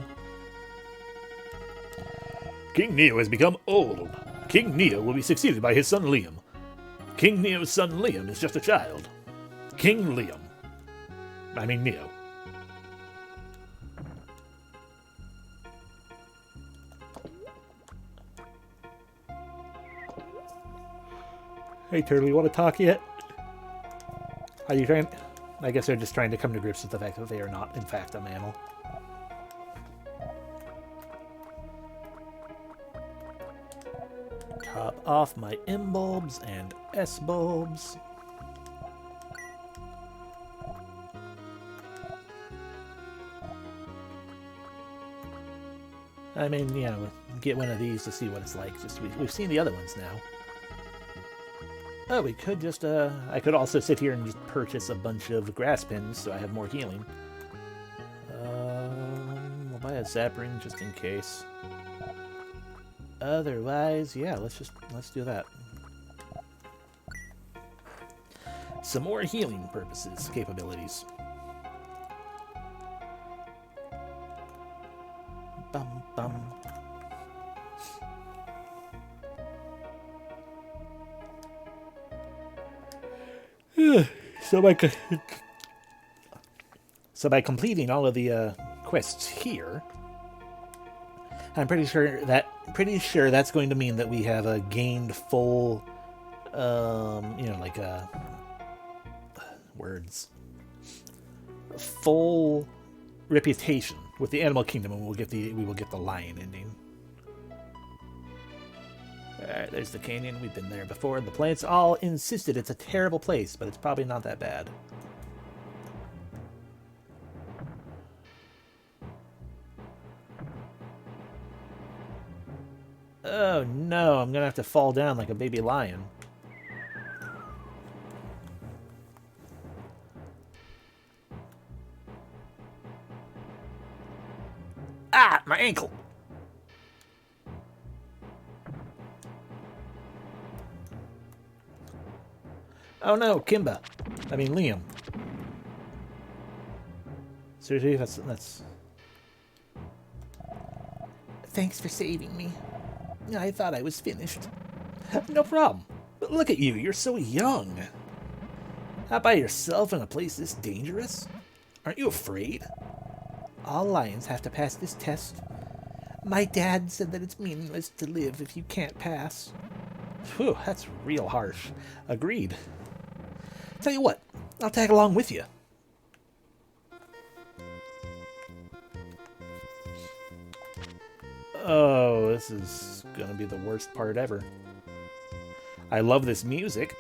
King Neo has become old. King Neo will be succeeded by his son Liam. King Neo's son Liam is just a child. King Liam. I mean Neo. Hey, Turtle, you want to talk yet? Are you trying... I guess they're just trying to come to grips with the fact that they are not, in fact, a mammal. Top off my M bulbs and S bulbs. I mean, you know, get one of these to see what it's like. Just we've seen the other ones now. Oh, we could just, I could also sit here and just purchase a bunch of grass pins so I have more healing. We'll buy a zap ring just in case. Otherwise, yeah, let's do that. Some more healing purposes, capabilities. Bum, So by completing all of the quests here, I'm pretty sure that's going to mean that we have gained full, words, full reputation with the animal kingdom, and we will get the lion ending. Alright, there's the canyon. We've been there before. The plants all insisted it's a terrible place, but it's probably not that bad. Oh no, I'm gonna have to fall down like a baby lion. Ah, my ankle! Oh no, Kimba. I mean Liam. Seriously, that's... Thanks for saving me. I thought I was finished. No problem. But look at you, you're so young. Out by yourself in a place this dangerous? Aren't you afraid? All lions have to pass this test. My dad said that it's meaningless to live if you can't pass. Whew, that's real harsh. Agreed. Tell you what, I'll tag along with you. Oh, this is gonna be the worst part ever. I love this music,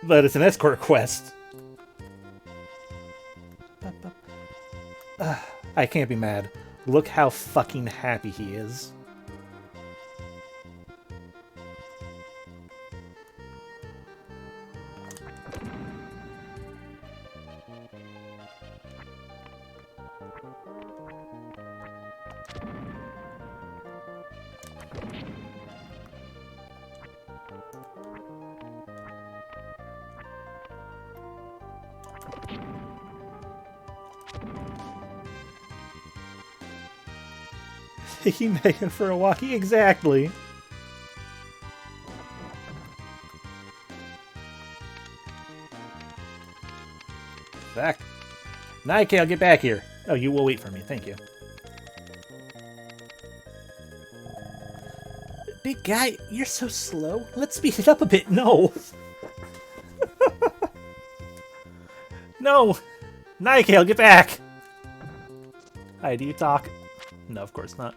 but it's an escort quest. I can't be mad. Look how fucking happy he is. Taking Megan for a walk. Exactly. Back. Nike, I'll get back here. Oh, you will wait for me. Thank you. Big guy, you're so slow. Let's speed it up a bit. No. No. Nike, I'll get back. Hi, do you talk? No, of course not.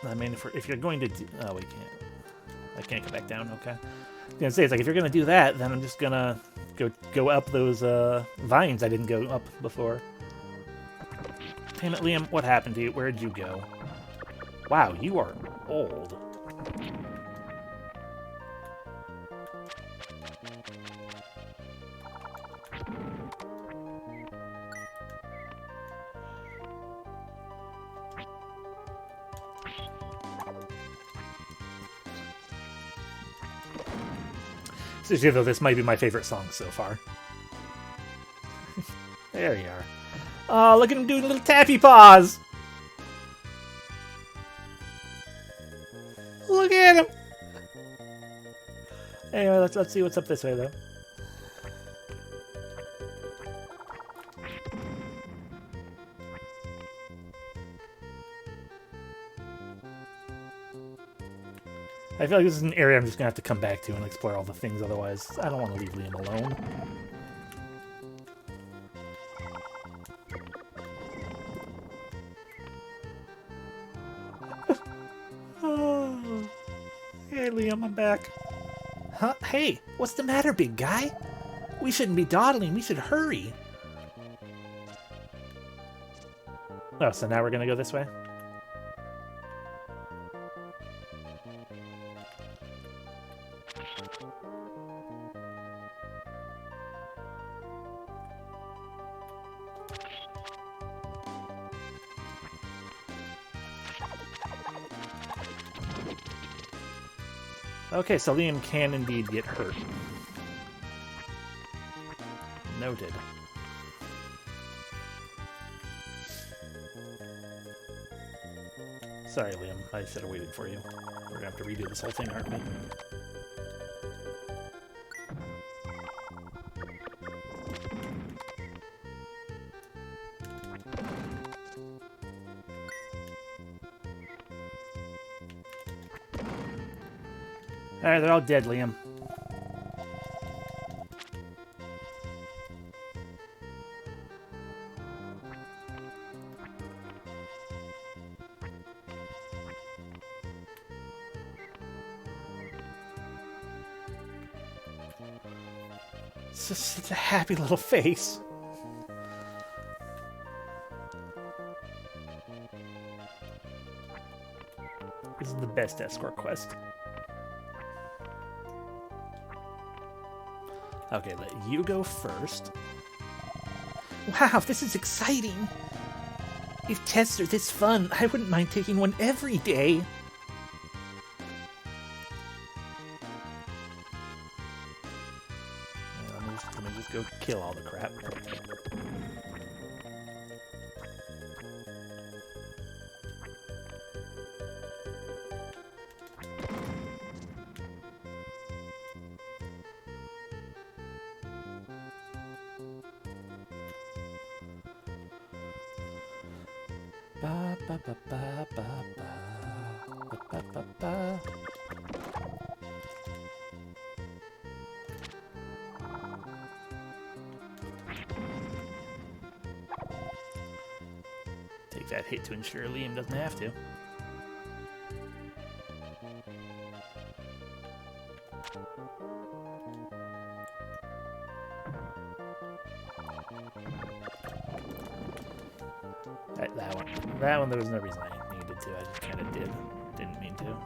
I mean, if you're going to do... Oh, we can't. I can't go back down, okay. I was gonna say, it's like, if you're gonna do that, then I'm just gonna go up those vines I didn't go up before. Damn it, Liam, what happened to you? Where'd you go? Wow, you are old. Seriously, though, this might be my favorite song so far. There you are. Oh, look at him doing little tappy paws! Look at him! Anyway, let's see what's up this way, though. I feel like this is an area I'm just going to have to come back to and explore all the things, otherwise I don't want to leave Liam alone. Oh. Hey Liam, I'm back. Huh? Hey, what's the matter, big guy? We shouldn't be dawdling, we should hurry. Oh, so now we're going to go this way? Okay, so Liam can indeed get hurt. Noted. Sorry, Liam. I should have waited for you. We're gonna have to redo this whole thing, aren't we? Alright, they're all dead, Liam. It's just such a happy little face. This is the best escort quest. Okay, let you go first. Wow, this is exciting. If tests are this fun, I wouldn't mind taking one every day. Let me just go kill all the crap. Ba ba ba ba ba ba ba ba ba. Take that hit to ensure Liam doesn't have to. That one there was no reason I needed to. I just kind of did. Didn't mean to.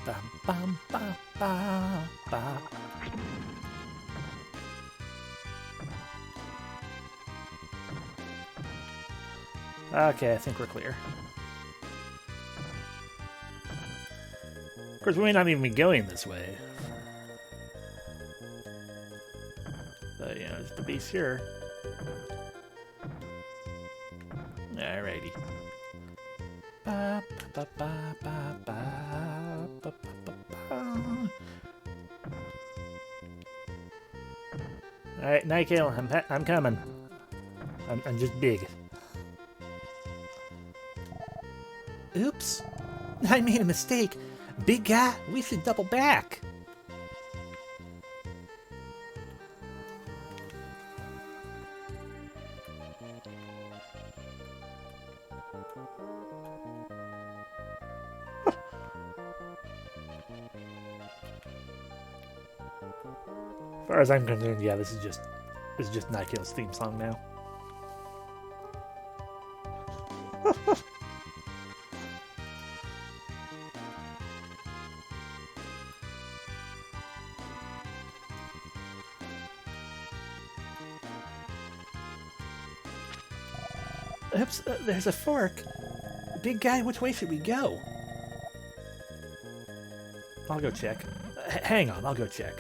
Bum, bum, ba, ba, ba. Okay, I think we're clear. Of course, we may not even be going this way. But, you know, just to be sure. Alrighty. Ba, ba, ba, ba, ba, ba, ba, ba, ba. Alright, Nightgale, I'm coming. I'm just big. Oops. I made a mistake. Big guy, we should double back. As far as I'm concerned, yeah, this is just Nightgale's theme song now. Oops, there's a fork. Big guy, which way should we go? I'll go check. Hang on, I'll go check.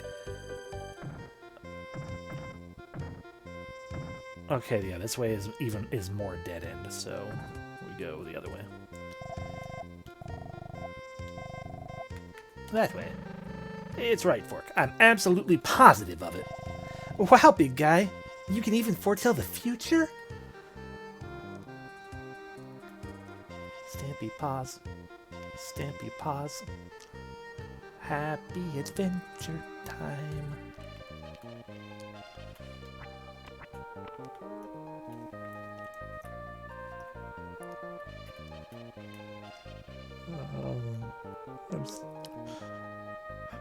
Okay, yeah, this way is more dead end, so we go the other way. That way. It's right, Fork. I'm absolutely positive of it. Wow, big guy. You can even foretell the future? Stampy paws. Stampy paws. Happy adventure time.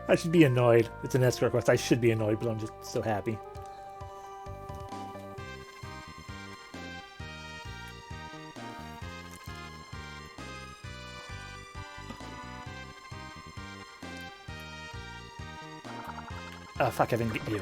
I should be annoyed. It's an escort quest. I should be annoyed, but I'm just so happy. Oh, fuck, I didn't get you.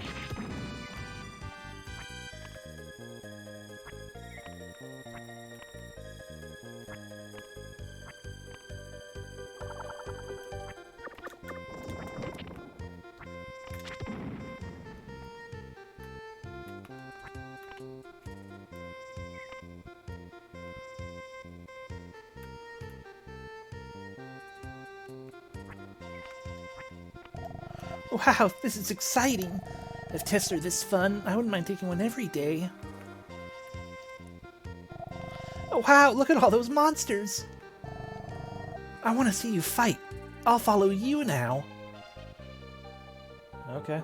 Wow, this is exciting. If tests are this fun, I wouldn't mind taking one every day. Wow, look at all those monsters. I want to see you fight. I'll follow you now. Okay.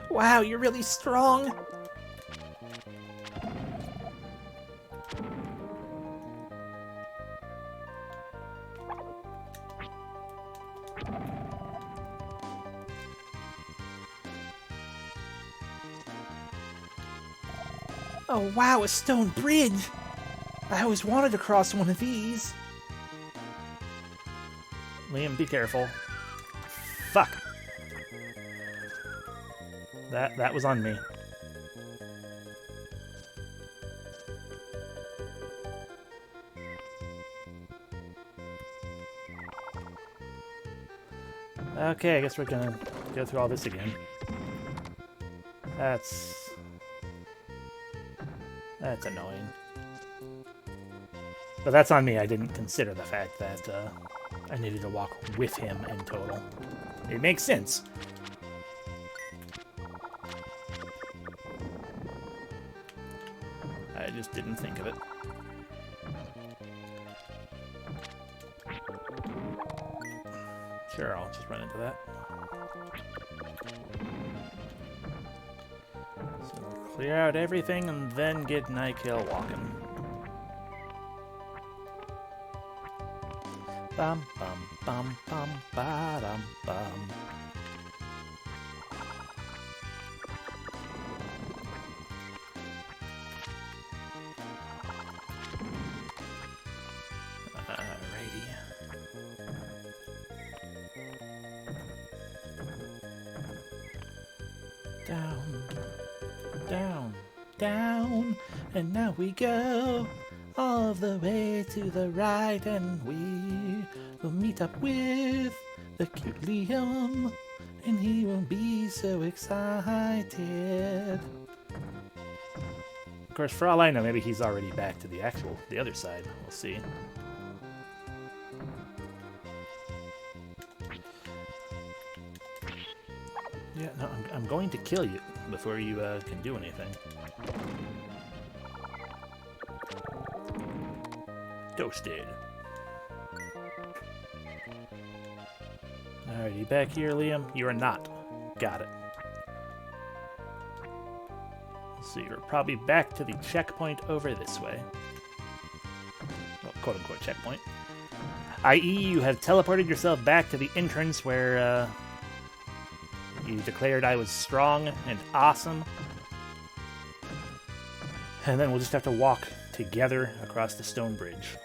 Wow, you're really strong. Oh wow, a stone bridge! I always wanted to cross one of these. Liam, be careful. Fuck. That was on me. Okay, I guess we're gonna go through all this again. That's annoying. But that's on me. I didn't consider the fact that I needed to walk with him in total. It makes sense. I just didn't think of it. Sure, I'll just run into that. So clear out everything and then get Nykill walking. Bum bum bum bum ba dum bum. Alrighty. Down, down, down, and now we go all the way to the right, and we will meet up with the cute Liam, and he will be so excited. Of course, for all I know, maybe he's already back to the other side. We'll see. Yeah, no, I'm going to kill you before you can do anything. Toasted. Alrighty, back here, Liam. You are not. Got it. So you're probably back to the checkpoint over this way. Well, quote-unquote checkpoint. I.e., you have teleported yourself back to the entrance where you declared I was strong and awesome. And then we'll just have to walk together across the stone bridge.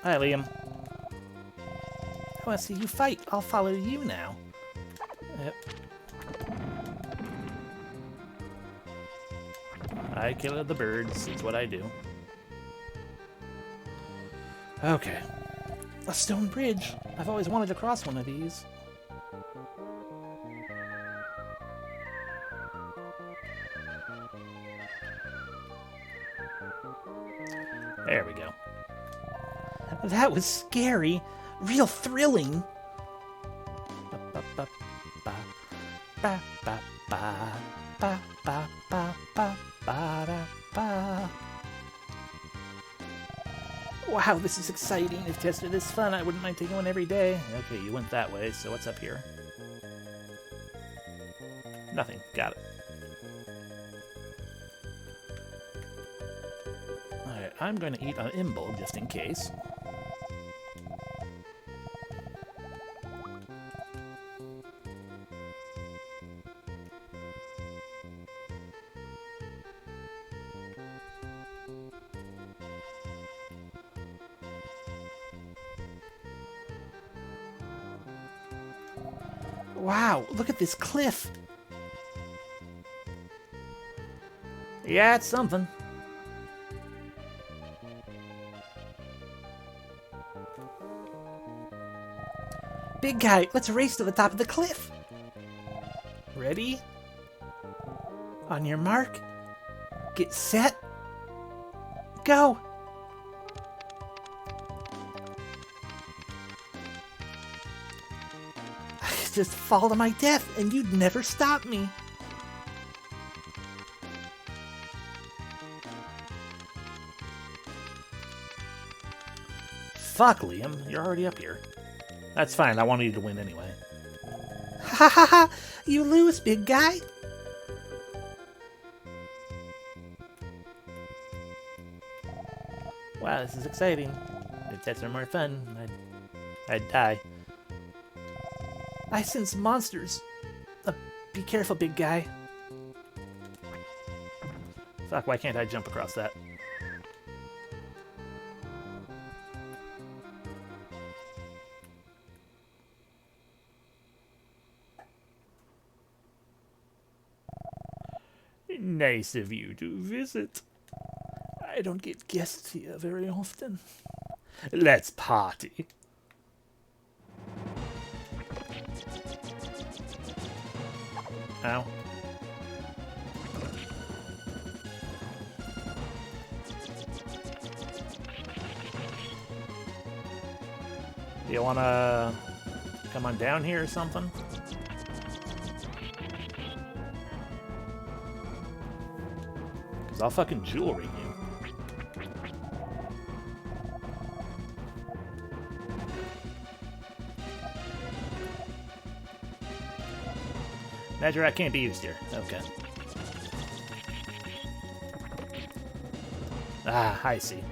Hi, Liam. I want to see you fight. I'll follow you now. Yep. I kill the birds. It's what I do. Okay. A stone bridge. I've always wanted to cross one of these. There we go. That was scary. Real thrilling. Wow, this is exciting. If tests are this fun, I wouldn't mind taking one every day. Okay, you went that way, so what's up here? Nothing. Got it. Alright, I'm going to eat an imble just in case. Wow, look at this cliff. Yeah, it's something. Big guy, let's race to the top of the cliff. Ready? On your mark. Get set. Go. I could just fall to my death and you'd never stop me. Fuck, Liam. You're already up here. That's fine. I wanted you to win anyway. Ha ha ha! You lose, big guy. Wow, this is exciting. If that's no more fun, I'd die. I sense monsters. Be careful, big guy. Fuck, why can't I jump across that? Nice of you to visit. I don't get guests here very often. Let's party. Ow. Do you wanna come on down here or something? Cause I'll fucking jewelry you. Magic can't be used here. Okay. Ah, I see.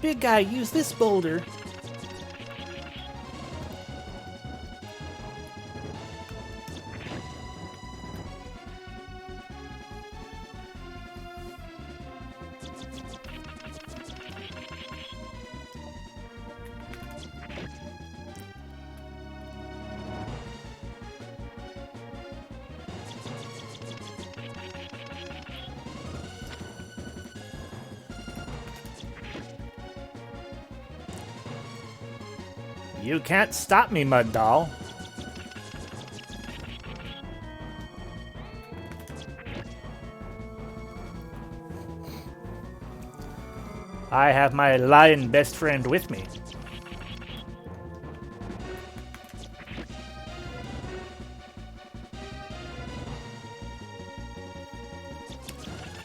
Big guy, use this boulder. You can't stop me, Mud Doll. I have my lion best friend with me.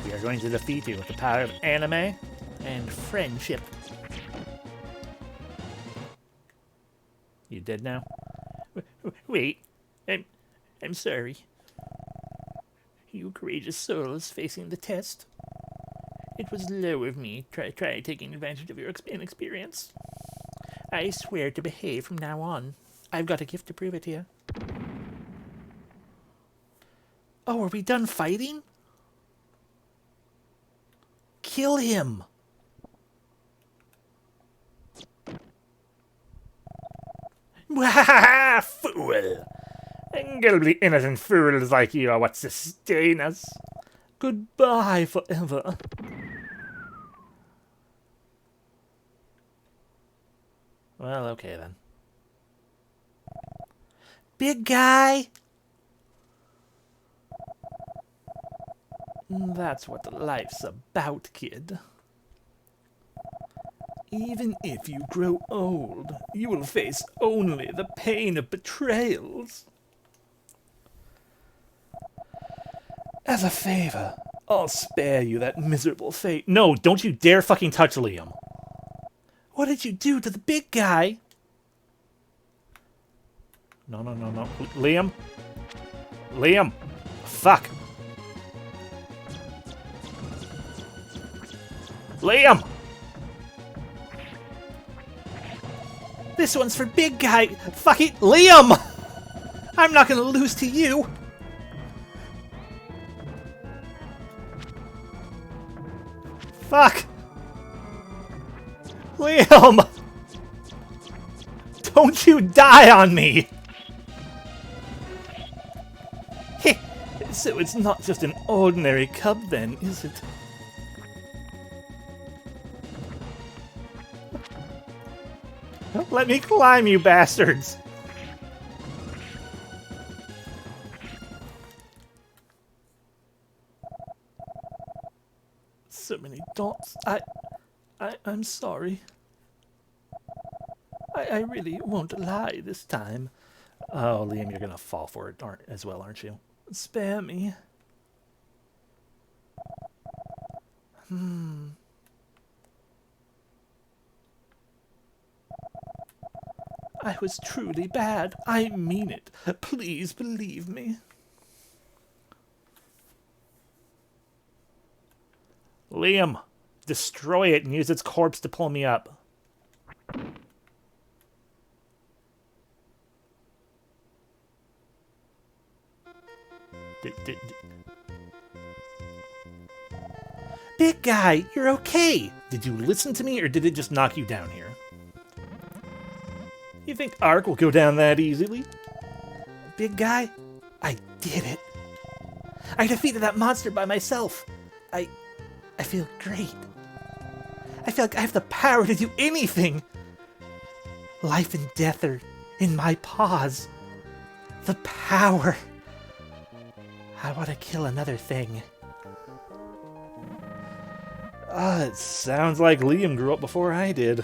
We are going to defeat you with the power of anime and friendship. You dead now? Wait, I'm sorry. You courageous souls facing the test. It was low of me. Try taking advantage of your inexperience. I swear to behave from now on. I've got a gift to prove it to you. Oh, are we done fighting? Kill him. Wahaha, fool! Guilty innocent fools like you are what sustain us. Goodbye forever. Well, okay then. Big guy! That's what life's about, kid. Even if you grow old, you will face only the pain of betrayals. As a favor, I'll spare you that miserable fate. No, don't you dare fucking touch Liam. What did you do to the big guy? No. Liam? Liam! Fuck! Liam! This one's for big guy. Fuck it, Liam! I'm not gonna lose to you. Fuck! Liam! Don't you die on me! So it's not just an ordinary cub then, is it? Let me climb, you bastards! So many dots. I'm sorry. I really won't lie this time. Oh, Liam, you're gonna fall for it as well, aren't you? Spare me. I was truly bad. I mean it. Please believe me. Liam, destroy it and use its corpse to pull me up. Big guy, you're okay. Did you listen to me or did it just knock you down here? You think Ark will go down that easily? Big guy, I did it. I defeated that monster by myself. I feel great. I feel like I have the power to do anything. Life and death are in my paws. The power. I want to kill another thing. It sounds like Liam grew up before I did.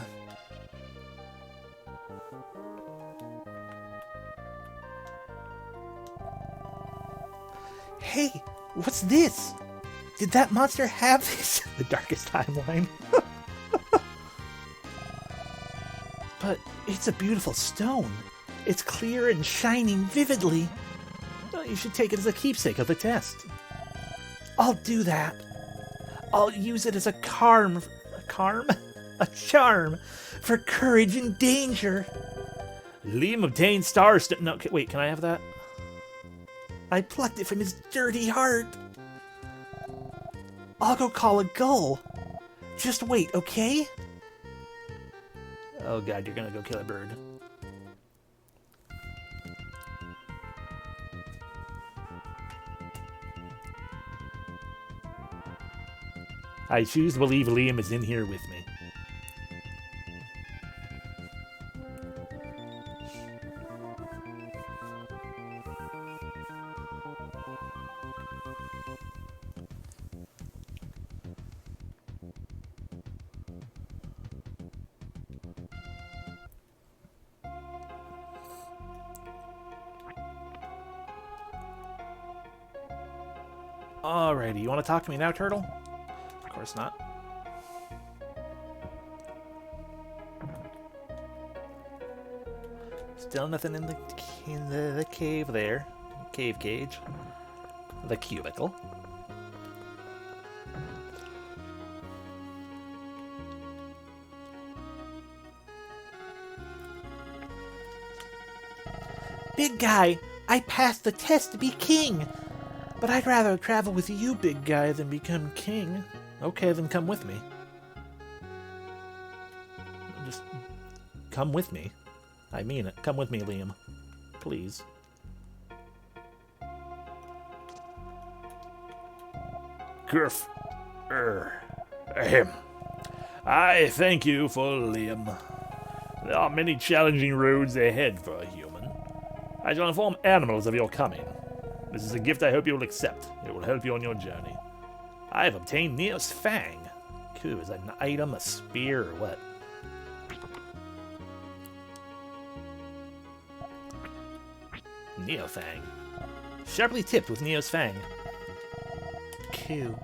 Hey, what's this? Did that monster have this? The darkest timeline. But it's a beautiful stone. It's clear and shining vividly. Well, you should take it as a keepsake of the test. I'll do that. I'll use it as a charm for courage in danger. Liam obtained stars. No, wait, can I have that? I plucked it from his dirty heart. I'll go call a gull. Just wait, okay? Oh god, you're gonna go kill a bird. I choose to believe Liam is in here with me. Alrighty, you want to talk to me now, Turtle? Of course not. Still nothing in the cave there. Cave cage. The cubicle. Big guy, I passed the test to be king. But I'd rather travel with you, big guy, than become king. Okay, then come with me. Just come with me. I mean it. Come with me, Liam. Please. Griff. Ahem. I thank you for Liam. There are many challenging roads ahead for a human. I shall inform animals of your coming. This is a gift I hope you will accept. It will help you on your journey. I have obtained Neo's Fang. Cool, is that an item, a spear, or what? Neo Fang. Sharply tipped with Neo's Fang. Cool.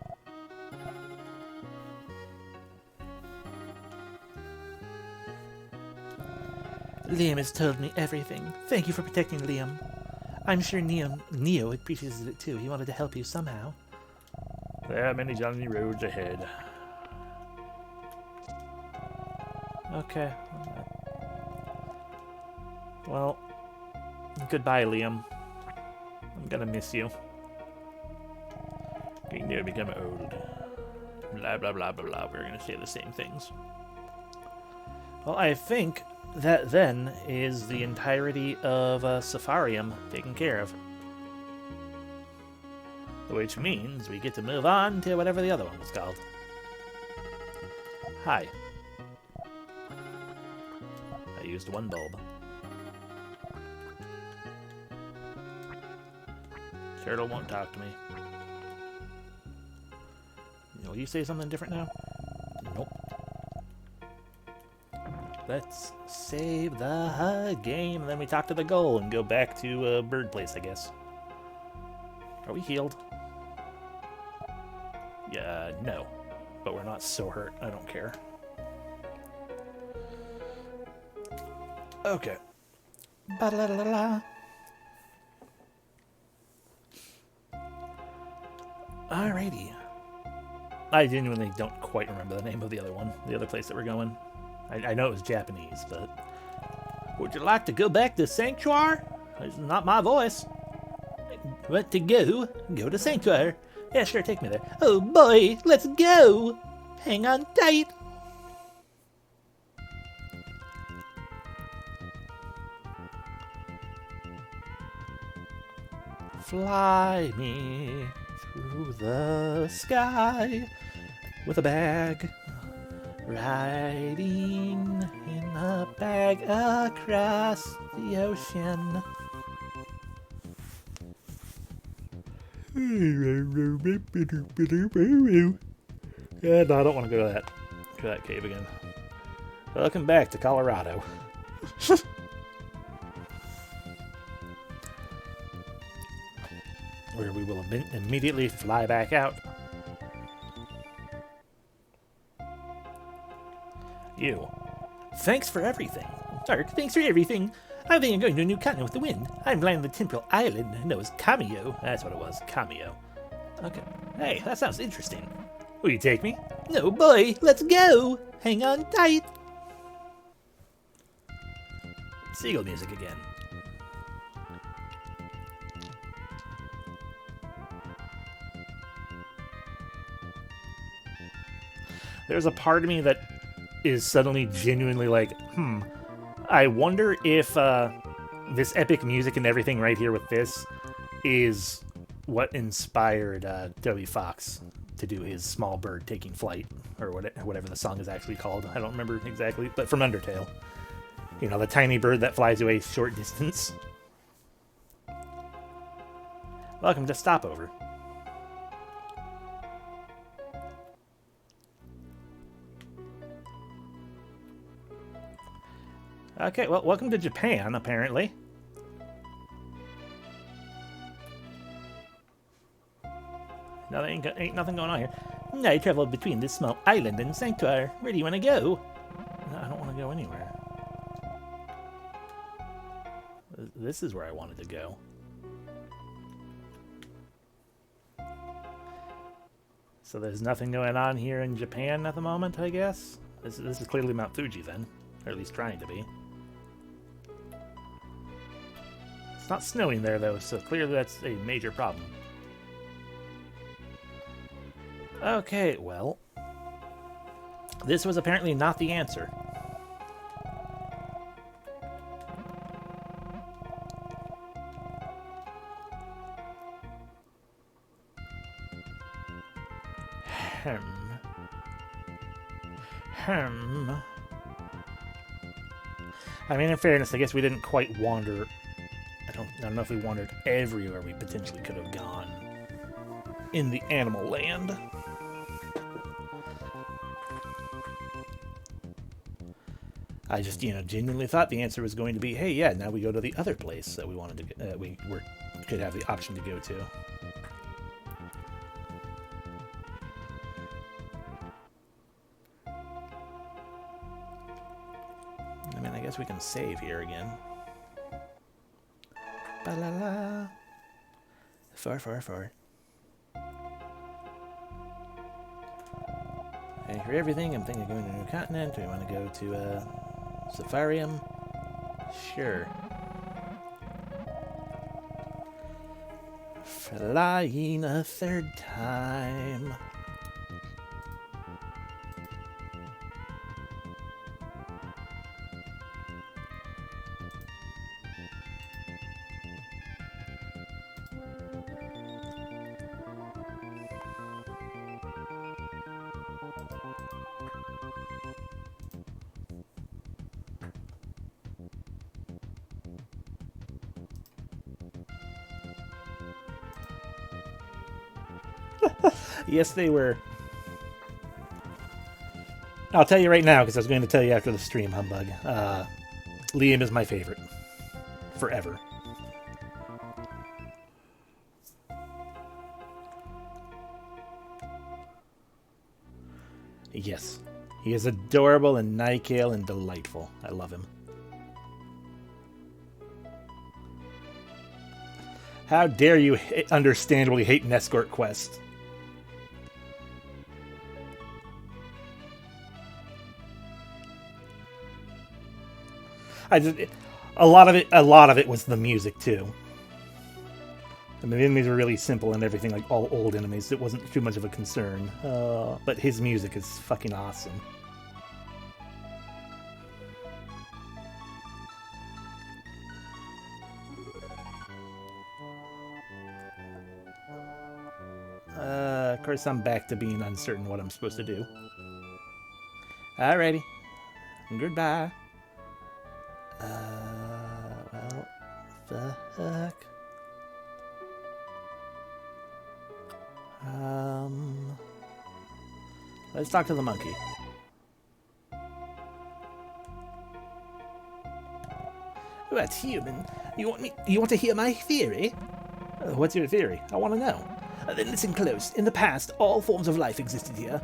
Liam has told me everything. Thank you for protecting Liam. I'm sure Neo appreciates it too. He wanted to help you somehow. There are many challenging roads ahead. Okay. Well, goodbye, Liam. I'm gonna miss you. Being near become old. Blah, blah, blah, blah, blah. We're gonna say the same things. Well, I think that then is the entirety of Safarium taken care of. Which means we get to move on to whatever the other one was called. Hi. I used one bulb. Turtle won't talk to me. Will you say something different now? Nope. Let's save the game, and then we talk to the goal and go back to Bird Place, I guess. Are we healed? Yeah, no. But we're not so hurt. I don't care. Okay. Ba-la-la-la. Alrighty. I genuinely don't quite remember the name of the other one. The other place that we're going. I know it was Japanese, but... Would you like to go back to Sanctuary? It's not my voice. What to go? Go to Sanctuary. Yeah, sure, take me there. Oh boy, let's go! Hang on tight! Fly me through the sky with a bag. Riding in a bag across the ocean. Yeah, no, I don't want to go to that cave again. Welcome back to Colorado. Where we will immediately fly back out. You. Thanks for everything. Tark, thanks for everything. I think I'm going to a new continent with the wind. I'm landing the temporal island known as Cameo. That's what it was, Cameo. Okay. Hey, that sounds interesting. Will you take me? No, boy, let's go. Hang on tight. Seagull music again. There's a part of me that is suddenly genuinely like, I wonder if this epic music and everything right here with this is what inspired Toby Fox to do his small bird taking flight, or whatever the song is actually called. I don't remember exactly, but from Undertale. You know, the tiny bird that flies away short distance. Welcome to Stopover. Okay, well, welcome to Japan, apparently. Ain't nothing going on here. I traveled between this small island and Sanctuary. Where do you want to go? No, I don't want to go anywhere. This is where I wanted to go. So there's nothing going on here in Japan at the moment, I guess? This is clearly Mount Fuji, then. Or at least trying to be. It's not snowing there, though, so clearly that's a major problem. Okay, well. This was apparently not the answer. I mean, in fairness, I guess we didn't quite wander. I don't know if we wandered everywhere we potentially could have gone in the animal land. I just, genuinely thought the answer was going to be, hey, yeah, now we go to the other place that we wanted to, could have the option to go to. I mean, I guess we can save here again. Ba-la-la. 444. And for everything, I'm thinking of going to a new continent. Do we want to go to Safarium? Sure. Flying a third time. Yes, they were. I'll tell you right now, because I was going to tell you after the stream, humbug. Liam is my favorite. Forever. Yes. He is adorable and Nightgale and delightful. I love him. How dare you understandably hate an escort quest? A lot of it was the music too. I mean, the enemies were really simple and everything, like all old enemies. It wasn't too much of a concern. But his music is fucking awesome. Of course, I'm back to being uncertain what I'm supposed to do. Alrighty. Goodbye. Well, fuck. Let's talk to the monkey. What, human? You want to hear my theory? What's your theory? I want to know. Then listen close. In the past, all forms of life existed here.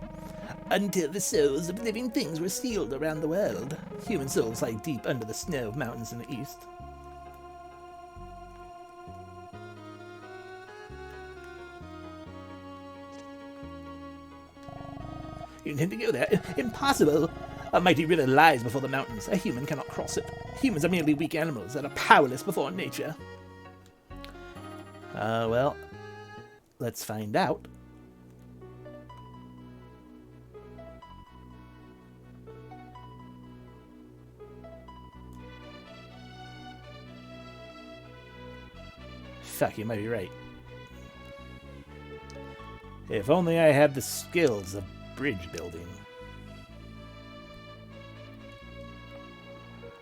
Until the souls of living things were sealed around the world. Human souls lie deep under the snow of mountains in the east. You intend to go there? Impossible! A mighty river lies before the mountains. A human cannot cross it. Humans are merely weak animals that are powerless before nature. Well, let's find out. Fuck, you might be right. If only I had the skills of bridge building.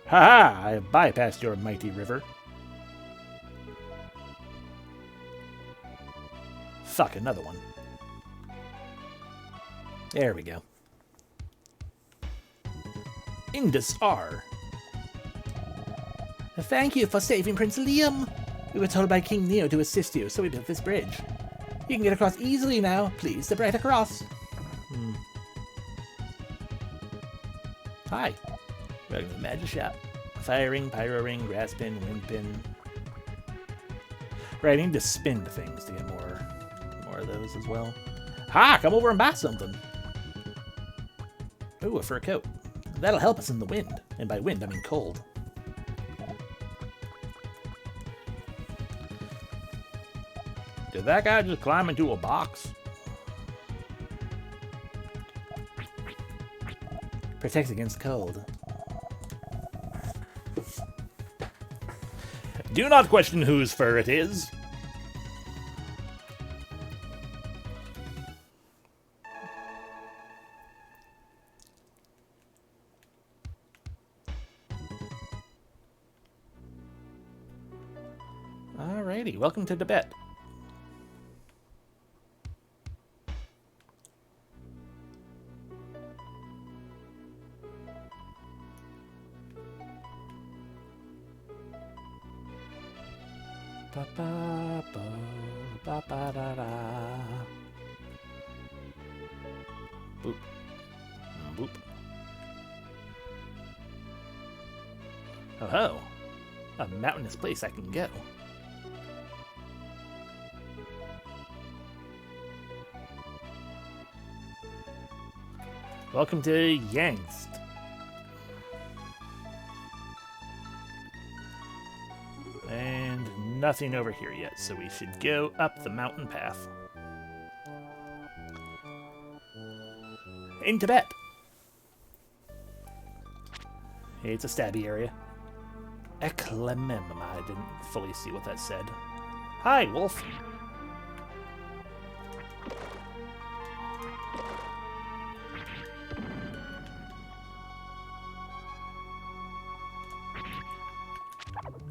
Haha! I have bypassed your mighty river. Fuck, another one. There we go. Indus R. Thank you for saving Prince Liam. We were told by King Neo to assist you, so we built this bridge. You can get across easily now. Please step right across. Hi. Welcome to the magic shop. Fire ring, pyro ring, grass pin, wind pin. Right, I need to spin things to get more of those as well. Ha! Come over and buy something. Ooh, a fur coat. That'll help us in the wind. And by wind, I mean cold. Did that guy just climb into a box? Protects against cold. Do not question whose fur it is. Alrighty, welcome to Tibet. Ba ba ba ba ba da da. Boop. Boop. Oh ho! A mountainous place I can go. Welcome to Yangtze. And nothing over here yet, so we should go up the mountain path. In Tibet. Hey, it's a stabby area. Eklemem. I didn't fully see what that said. Hi, wolf.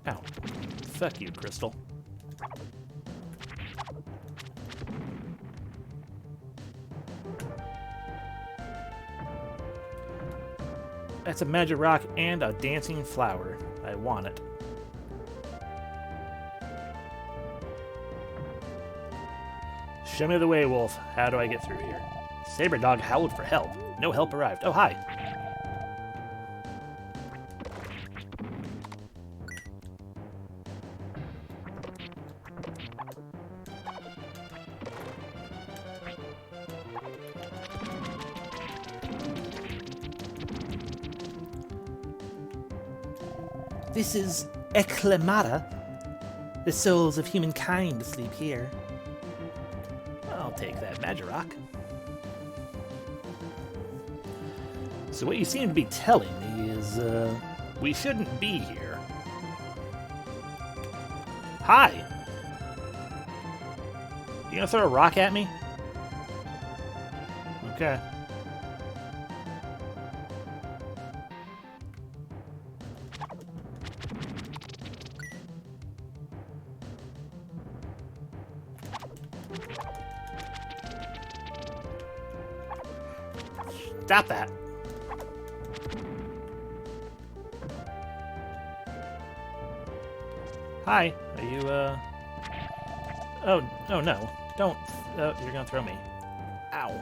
Ow. Fuck you, Crystal. That's a magic rock and a dancing flower. I want it. Show me the way, Wolf. How do I get through here? Saber Dog howled for help. No help arrived. Oh, hi. This is Eclamata. The souls of humankind sleep here. I'll take that magic rock. So what you seem to be telling me is, we shouldn't be here. Hi! You gonna throw a rock at me? Okay. Stop that. Hi, are you, Oh no. Don't. Oh, you're gonna throw me. Ow.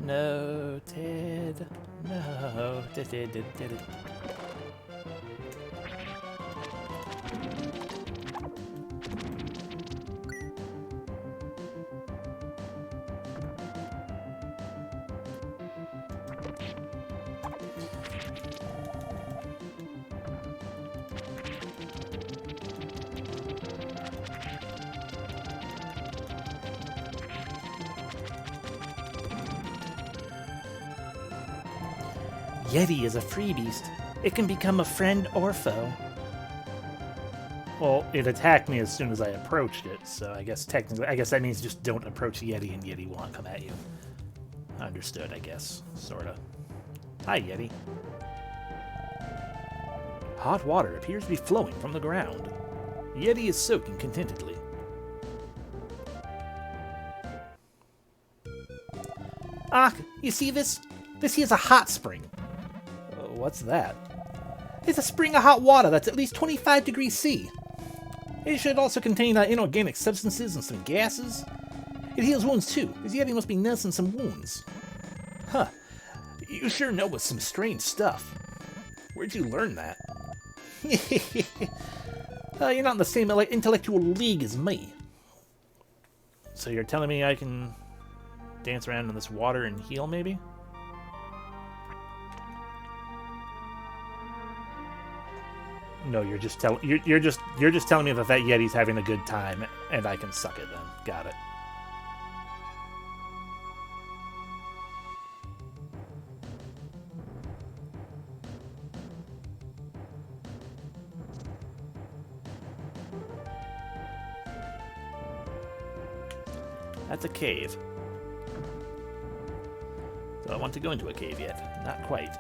No, Ted. No. Did. Yeti is a free beast. It can become a friend or foe. Well, it attacked me as soon as I approached it, so I guess technically, that means just don't approach Yeti and Yeti won't come at you. Understood, I guess. Sorta. Hi, Yeti. Hot water appears to be flowing from the ground. Yeti is soaking contentedly. Ah, you see this? This here's a hot spring. What's that? It's a spring of hot water that's at least 25 degrees C. It should also contain inorganic substances and some gases. It heals wounds too. This Yeti must be nursing some wounds. Huh. You sure know some strange stuff. Where'd you learn that? You're not in the same intellectual league as me. So you're telling me I can dance around in this water and heal, maybe? No, you're just telling you're just telling me that Yeti's having a good time and I can suck it then. Got it. That's a cave. Do I want to go into a cave yet? Not quite.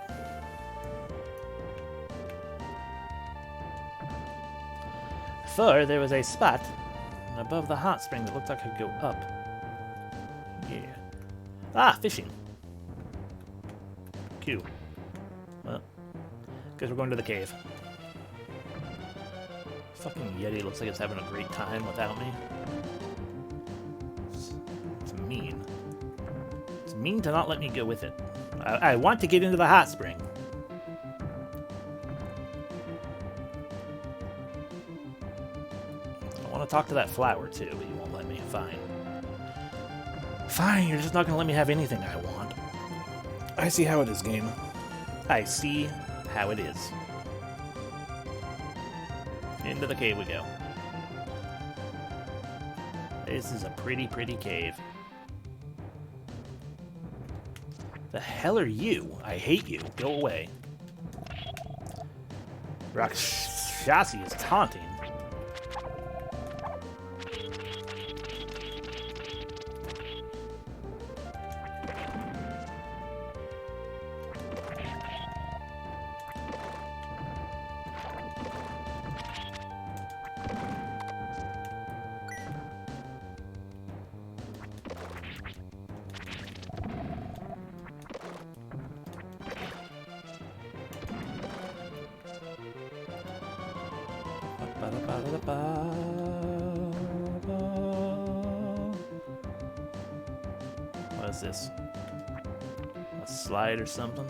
Before, there was a spot above the hot spring that looked like I could go up. Yeah. Ah, fishing. Cool. Well, guess we're going to the cave. Fucking Yeti looks like it's having a great time without me. It's mean. It's mean to not let me go with it. I want to get into the hot spring. I want to talk to that flower too, but you won't let me. Fine. Fine, you're just not going to let me have anything I want. I see how it is, game. I see how it is. Into the cave we go. This is a pretty cave. The hell are you? I hate you. Go away. Rakshasi is taunting. What is this? A slide or something?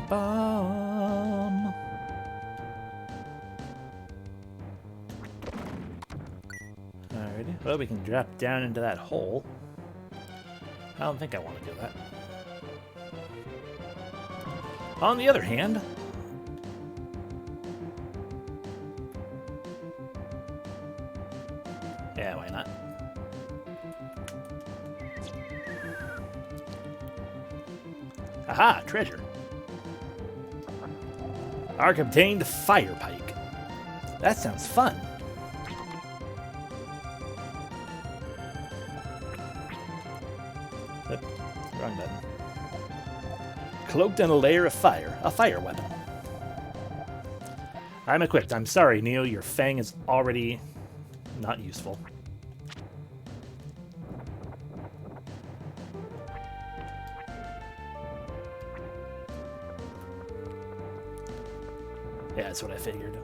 Bomb. Alrighty. Well, we can drop down into that hole. I don't think I want to do that. On the other hand, yeah, why not? Aha, treasure. Ark obtained fire pike. That sounds fun. Oop, wrong button. Cloaked in a layer of fire. A fire weapon. I'm equipped. I'm sorry, Neo. Your fang is already not useful. Yeah, that's what I figured.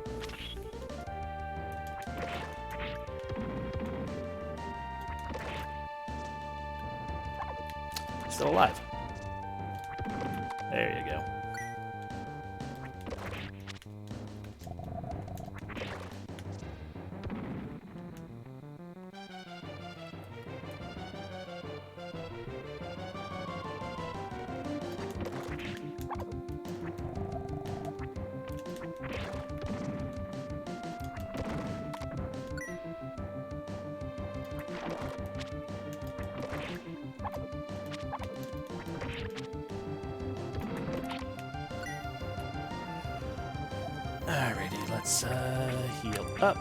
Still alive. There you go. Alrighty, let's heal up.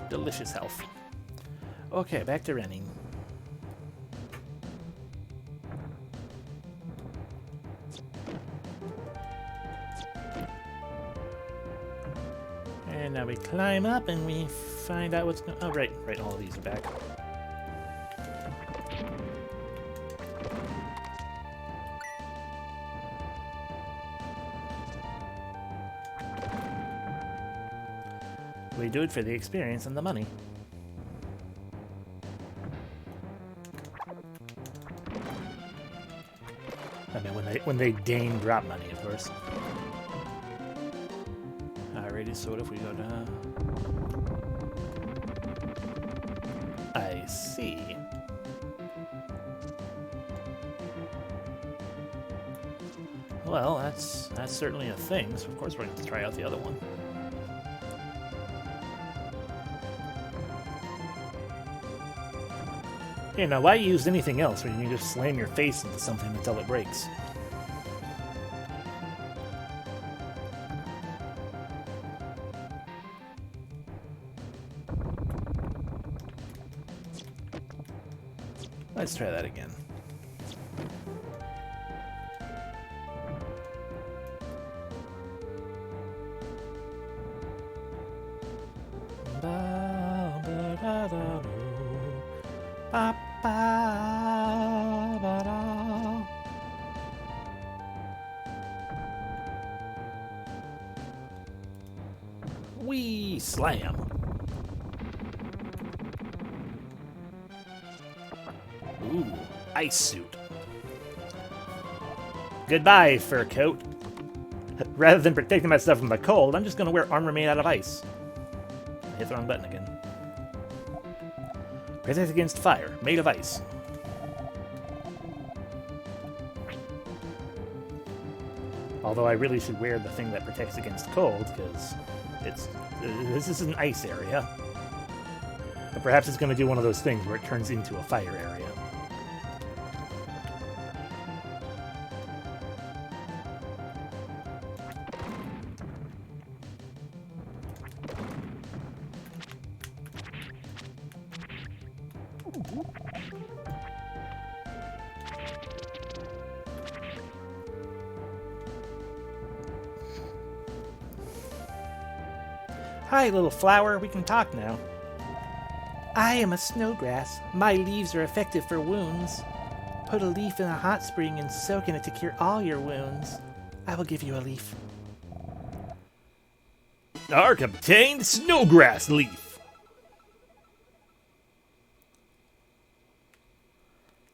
Delicious health. Okay, back to running. And now we climb up and we find out what's going on. Oh, right, all of these are back. We do it for the experience and the money. I mean, when they deign drop money, of course. Alrighty, so what if we go down? I see. Well, that's certainly a thing. So of course we're going to try out the other one. You know, why use anything else when you can just slam your face into something until it breaks? Let's try that again. Wee slam. Ooh, ice suit. Goodbye, fur coat. Rather than protecting myself from the cold, I'm just gonna wear armor made out of ice. I hit the wrong button again. Protect against fire, made of ice. Although I really should wear the thing that protects against cold, because this is an ice area. But perhaps it's going to do one of those things where it turns into a fire area. Hi, little flower. We can talk now. I am a snowgrass. My leaves are effective for wounds. Put a leaf in a hot spring and soak in it to cure all your wounds. I will give you a leaf. Ark obtained snowgrass leaf.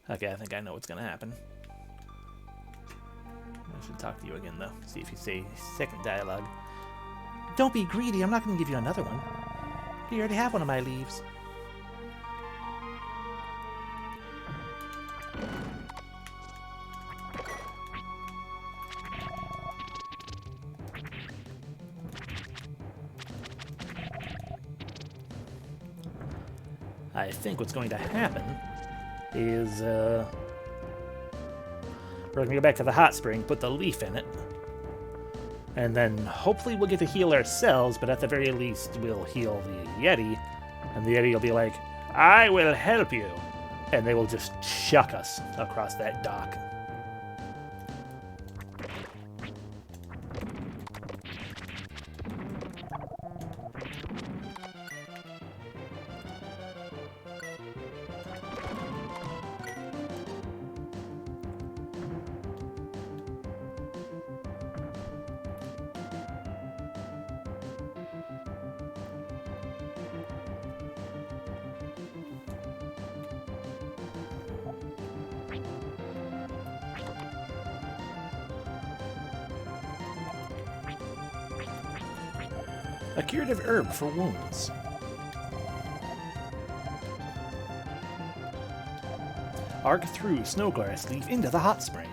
Okay, I think I know what's going to happen. I should talk to you again, though. See if you say second dialogue. Don't be greedy. I'm not going to give you another one. You already have one of my leaves. I think what's going to happen is we're going to go back to the hot spring, put the leaf in it, and then hopefully we'll get to heal ourselves, but at the very least we'll heal the Yeti, and the Yeti will be like, I will help you, and they will just chuck us across that dock. A curative herb for wounds. Arc through snowgrass leaf into the hot spring.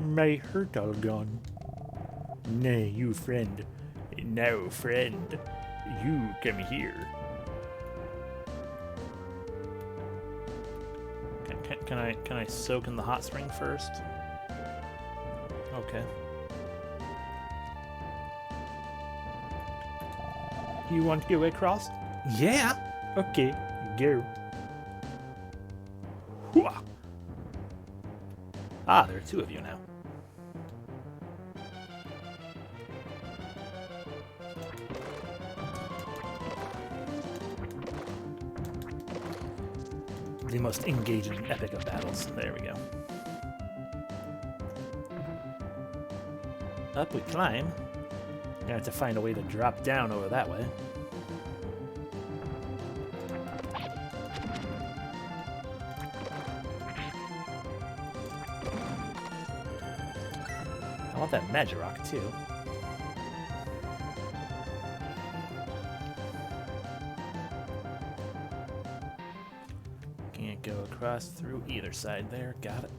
My hurt all gone. Nay, you friend. Now, friend, you come here. Can I soak in the hot spring first? Okay. You want to go across? Yeah. Okay, go. Hooah. Ah, there are two of you now. The most engaging epic of battles. There we go. Up we climb. Gonna have to find a way to drop down over that way. I want that magic rock too. Can't go across through either side there. Got it.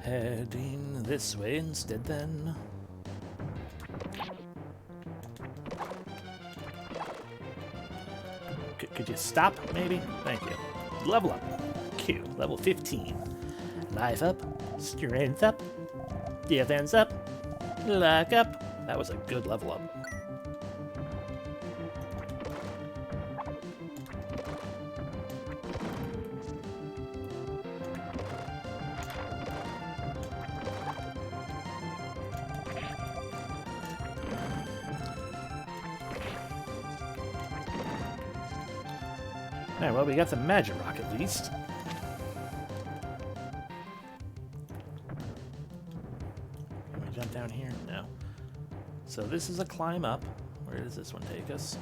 Heading this way instead then. Could you stop, maybe? Thank you. Level up. Q. Level 15. Life up. Strength up. Defense up. Luck up. That was a good level up. Alright, well, we got the magic rock at least. Can we jump down here? No. So this is a climb up. Where does this one take us?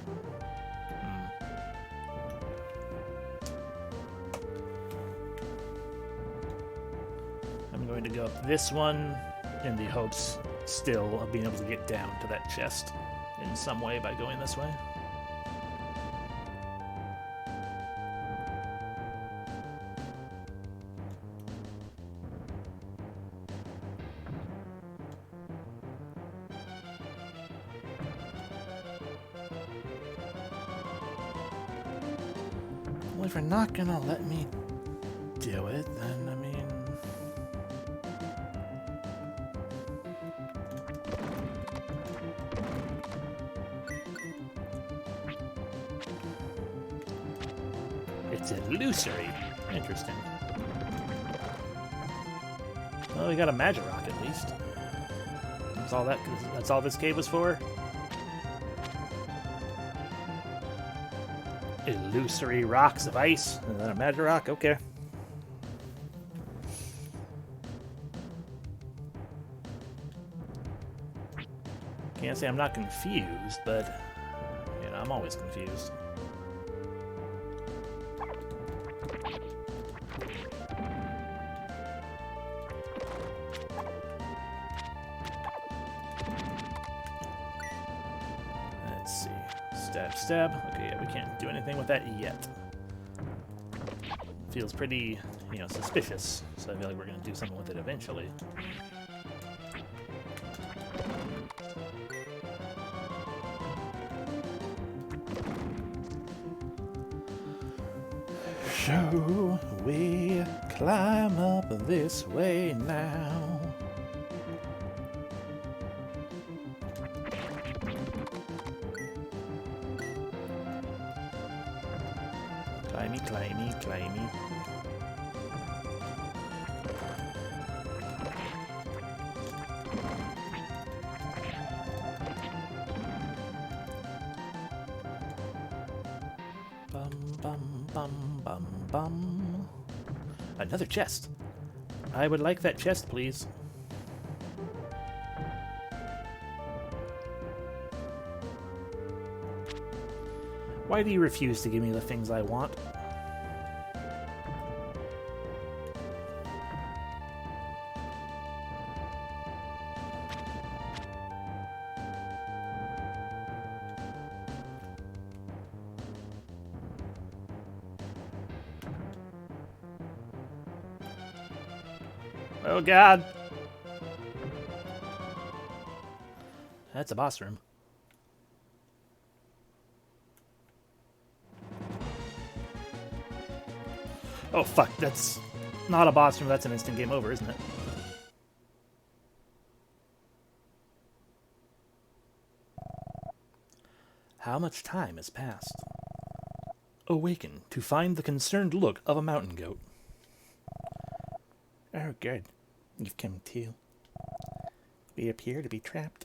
I'm going to go up this one in the hopes still of being able to get down to that chest in some way by going this way. Well, if you're not gonna let me do it, then I mean... It's illusory. Interesting. Well, we got a magic rock at least. That's all this cave was for? Illusory rocks of ice. And then a magic rock? Okay. Can't say I'm not confused, but, you know, I'm always confused. Let's see. Stab, stab. Okay, yeah, we can't do anything with that yet. Feels pretty, you know, suspicious, so I feel like we're going to do something with it eventually. So we climb up this way now. Climby, climby, climby. Bum, bum, bum, bum, bum. Another chest. I would like that chest, please. Why do you refuse to give me the things I want? Oh god! That's a boss room. Oh fuck, that's not a boss room, that's an instant game over, isn't it? How much time has passed? Awaken to find the concerned look of a mountain goat. Oh good, you've come too. We appear to be trapped.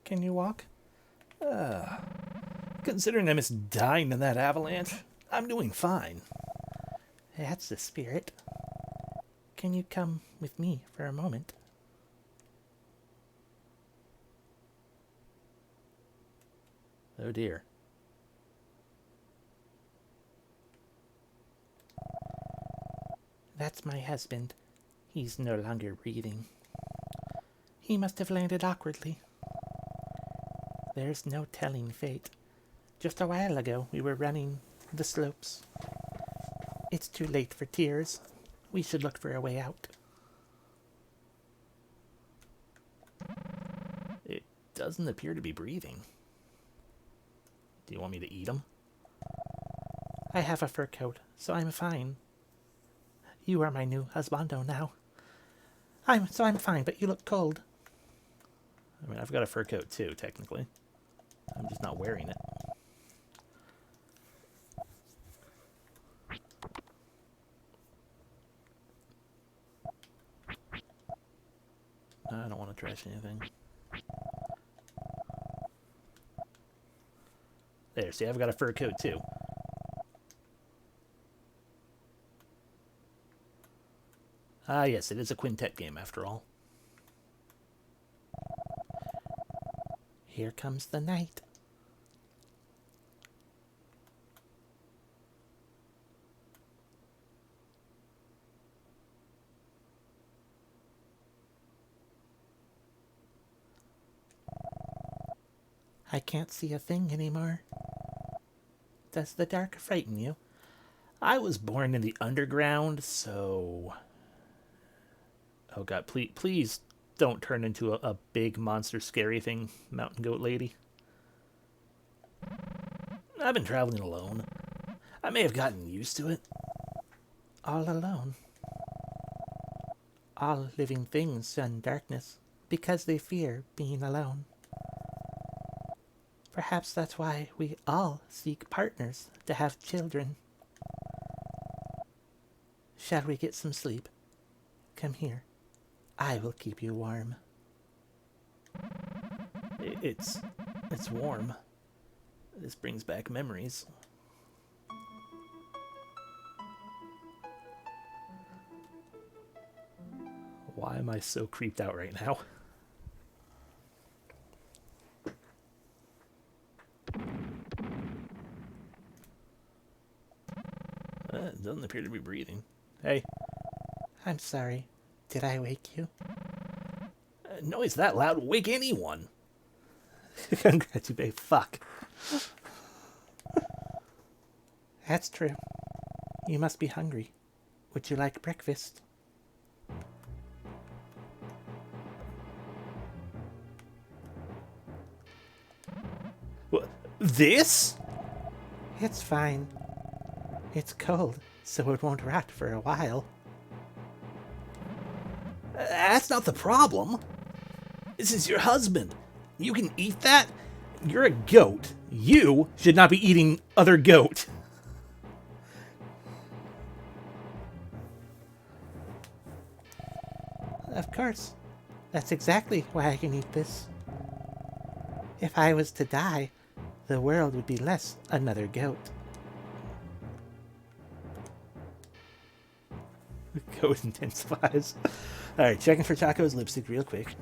Can you walk? Considering I missed dying in that avalanche, I'm doing fine. That's the spirit. Can you come with me for a moment? Oh dear. That's my husband. He's no longer breathing. He must have landed awkwardly. There's no telling fate. Just a while ago, we were running the slopes. It's too late for tears. We should look for a way out. It doesn't appear to be breathing. Do you want me to eat him? I have a fur coat, so I'm fine. You are my new husbando now. I'm fine, but you look cold. I mean, I've got a fur coat too, technically. I'm just not wearing it. I don't want to trash anything. There, see, I've got a fur coat too. Ah, yes, it is a quintet game after all. Here comes the night. I can't see a thing anymore. Does the dark frighten you? I was born in the underground, so... Oh god, please don't turn into a big monster scary thing, mountain goat lady. I've been traveling alone. I may have gotten used to it. All alone. All living things shun darkness because they fear being alone. Perhaps that's why we all seek partners to have children. Shall we get some sleep? Come here. I will keep you warm. It's warm. This brings back memories. Why am I so creeped out right now? It doesn't appear to be breathing. Hey. I'm sorry. Did I wake you? A noise that loud will wake anyone. Congratulate. Fuck. That's true. You must be hungry. Would you like breakfast? What? This? It's fine. It's cold, so it won't rot for a while. That's not the problem. This is your husband. You can eat that? You're a goat. You should not be eating other goat. Of course. That's exactly why I can eat this. If I was to die, the world would be less another goat. Goat intensifies. Alright, checking for Choco's lipstick real quick.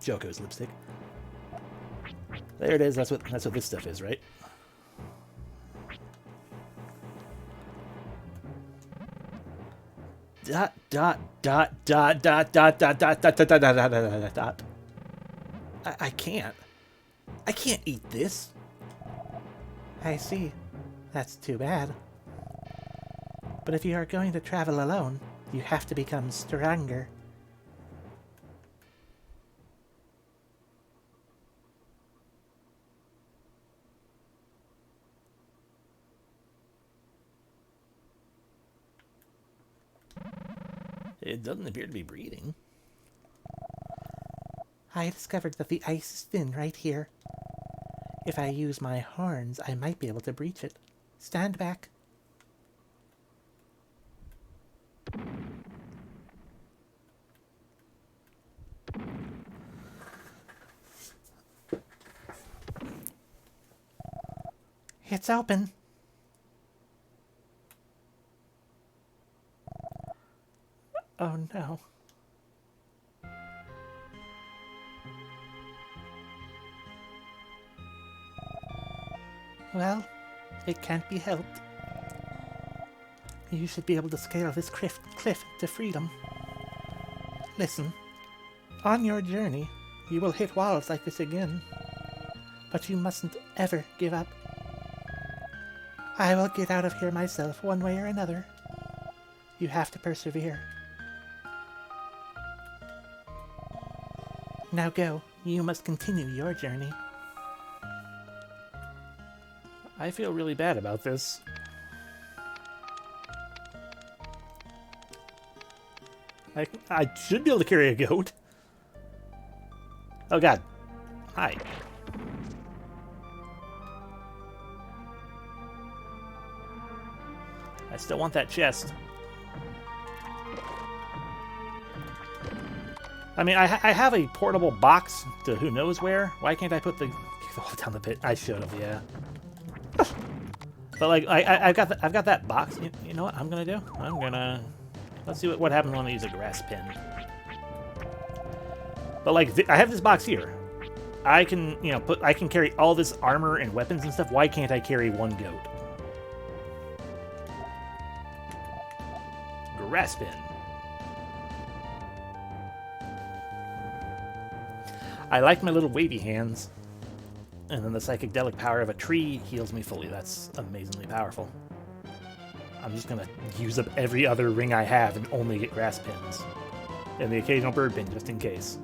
Choco's lipstick. There it is. That's what this stuff is, right? Dot dot dot dot dot dot dot dot dot dot dot dot dot dot. I can't. I can't eat this. I see. That's too bad. But if you are going to travel alone, you have to become stronger. It doesn't appear to be breathing. I discovered that the ice is thin right here. If I use my horns, I might be able to breach it. Stand back. It's open. Oh no. Well, it can't be helped. You should be able to scale this cliff to freedom. Listen, on your journey, you will hit walls like this again. But you mustn't ever give up. I will get out of here myself one way or another. You have to persevere. Now go. You must continue your journey. I feel really bad about this. I should be able to carry a goat. Oh god. Hi. I still want that chest. I mean, I have a portable box to who knows where. Why can't I put the all down the pit? I should have, yeah. But like, I've got that box. You know what I'm gonna do? I'm gonna let's see what happens when I use a grass pin. But like, I have this box here. I can, I can carry all this armor and weapons and stuff. Why can't I carry one goat? Graspin. I like my little wavy hands. And then the psychedelic power of a tree heals me fully. That's amazingly powerful. I'm just gonna use up every other ring I have and only get grass pins. And the occasional bird pin, just in case.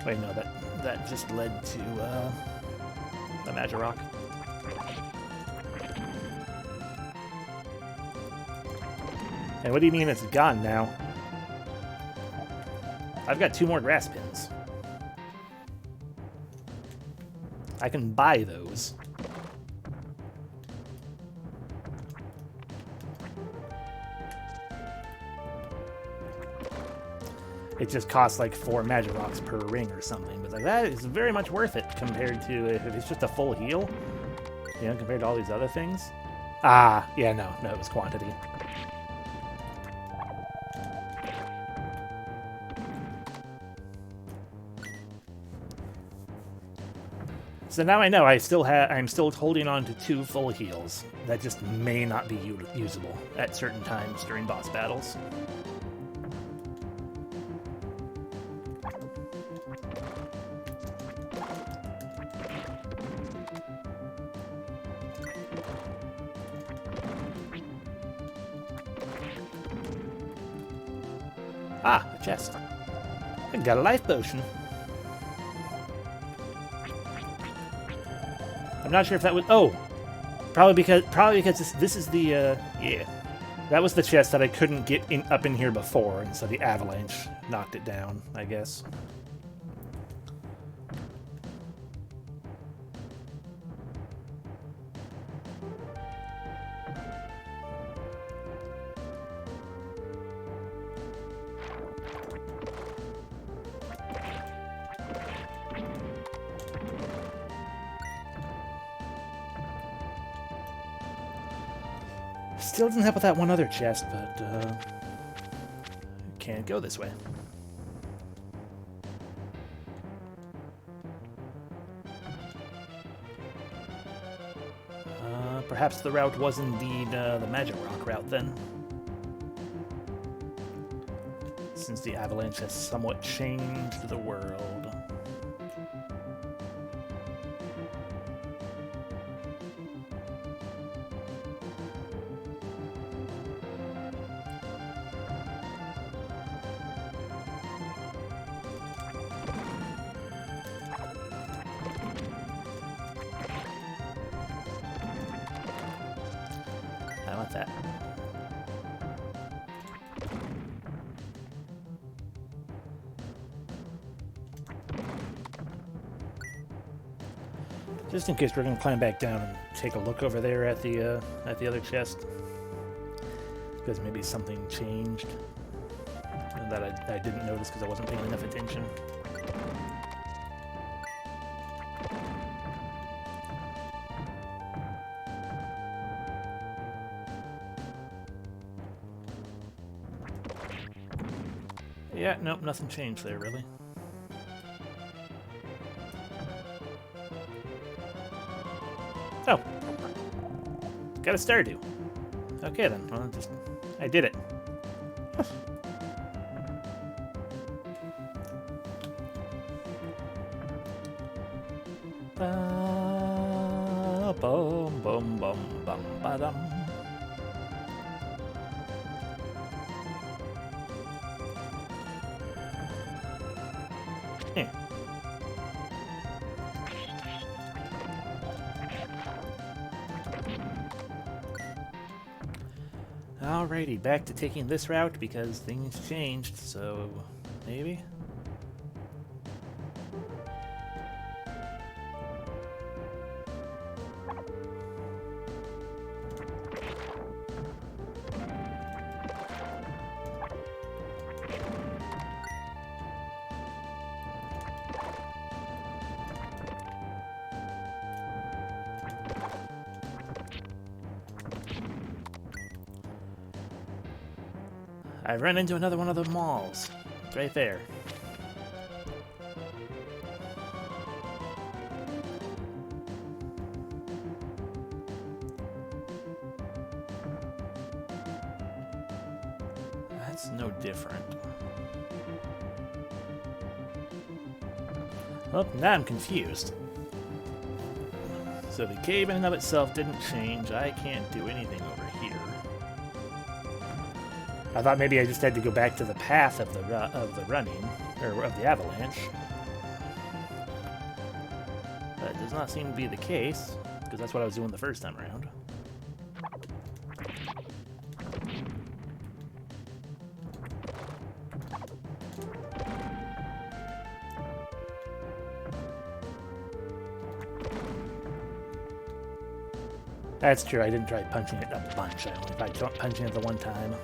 Wait, no, that just led to the Magic Rock. And what do you mean it's gone now? I've got 2 more grass pins. I can buy those. It just costs like 4 magic rocks per ring or something, but like, that is very much worth it compared to if it's just a full heal. Compared to all these other things. Ah, yeah, no, it was quantity. So now I know I'm still holding on to 2 full heals that just may not be usable at certain times during boss battles. Ah, a chest. I got a life potion. I'm not sure if that was... Oh! Probably because this is the... yeah. That was the chest that I couldn't get up in here before, and so the avalanche knocked it down, I guess. Still doesn't help with that one other chest, but can't go this way. Perhaps the route was indeed the Magic Rock route then. Since the avalanche has somewhat changed the world. I want that. Just in case we're going to climb back down and take a look over there at the other chest, because maybe something changed that I didn't notice because I wasn't paying enough attention. Yeah, nope, nothing changed there, really. Oh. Got a Stardew. Okay, then. Well, I did it. Bum bum bum bum ba-dum. Alrighty, back to taking this route because things changed, so maybe? I've run into another one of the malls. It's right there. That's no different. Oh, now I'm confused. So the cave in and of itself didn't change. I can't do anything over here. I thought maybe I just had to go back to the path of the running, or of the avalanche. That does not seem to be the case, because that's what I was doing the first time around. That's true, I didn't try punching it a bunch. I only tried punching it the one time.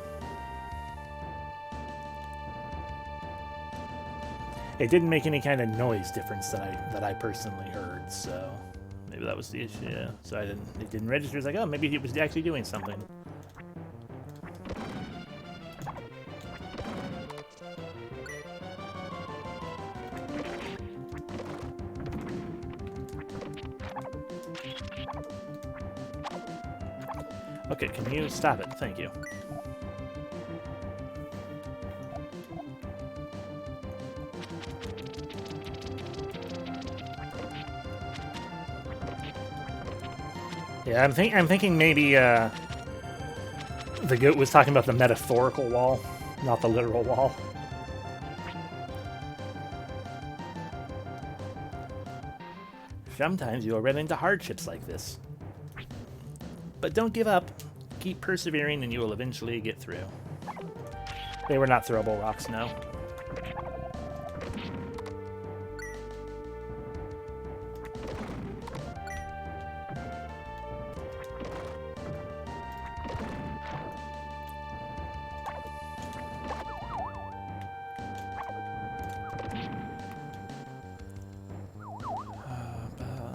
It didn't make any kind of noise difference that I personally heard, so maybe that was the issue. Yeah. So it didn't register. It's like, oh, maybe he was actually doing something. Okay, can you stop it? Thank you. Yeah, I'm thinking maybe the goat was talking about the metaphorical wall, not the literal wall. Sometimes you'll run into hardships like this. But don't give up. Keep persevering and you will eventually get through. They were not throwable rocks, no.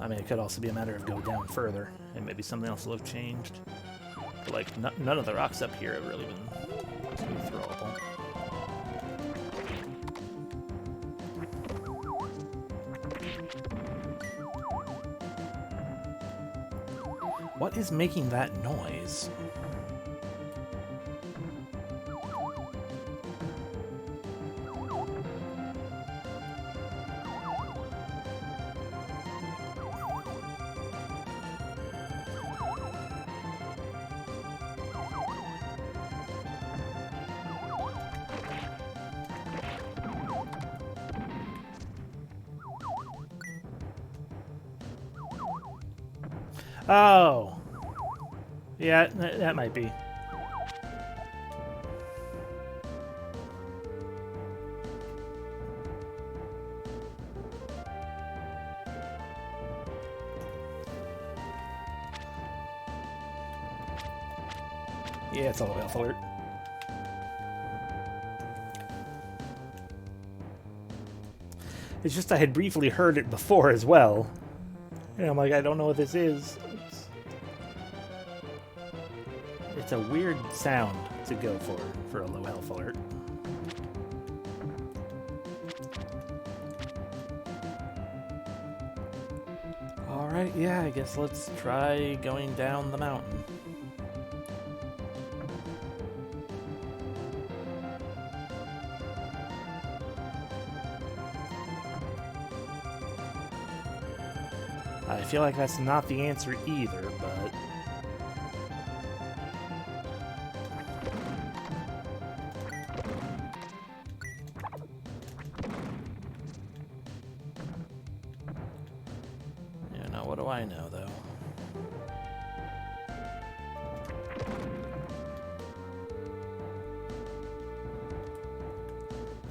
I mean, it could also be a matter of go down further, and maybe something else will have changed. But, like, none of the rocks up here have really been too throwable. What is making that noise? Oh. Yeah, that might be. Yeah, it's all health alert. It's just I had briefly heard it before as well. And I'm like, I don't know what this is. It's a weird sound to go for a low health alert. Alright, yeah, I guess let's try going down the mountain. I feel like that's not the answer either, but... you know, what do I know, though?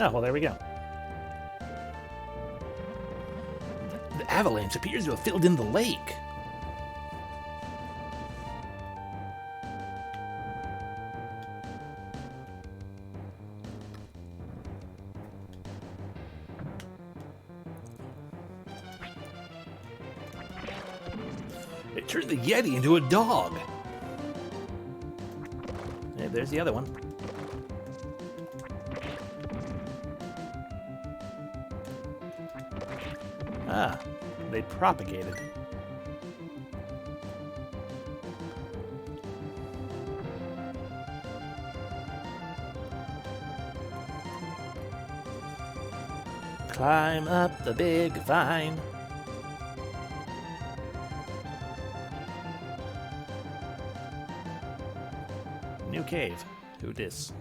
Oh, well, there we go. The avalanche appears to have filled in the lake. It turned the Yeti into a dog. Hey, there's the other one. Ah, they propagated. Climb up the big vine. New cave. Who dis?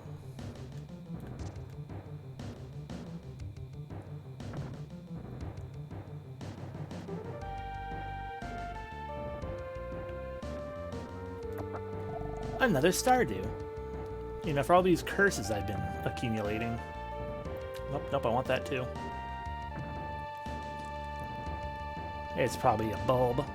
Another Stardew. You know, for all these curses I've been accumulating. Nope, nope, I want that too. It's probably a bulb.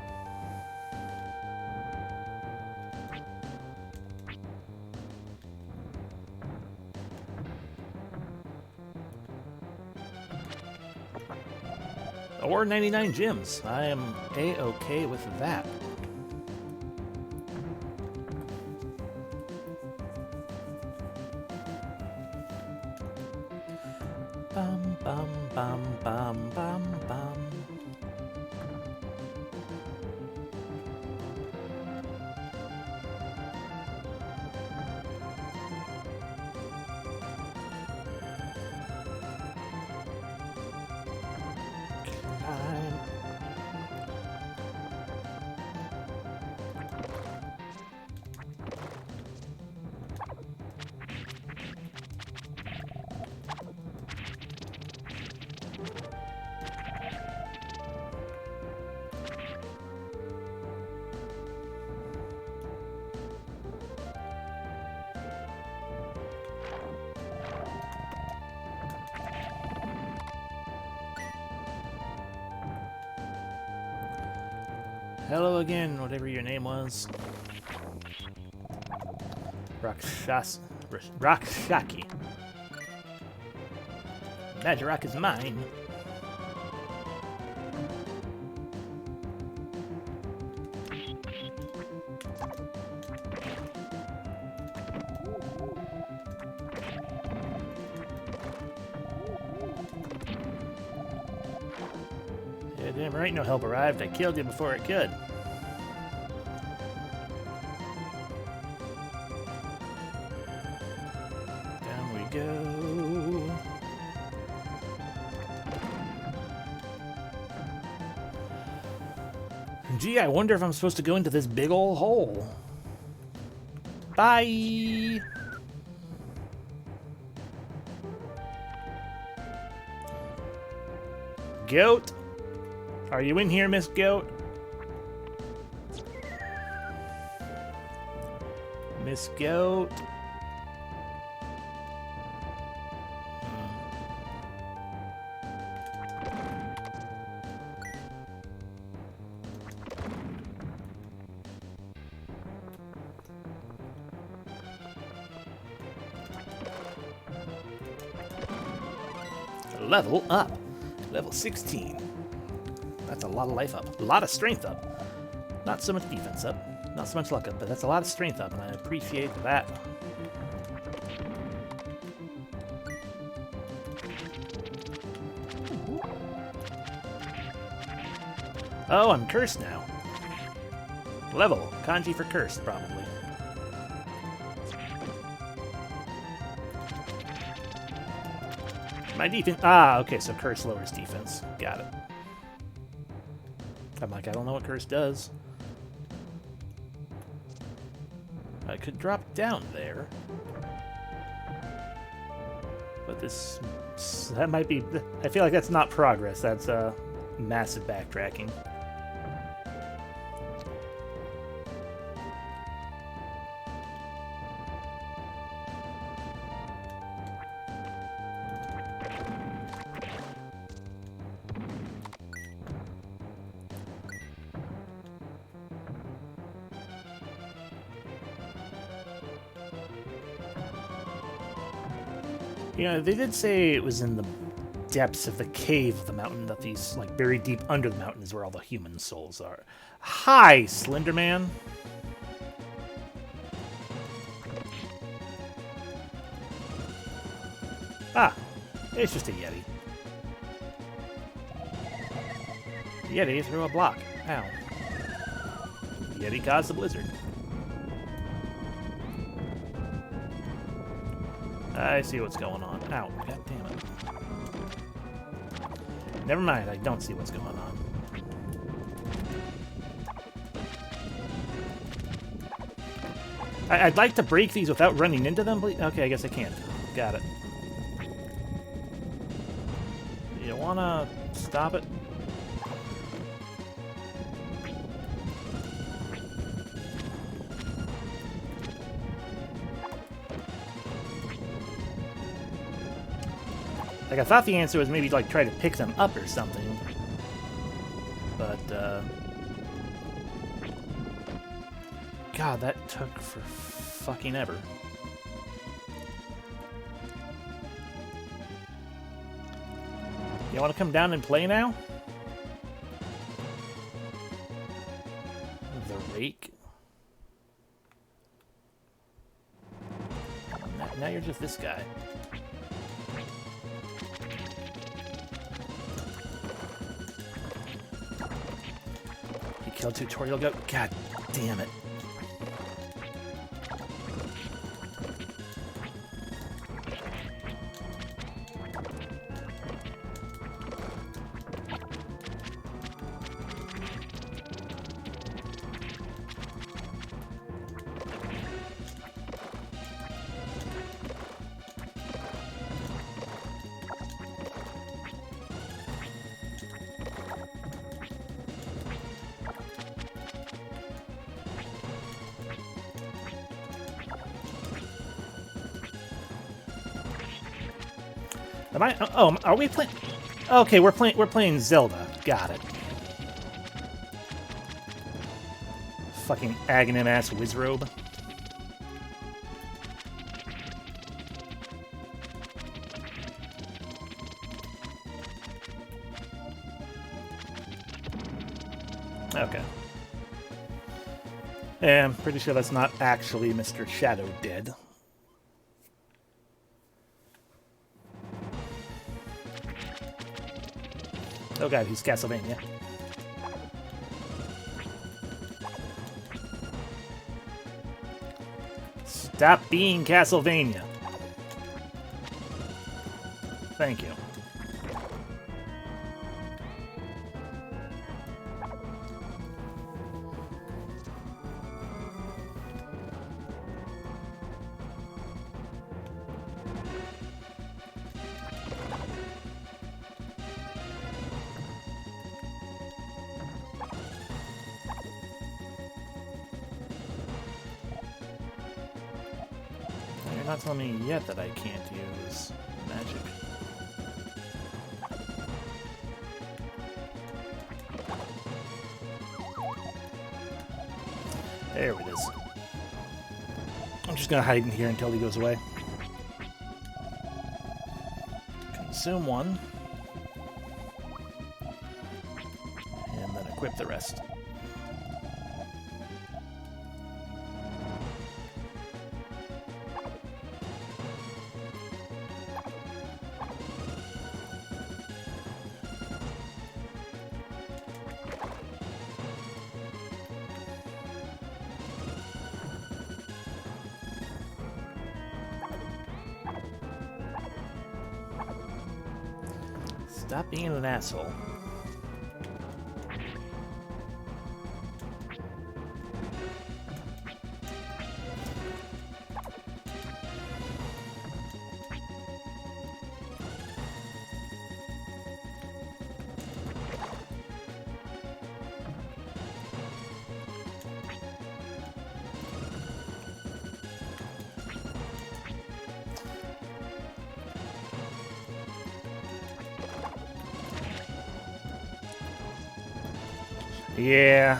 Or 99 gems. I am A-okay with that. Bum, bum, bum, bum, bum, bum. Climb. Hello again, whatever your name was. Rakshaki. Magirock is mine. Yeah, damn right, no help arrived. I killed you before it could. Down we go. Gee, I wonder if I'm supposed to go into this big ol' hole. Bye! Goat? Are you in here, Miss Goat? Miss Goat? Level up. Level 16. That's a lot of life up. A lot of strength up. Not so much defense up. Not so much luck up, but that's a lot of strength up, and I appreciate that. Oh, I'm cursed now. Level. Kanji for cursed, probably. My defense... Ah, okay, so curse lowers defense. Got it. I'm like, I don't know what curse does. I could drop down there. But this... That might be... I feel like that's not progress. That's massive backtracking. You know, they did say it was in the depths of the cave of the mountain, that these, like, buried deep under the mountain is where all the human souls are. Hi, Slenderman! Ah, it's just a Yeti. Yeti threw a block. Ow. Yeti caused the blizzard. I see what's going on. Ow. God damn it. Never mind, I don't see what's going on. I'd like to break these without running into them, but okay, I guess I can't. Got it. You wanna stop it? Like, I thought the answer was maybe, like, try to pick them up or something. But, God, that took for fucking ever. You want to come down and play now? The rake? Now you're just this guy. You killed Tutorial Goat? God damn it. Am I? Oh, are we playing? Okay, we're playing Zelda. Got it. Fucking Aghanim ass Wizrobe. Okay. Yeah, I'm pretty sure that's not actually Mr. Shadow Dead. Oh god, he's Castlevania. Stop being Castlevania. Thank you. You're not telling me yet that I can't use magic. There it is. I'm just gonna hide in here until he goes away. Consume one. And then equip the rest. Stop being an asshole. Yeah.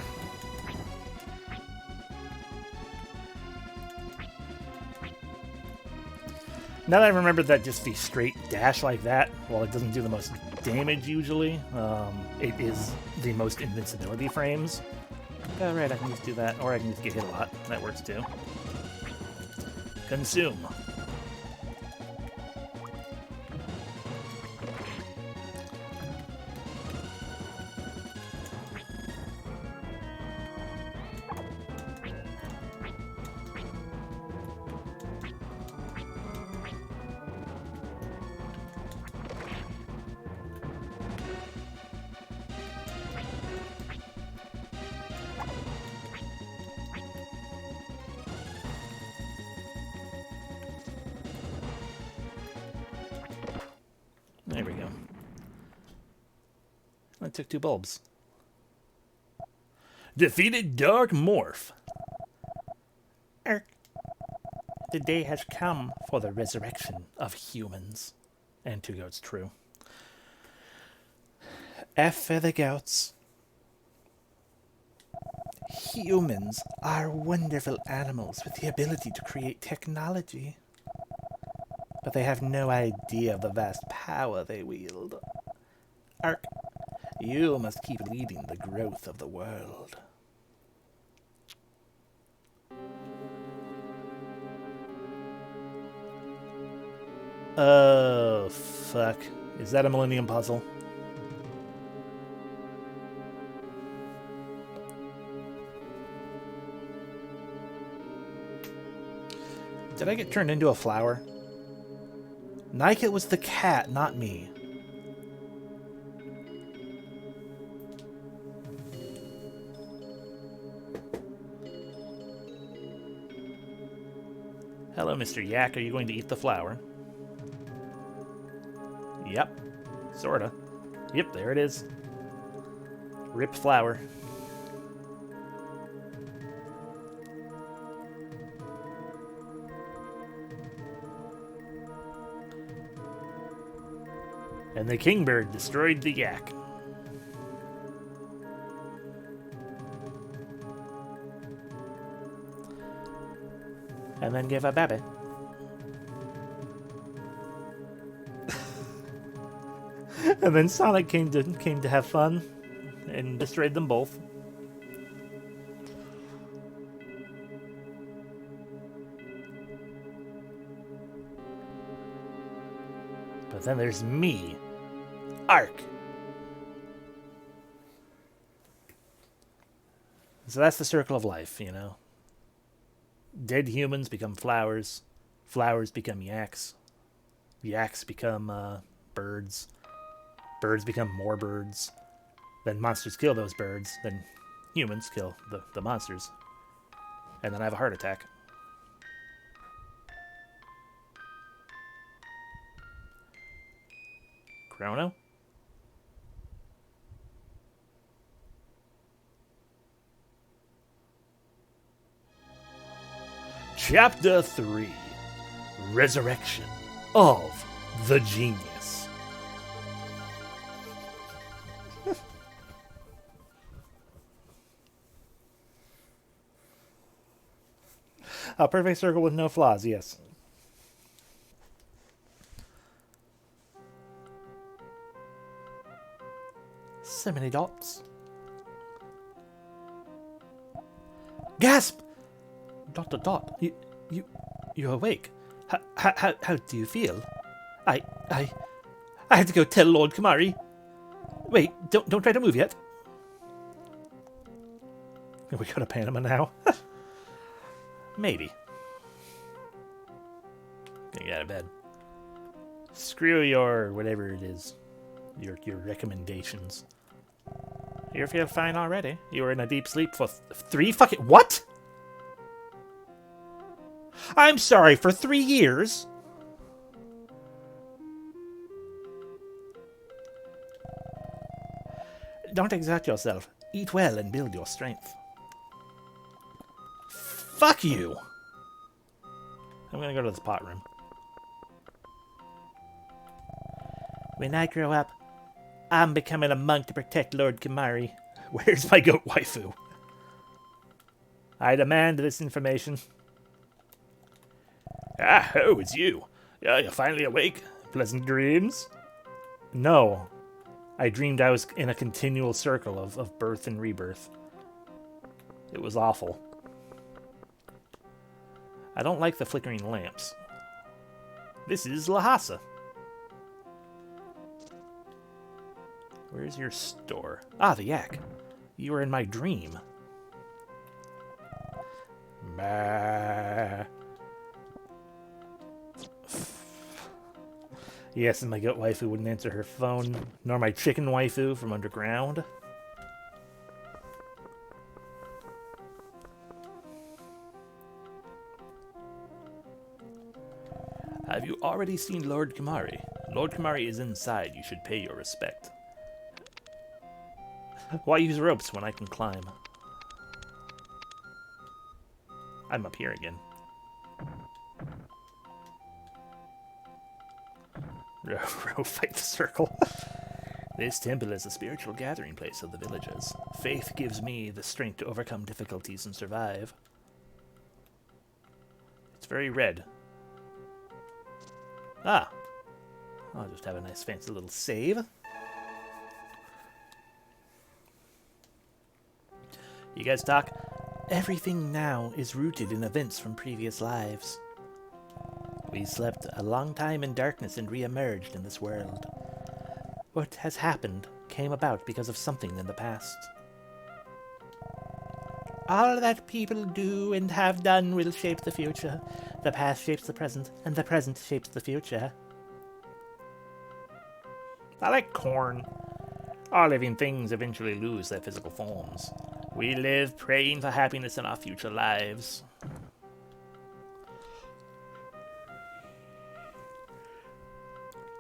Now that I remember that just the straight dash like that, while it doesn't do the most damage usually, it is the most invincibility frames. Oh, right, I can just do that, or I can just get hit a lot. That works too. Consume. it took 2 bulbs. Defeated Dark Morph. Ark. The day has come for the resurrection of humans. And 2 goats, true. F for the goats. Humans are wonderful animals with the ability to create technology. But they have no idea of the vast power they wield. Ark, you must keep leading the growth of the world. Oh, fuck. Is that a Millennium Puzzle? Did I get turned into a flower? Nike was the cat, not me. Hello, Mr. Yak. Are you going to eat the flower? Yep. Sorta. Yep, there it is. Rip flower. And the kingbird destroyed the yak. And then gave a baby. And then Sonic came to have fun and destroyed them both. But then there's me, Ark. So that's the circle of life, you know. Dead humans become flowers. Flowers become yaks. Yaks become birds. Birds become more birds. Then monsters kill those birds. Then humans kill the monsters. And then I have a heart attack. Chrono? Chapter 3. Resurrection of the Genius. A perfect circle with no flaws, yes. So many dots. Gasp! Dot to dot. You're awake. How do you feel? I had to go tell Lord Kamari. Wait, don't try to move yet. Are we go to Panama now? Maybe. Gonna get out of bed. Screw your whatever it is. Your recommendations. You feel fine already. You were in a deep sleep for 3 fucking... What? I'm sorry, for 3 years? Don't exert yourself. Eat well and build your strength. Fuck you! I'm gonna go to this pot room. When I grow up, I'm becoming a monk to protect Lord Kamari. Where's my goat waifu? I demand this information. Ah, oh, it's you. You're finally awake. Pleasant dreams? No. I dreamed I was in a continual circle of birth and rebirth. It was awful. I don't like the flickering lamps. This is Lhasa. Where's your store? Ah, the yak. You were in my dream. Bah. Yes, and my goat waifu wouldn't answer her phone, nor my chicken waifu from underground. Have you already seen Lord Kamari? Lord Kamari is inside. You should pay your respect. Why use ropes when I can climb? I'm up here again. Row, fight the circle. This temple is a spiritual gathering place of the villagers. Faith gives me the strength to overcome difficulties and survive. It's very red. Ah. I'll just have a nice fancy little save. You guys talk? Everything now is rooted in events from previous lives. We slept a long time in darkness and re-emerged in this world. What has happened came about because of something in the past. All that people do and have done will shape the future. The past shapes the present, and the present shapes the future. I like corn. All living things eventually lose their physical forms. We live praying for happiness in our future lives.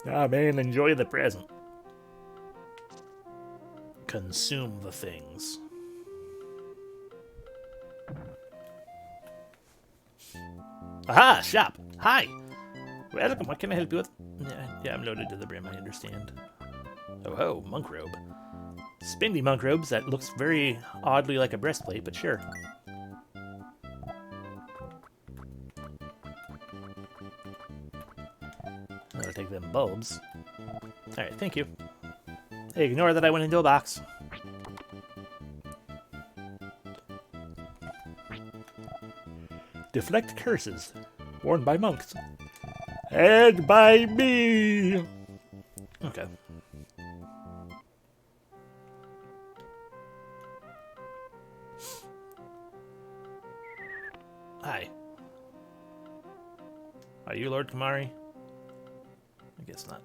Ah, man, enjoy the present. Consume the things. Aha, shop. Hi. Welcome. What can I help you with? Yeah, I'm loaded to the brim, I understand. Oh ho, monk robe. Spindly monk robes that looks very oddly like a breastplate, but sure. I'll take them bulbs. Alright, thank you. Hey, ignore that I went into a box. Deflect curses. Worn by monks. And by me! Okay. Hi. Are you Lord Kamari? I guess not.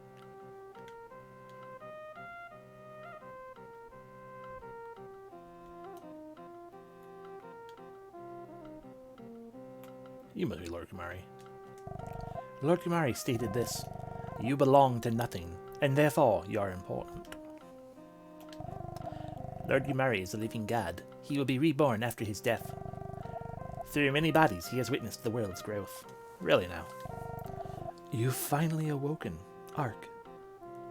You must be Lord Kamari. Lord Kamari stated this: you belong to nothing, and therefore you are important. Lord Kamari is a living god. He will be reborn after his death. Through many bodies, he has witnessed the world's growth. Really now. You've finally awoken, Ark.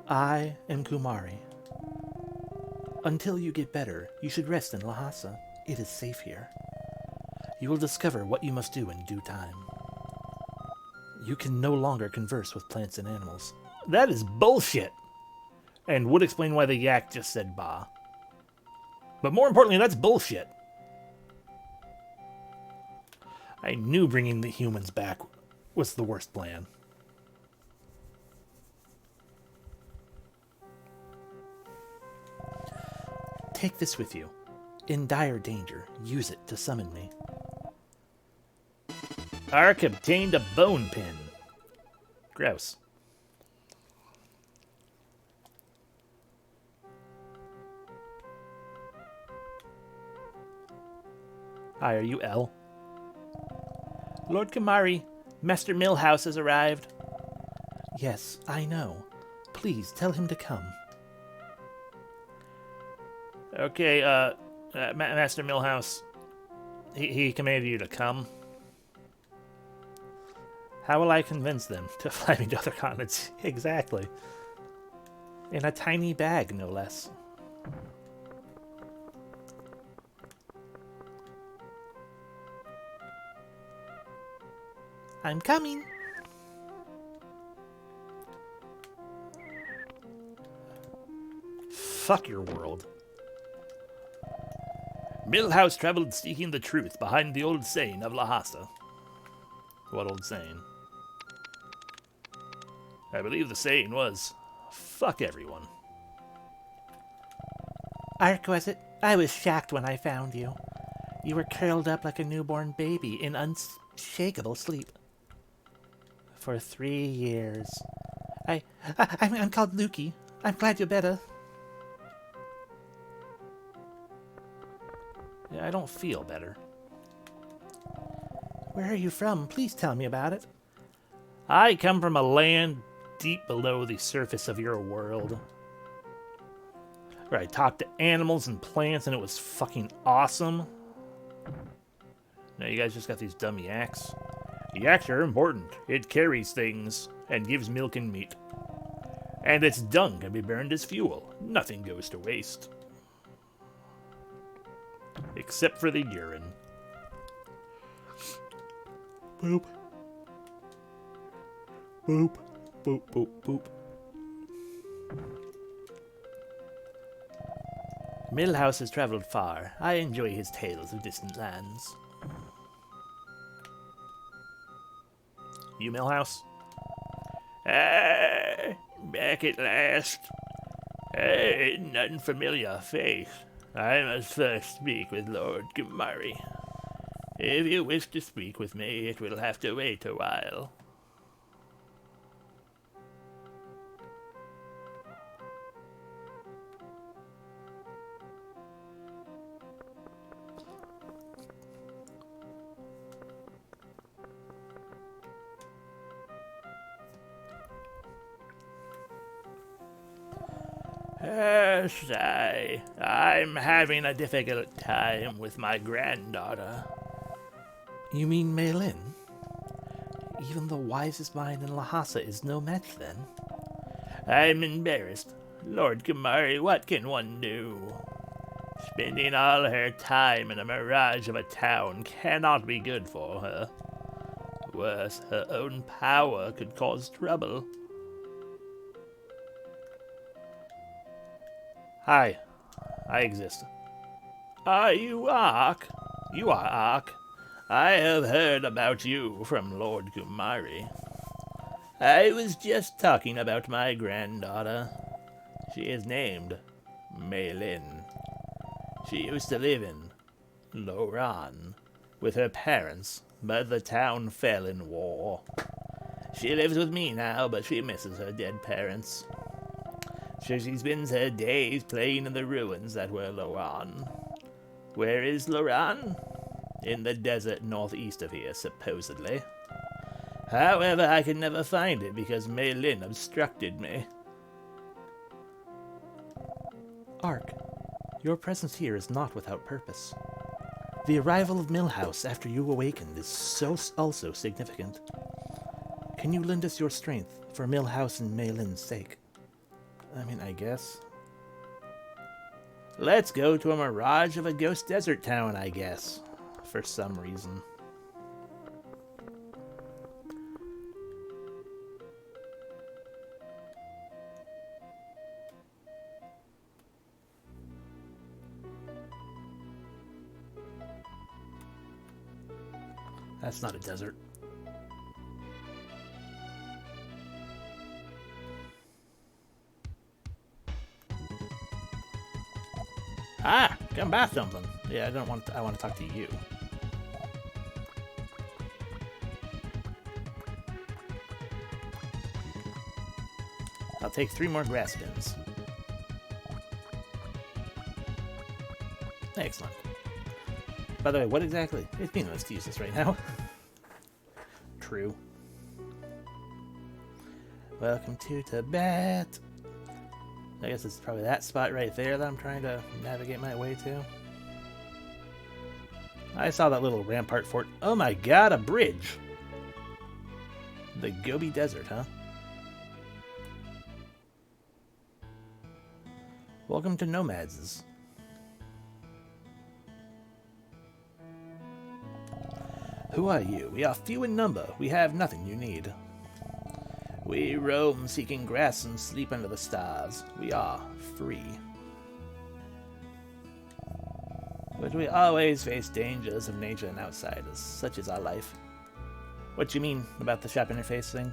I am Kumari. Until you get better, you should rest in Lhasa. It is safe here. You will discover what you must do in due time. You can no longer converse with plants and animals. That is bullshit! And would explain why the yak just said bah. But more importantly, that's bullshit. I knew bringing the humans back was the worst plan. Take this with you. In dire danger, use it to summon me. Ark obtained a bone pin. Gross. Hi, are you L? Lord Kamari, Master Millhouse has arrived. Yes, I know. Please tell him to come. Okay, Master Millhouse, he commanded you to come. How will I convince them to fly me to other continents? Exactly. In a tiny bag, no less. I'm coming. Fuck your world. Millhouse traveled seeking the truth behind the old saying of Lhasa. What old saying? I believe the saying was, fuck everyone. Ark, was it? I was shocked when I found you. You were curled up like a newborn baby in unshakable sleep. For 3 years. I'm called Lukey. I'm glad you're better. Yeah, I don't feel better. Where are you from? Please tell me about it. I come from a land deep below the surface of your world. where I talked to animals and plants and it was fucking awesome. Now you guys just got these dumb yaks. Yaks are important. It carries things and gives milk and meat. And its dung can be burned as fuel. Nothing goes to waste. Except for the urine. Boop. Boop. Boop, boop, boop. Millhouse has traveled far. I enjoy his tales of distant lands. You, Millhouse? Back at last. An unfamiliar face. I must first speak with Lord Gamari. If you wish to speak with me, it will have to wait a while. I'm having a difficult time with my granddaughter. You mean Meilin? Even the wisest mind in Lhasa is no match, then? I'm embarrassed. Lord Gamari, what can one do? Spending all her time in a mirage of a town cannot be good for her. Worse, her own power could cause trouble. Hi, I exist. Are you Ark? You are Ark. I have heard about you from Lord Gamari. I was just talking about my granddaughter. She is named Meilin. She used to live in Loran with her parents, but the town fell in war. She lives with me now, but she misses her dead parents. So she spends her days playing in the ruins that were Loran. Where is Loran? In the desert northeast of here, supposedly. However, I could never find it because Meilin obstructed me. Ark, your presence here is not without purpose. The arrival of Millhouse after you awakened is also significant. Can you lend us your strength for Millhouse and Meilin's sake? I mean, I guess. Let's go to a mirage of a ghost desert town, I guess. For some reason. That's not a desert. Ah, come buy something. Yeah, I want to talk to you. I'll take 3 more grass spins. Excellent. By the way, what exactly? It's meaningless to use this right now. True. Welcome to Tibet. I guess it's probably that spot right there that I'm trying to navigate my way to. I saw that little rampart fort. Oh my god, a bridge! The Gobi Desert, huh? Welcome to Nomads. Who are you? We are few in number. We have nothing you need. We roam seeking grass and sleep under the stars. We are free. But we always face dangers of nature and outsiders. Such is our life. What you mean about the shop interface thing?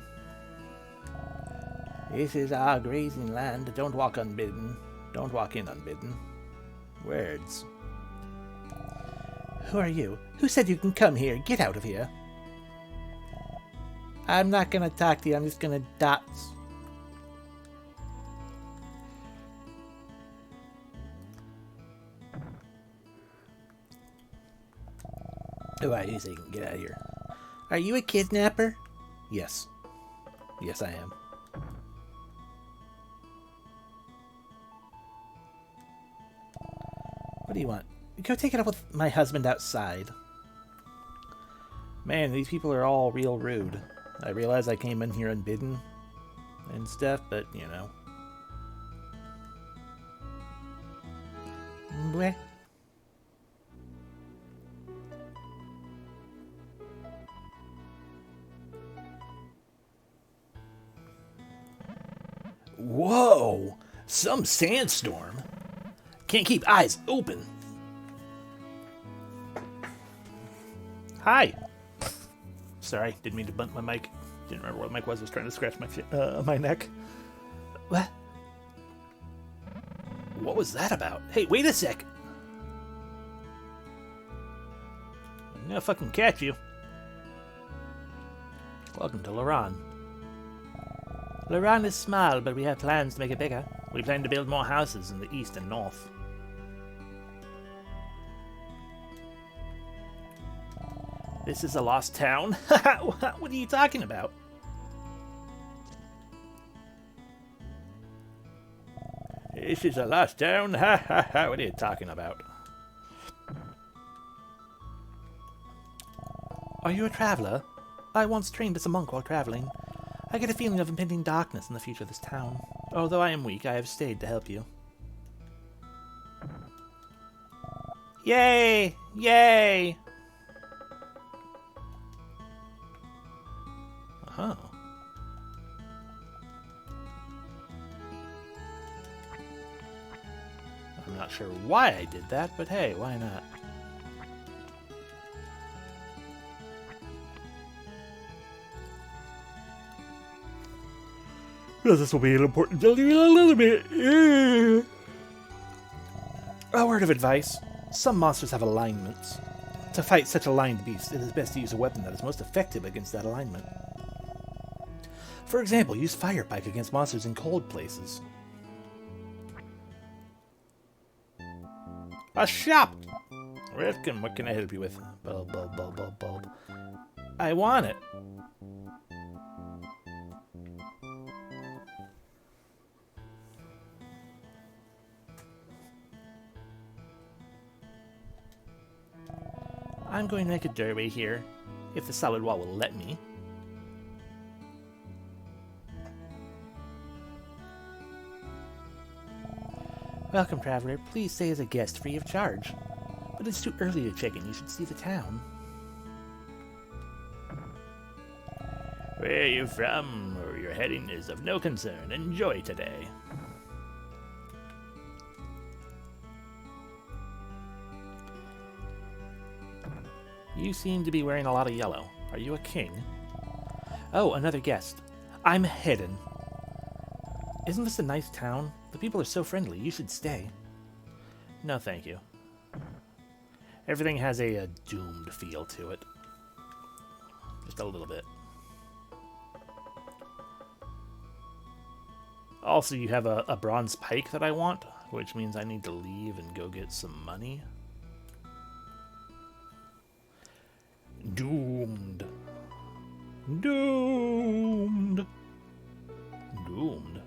This is our grazing land. Don't walk unbidden. Don't walk in unbidden. Words. Who are you? Who said you can come here? Get out of here. I'm not gonna talk to you. I'm just gonna dots. Who are you so you can get out of here? Are you a kidnapper? Yes. Yes, I am. What do you want? Go take it up with my husband outside. Man, these people are all real rude. I realize I came in here unbidden and stuff, but, you know. Bleh. Whoa! Some sandstorm. Can't keep eyes open. Hi. Sorry, didn't mean to bunt my mic. Didn't remember what the mic was. I was trying to scratch my neck. What? What was that about? Hey, wait a sec. I'm gonna fucking catch you. Welcome to Loran. Loran is small, but we have plans to make it bigger. We plan to build more houses in the east and north. This is a lost town? What are you talking about? This is a lost town? Ha ha ha, what are you talking about? Are you a traveler? I once trained as a monk while traveling. I get a feeling of impending darkness in the future of this town. Although I am weak, I have stayed to help you. Yay! Yay! Oh. I'm not sure why I did that, but hey, why not? Well, this will be an important detail in a little bit. A word of advice. Some monsters have alignments. To fight such aligned beasts, it is best to use a weapon that is most effective against that alignment. For example, use Fire Pike against monsters in cold places. A shop! What can I help you with? Bulb, bulb, bulb, bulb, bulb. I want it. I'm going to make a doorway here, if the solid wall will let me. Welcome, traveler. Please stay as a guest free of charge. But it's too early to check in. You should see the town. Where you're from or you're heading is of no concern. Enjoy today. You seem to be wearing a lot of yellow. Are you a king? Oh, another guest. I'm Hedon. Isn't this a nice town? The people are so friendly. You should stay. No, thank you. Everything has a doomed feel to it. Just a little bit. Also, you have a bronze pike that I want, which means I need to leave and go get some money. Doomed. Doomed. Doomed.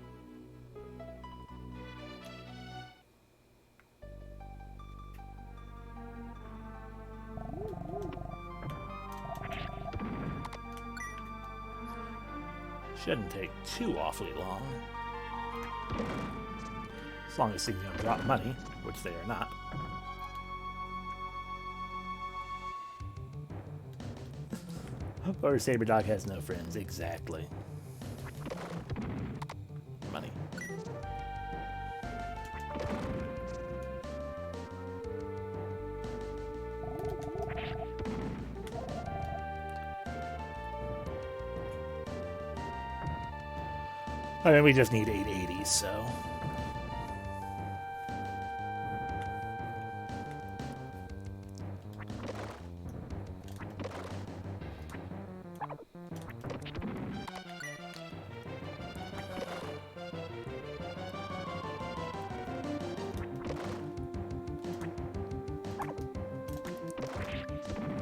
Shouldn't take too awfully long. As long as things don't drop money, which they are not. Or Saberdog has no friends, exactly. Money. I mean, we just need 880, so...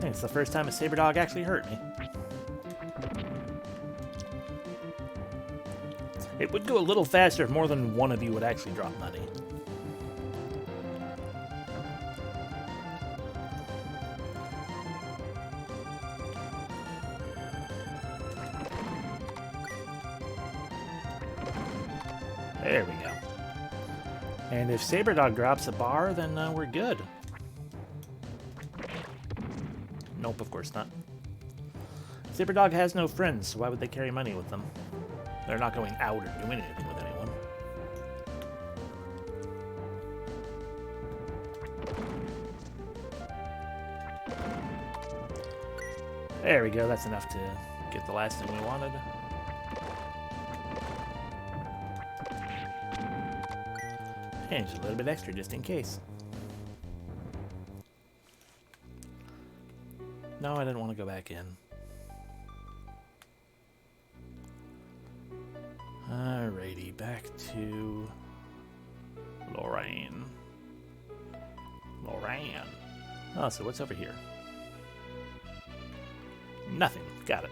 It's the first time a Saberdog actually hurt me. It would go a little faster if more than one of you would actually drop money. There we go. And if Saberdog drops a bar, then we're good. Nope, of course not. Saberdog has no friends, so why would they carry money with them? They're not going out or doing anything with anyone. There we go, that's enough to get the last thing we wanted. And just a little bit extra just in case. No, I didn't want to go back in. Alrighty, back to Lorraine. Lorraine. Oh, so what's over here? Nothing. Got it.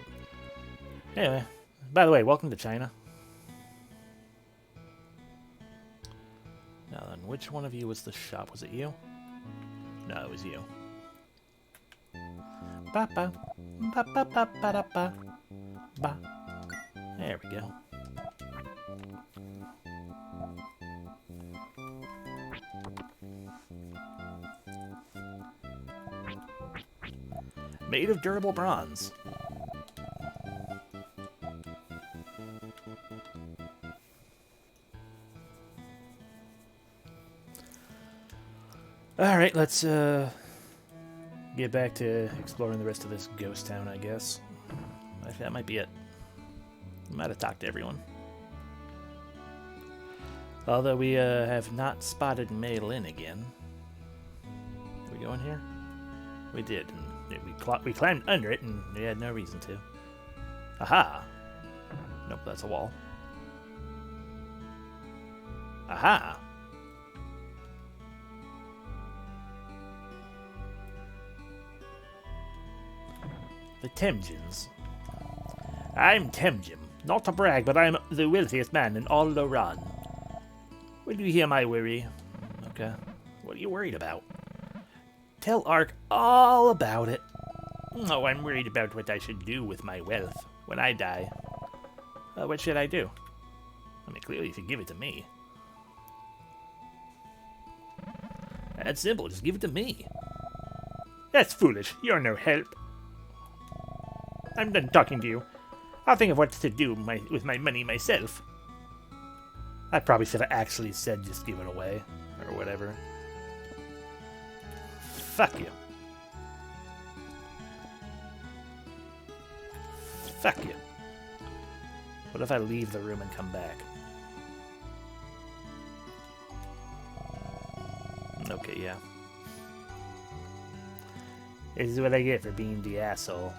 Anyway, by the way, welcome to China. Now then, which one of you was the shop? Was it you? No, it was you. Ba ba ba ba ba ba da ba ba. There we go. Made of durable bronze. Alright, let's get back to exploring the rest of this ghost town, I guess. I think that might be it. Might have talked to everyone. Although we have not spotted Mei Lin again. Did we go in here? We did. And we climbed under it, and we had no reason to. Aha! Nope, that's a wall. Aha! The Temjins. I'm Temjin. Not to brag, but I'm the wealthiest man in all Loran. Will you hear my worry? Okay. What are you worried about? Tell Ark all about it. Oh, I'm worried about what I should do with my wealth when I die. What should I do? I mean, clearly you should give it to me. That's simple, just give it to me. That's foolish. You're no help. I'm done talking to you. I'll think of what to do with my money myself. I probably should have actually said just give it away, or whatever. Fuck you. Fuck you. What if I leave the room and come back? Okay, yeah. This is what I get for being the asshole.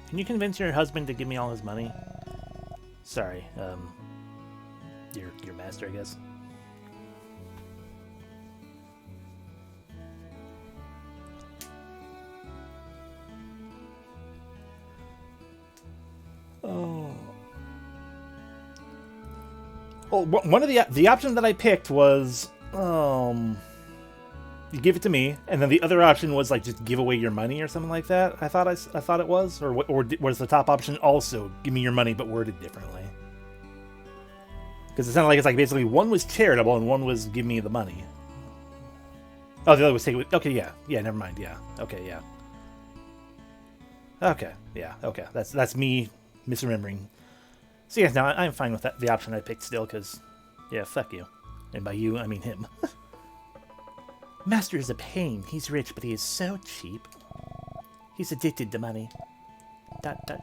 Can you convince your husband to give me all his money? Sorry, your master, I guess. Oh. Well, one of the options that I picked was you give it to me, and then the other option was like just give away your money or something like that. I thought it was, or was the top option also give me your money but worded differently? Because it sounded like it's like basically one was charitable and one was give me the money. Oh, the other was take it. Okay, yeah, never mind. Yeah, okay, yeah. Okay, yeah, okay. That's me misremembering. So yeah, now I'm fine with that. The option I picked still, because yeah, fuck you, and by you I mean him. Master is a pain. He's rich, but he is so cheap. He's addicted to money. ...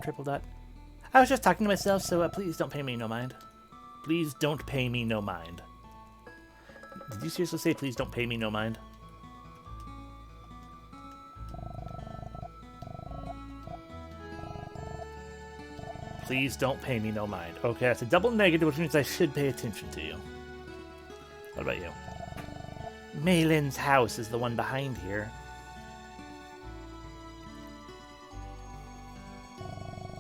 Triple dot. I was just talking to myself, so please don't pay me no mind. Please don't pay me no mind. Did you seriously say please don't pay me no mind? Please don't pay me no mind. Okay, that's a double negative, which means I should pay attention to you. What about you? Mei Lin's house is the one behind here.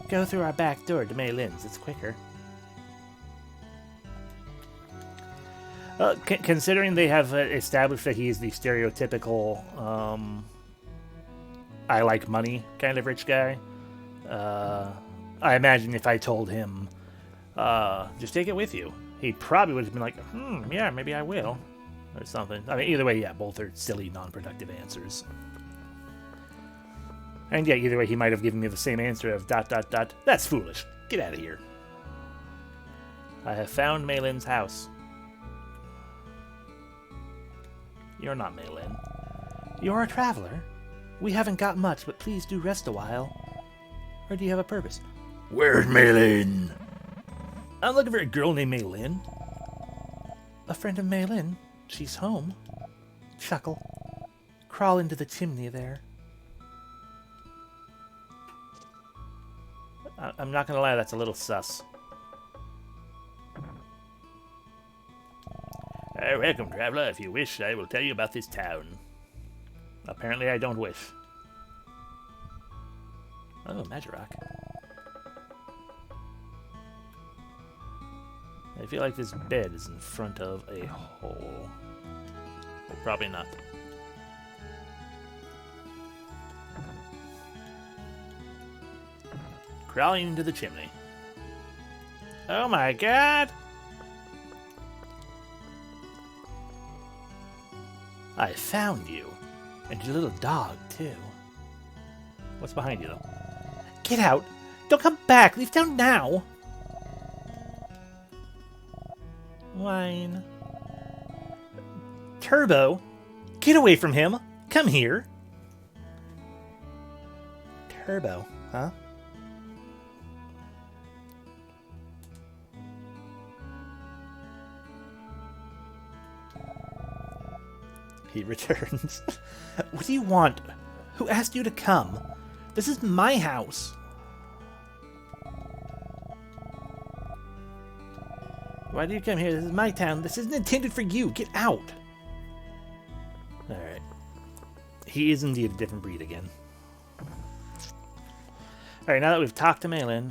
Go through our back door to Mei Lin's. It's quicker. Considering they have established that he is the stereotypical I like money kind of rich guy, I imagine if I told him Just take it with you. He probably would have been like, yeah, maybe I will. Or something. I mean, either way, yeah, both are silly, non-productive answers. And yeah, either way, he might have given me the same answer of ... That's foolish. Get out of here. I have found Maylin's house. You're not Maylin. You're a traveler? We haven't got much, but please do rest a while. Or do you have a purpose? Where's Maylin? I'm looking for a girl named Maylin. A friend of Maylin. She's home. Chuckle. Crawl into the chimney there. I'm not gonna lie, that's a little sus. Welcome, traveler. If you wish, I will tell you about this town. Apparently, I don't wish. Oh, magic rock. I feel like this bed is in front of a hole. But probably not. Crawling into the chimney. Oh my god! I found you. And your little dog, too. What's behind you, though? Get out! Don't come back! Leave town now! Wine. Turbo! Get away from him! Come here! Turbo, huh? He returns. What do you want? Who asked you to come? This is my house. Why do you come here? This is my town. This isn't intended for you. Get out. Alright. He is indeed a different breed again. Alright, now that we've talked to Maylin,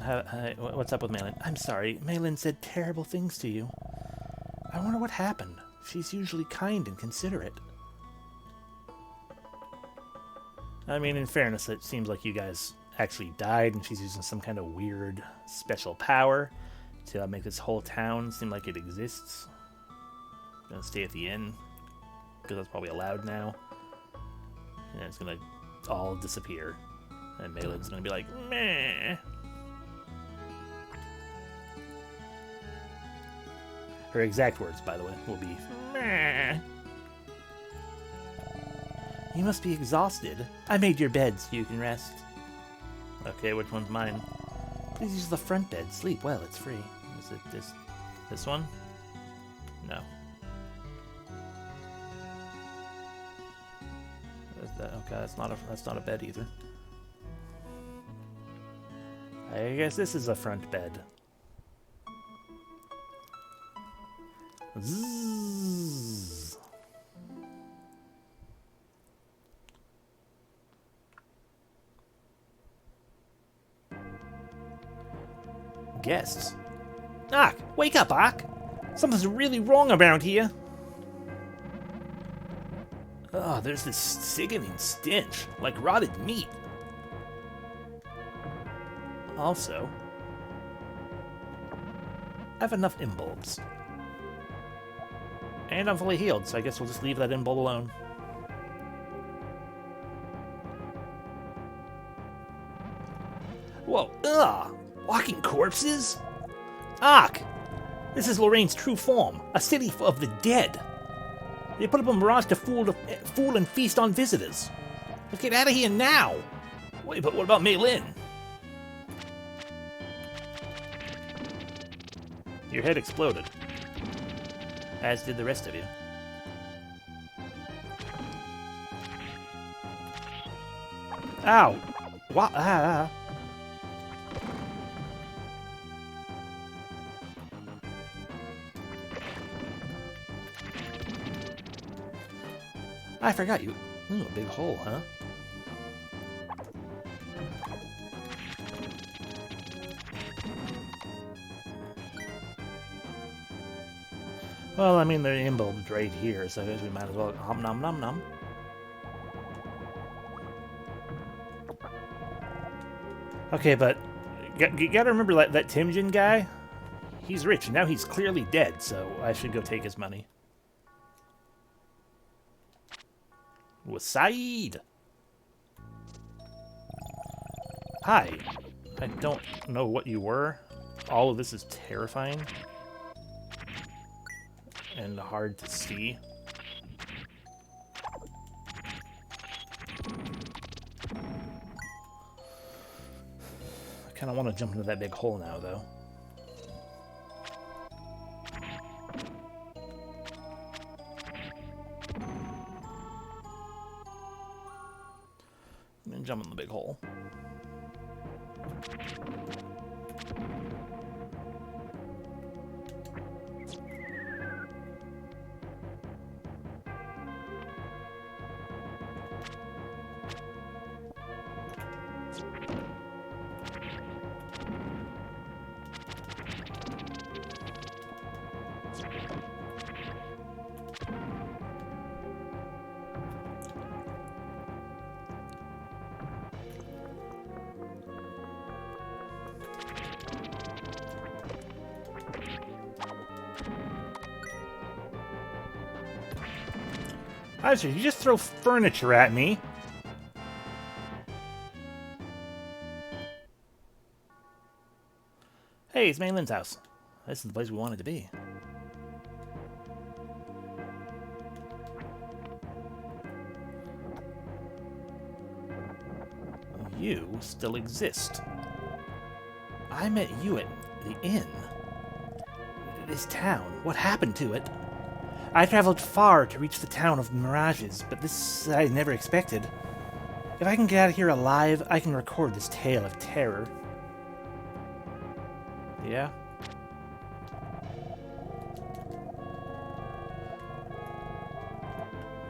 what's up with Maylin? I'm sorry. Maylin said terrible things to you. I wonder what happened. She's usually kind and considerate. I mean, in fairness, it seems like you guys actually died and she's using some kind of weird special power to make this whole town seem like it exists. Gonna stay at the inn, because that's probably allowed now. And it's gonna all disappear. And Maylin's gonna be like, meh. Her exact words, by the way, will be, meh. You must be exhausted. I made your bed so you can rest. Okay, which one's mine? Please use the front bed. Sleep well, it's free. Is it this one? No. Is that, okay, that's not a bed either. I guess this is a front bed. Zzz. Guests. Ark, wake up, Ark! Something's really wrong around here. Oh, there's this sickening stench, like rotted meat. Also, I have enough imbulbs. And I'm fully healed, so I guess we'll just leave that imbulb alone. Whoa, ugh! Walking corpses? Ark! This is Lorraine's true form, a city of the dead. They put up a mirage to fool and feast on visitors. Let's get out of here now! Wait, but what about Maylin? Your head exploded. As did the rest of you. Ow! What? I forgot you. Ooh, a big hole, huh? Well, I mean, they're imbulbed right here, so I guess we might as well hum nom nom nom. Okay, but you gotta remember that Timjin guy. He's rich, and now he's clearly dead, so I should go take his money. Wasaid! Hi. I don't know what you were. All of this is terrifying. And hard to see. I kind of want to jump into that big hole now, though. I'm gonna jump in the big hole. Isaac, you just throw furniture at me. Hey, it's Mainland's house. This is the place we wanted to be. You still exist. I met you at the inn. This town, what happened to it? I traveled far to reach the town of mirages, but this I never expected. If I can get out of here alive, I can record this tale of terror. Yeah?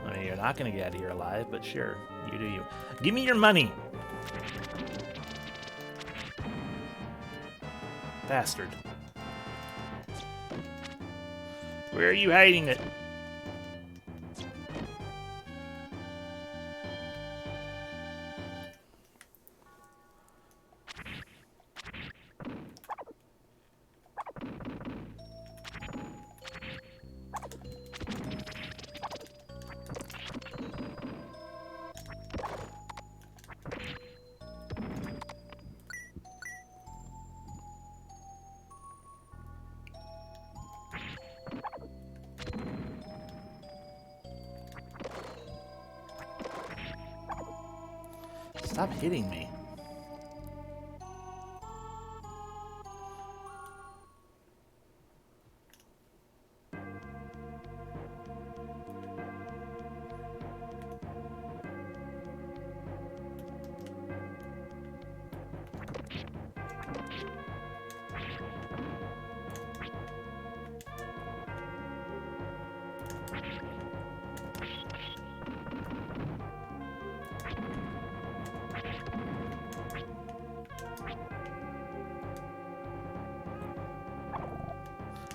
I mean, you're not gonna get out of here alive, but sure, you do you. Give me your money! Bastard. Where are you hiding it? Stop hitting me.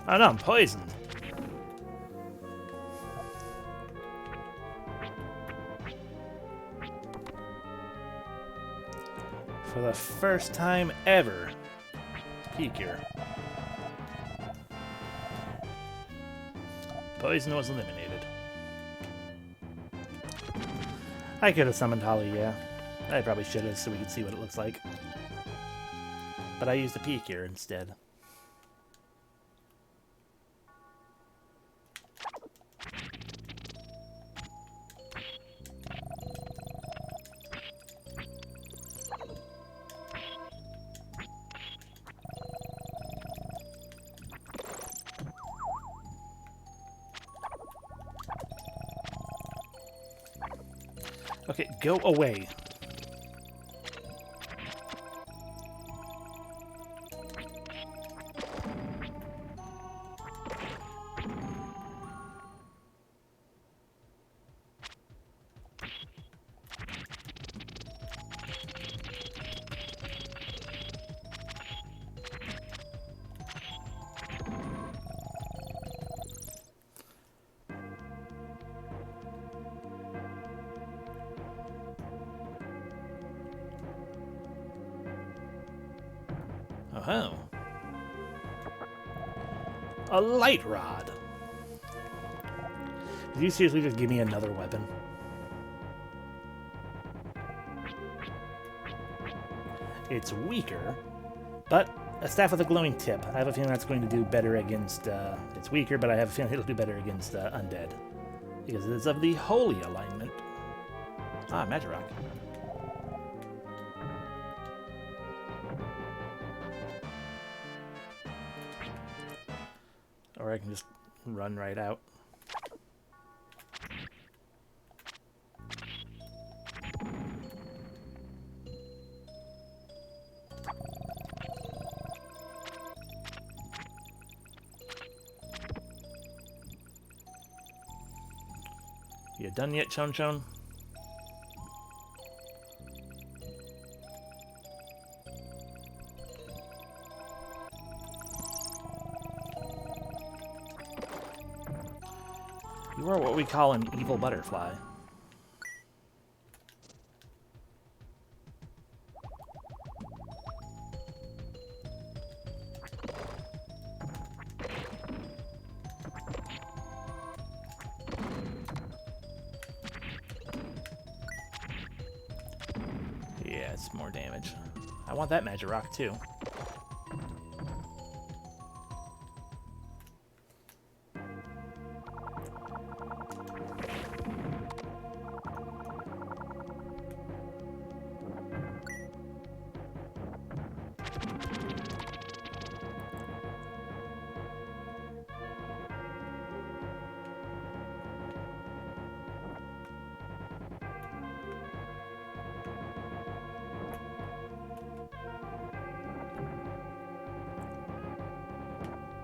Oh no, I'm poisoned. For the first time ever. Picure. Poison was eliminated. I could have summoned Holly, yeah. I probably should have so we could see what it looks like. But I used the Picure instead. Okay, go away. Oh. A light rod. Did you seriously just give me another weapon? It's weaker, but a staff with a glowing tip. I have a feeling that's going to do better against... it's weaker, but I have a feeling it'll do better against undead. Because it's of the holy alignment. Ah, magic rock. Or I can just run right out. You done yet, Chon Chon? You are what we call an evil butterfly. Yeah, it's more damage. I want that magic rock too.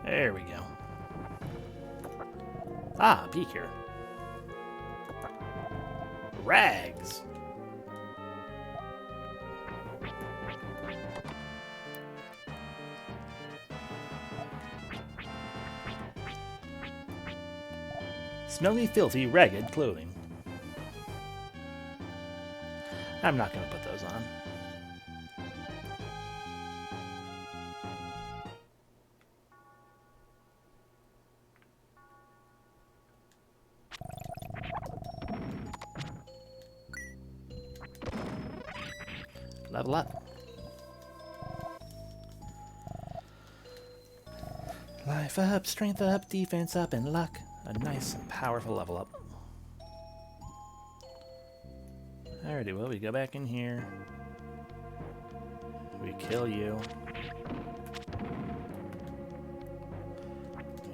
There we go. Ah, beaker. Rags. Smelly, filthy, ragged clothing. I'm not going to put those on. Level up. Life up, strength up, defense up, and luck. A nice and powerful level up. Alrighty, well, we go back in here. We kill you.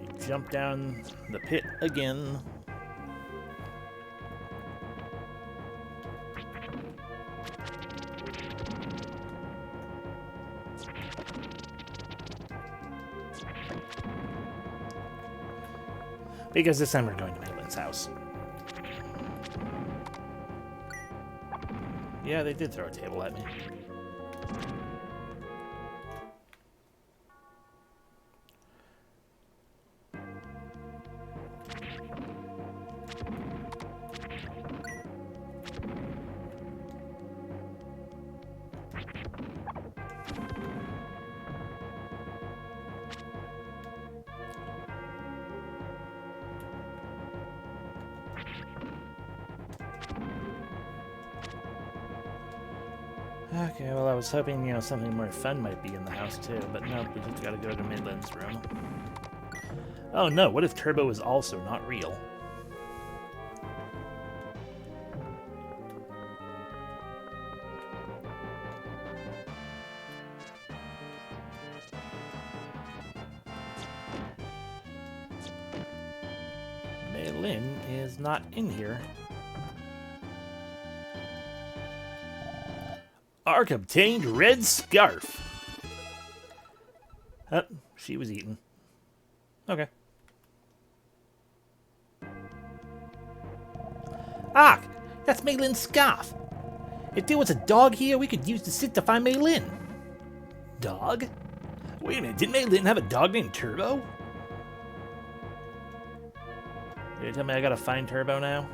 We jump down the pit again. Because this time we're going to Maitland's house. Yeah, they did throw a table at me. Okay, well, I was hoping, something more fun might be in the house, too. But no, we just gotta go to Midland's room. Oh, no, what if Turbo is also not real? Maylin is not in here. Ark obtained red scarf. Oh, she was eaten. Okay. Ark, that's Maylin's scarf. If there was a dog here, we could use the sit to find Maylin. Dog? Wait a minute, didn't Maylin have a dog named Turbo? Did you tell me I gotta find Turbo now?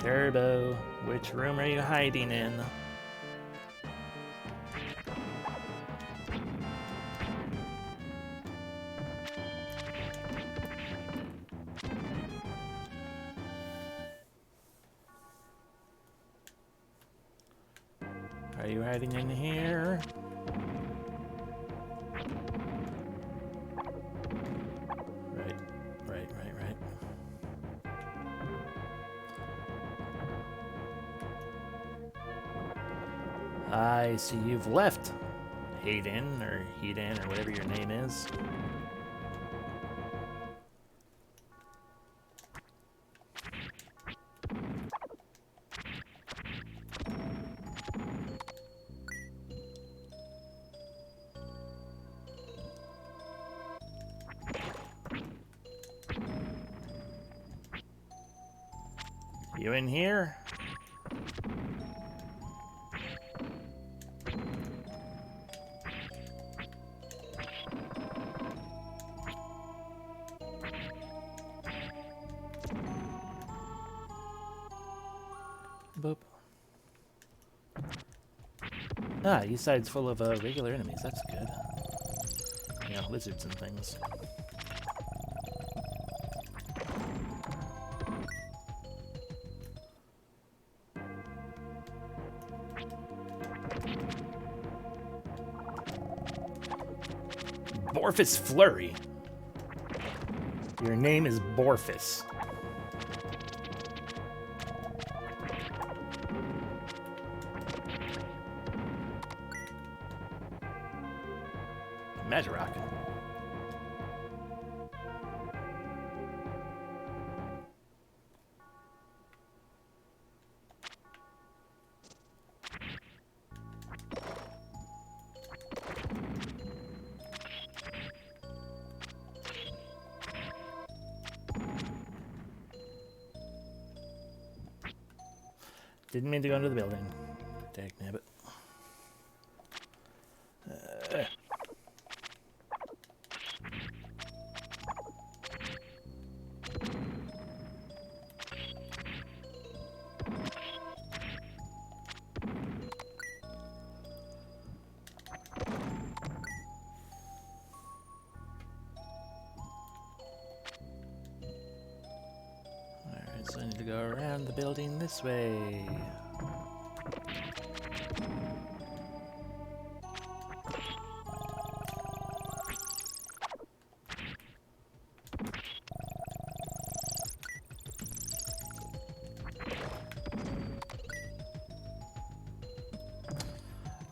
Turbo, which room are you hiding in? Are you hiding in here? Right. I see you've left, Hayden, or Hedan, or whatever your name is. You in here? Boop. Ah, east side's full of regular enemies. That's good. Yeah, lizards and things. Borphus Flurry. Your name is Borphus. Magirock. Didn't mean to go into the building. Dagnabbit. Alright, so I need to go around the building this way.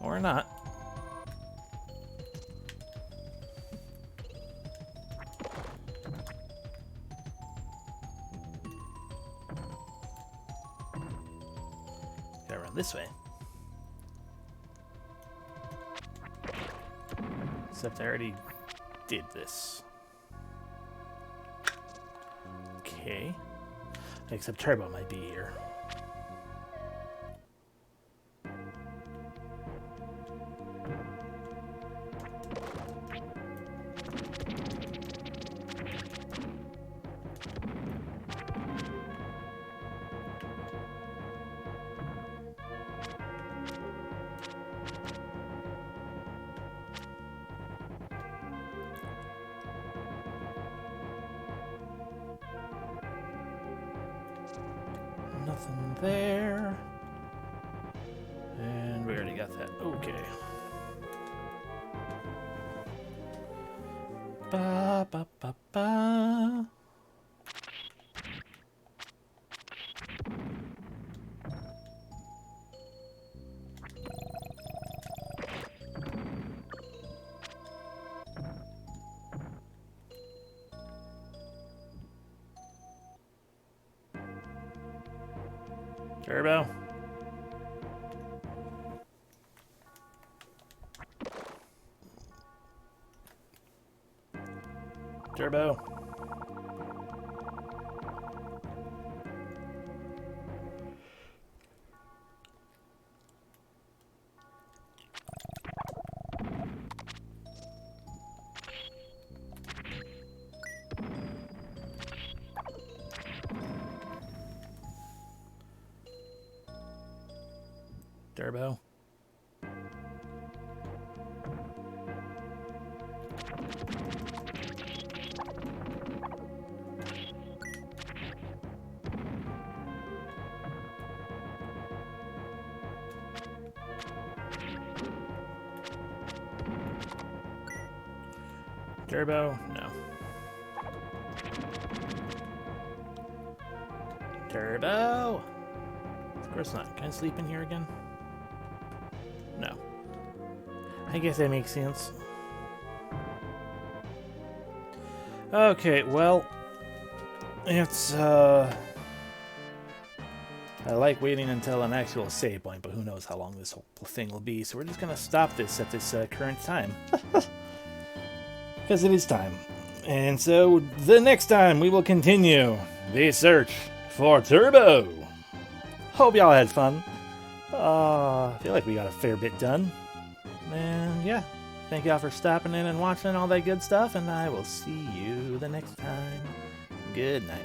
Or not. Gotta run this way. Except I already did this. Okay. Except Turbo might be here. Nothing there. And we already got that. Okay. Ba ba ba ba. Turbo. Turbo. Turbo. Turbo? No. Turbo? Of course not. Can I sleep in here again? No. I guess that makes sense. Okay, well, it's, I like waiting until an actual save point, but who knows how long this whole thing will be, so we're just gonna stop this at this current time. Because it is time. And so, the next time, we will continue the search for Turbo. Hope y'all had fun. I feel like we got a fair bit done. And yeah, thank y'all for stopping in and watching all that good stuff, and I will see you the next time. Good night.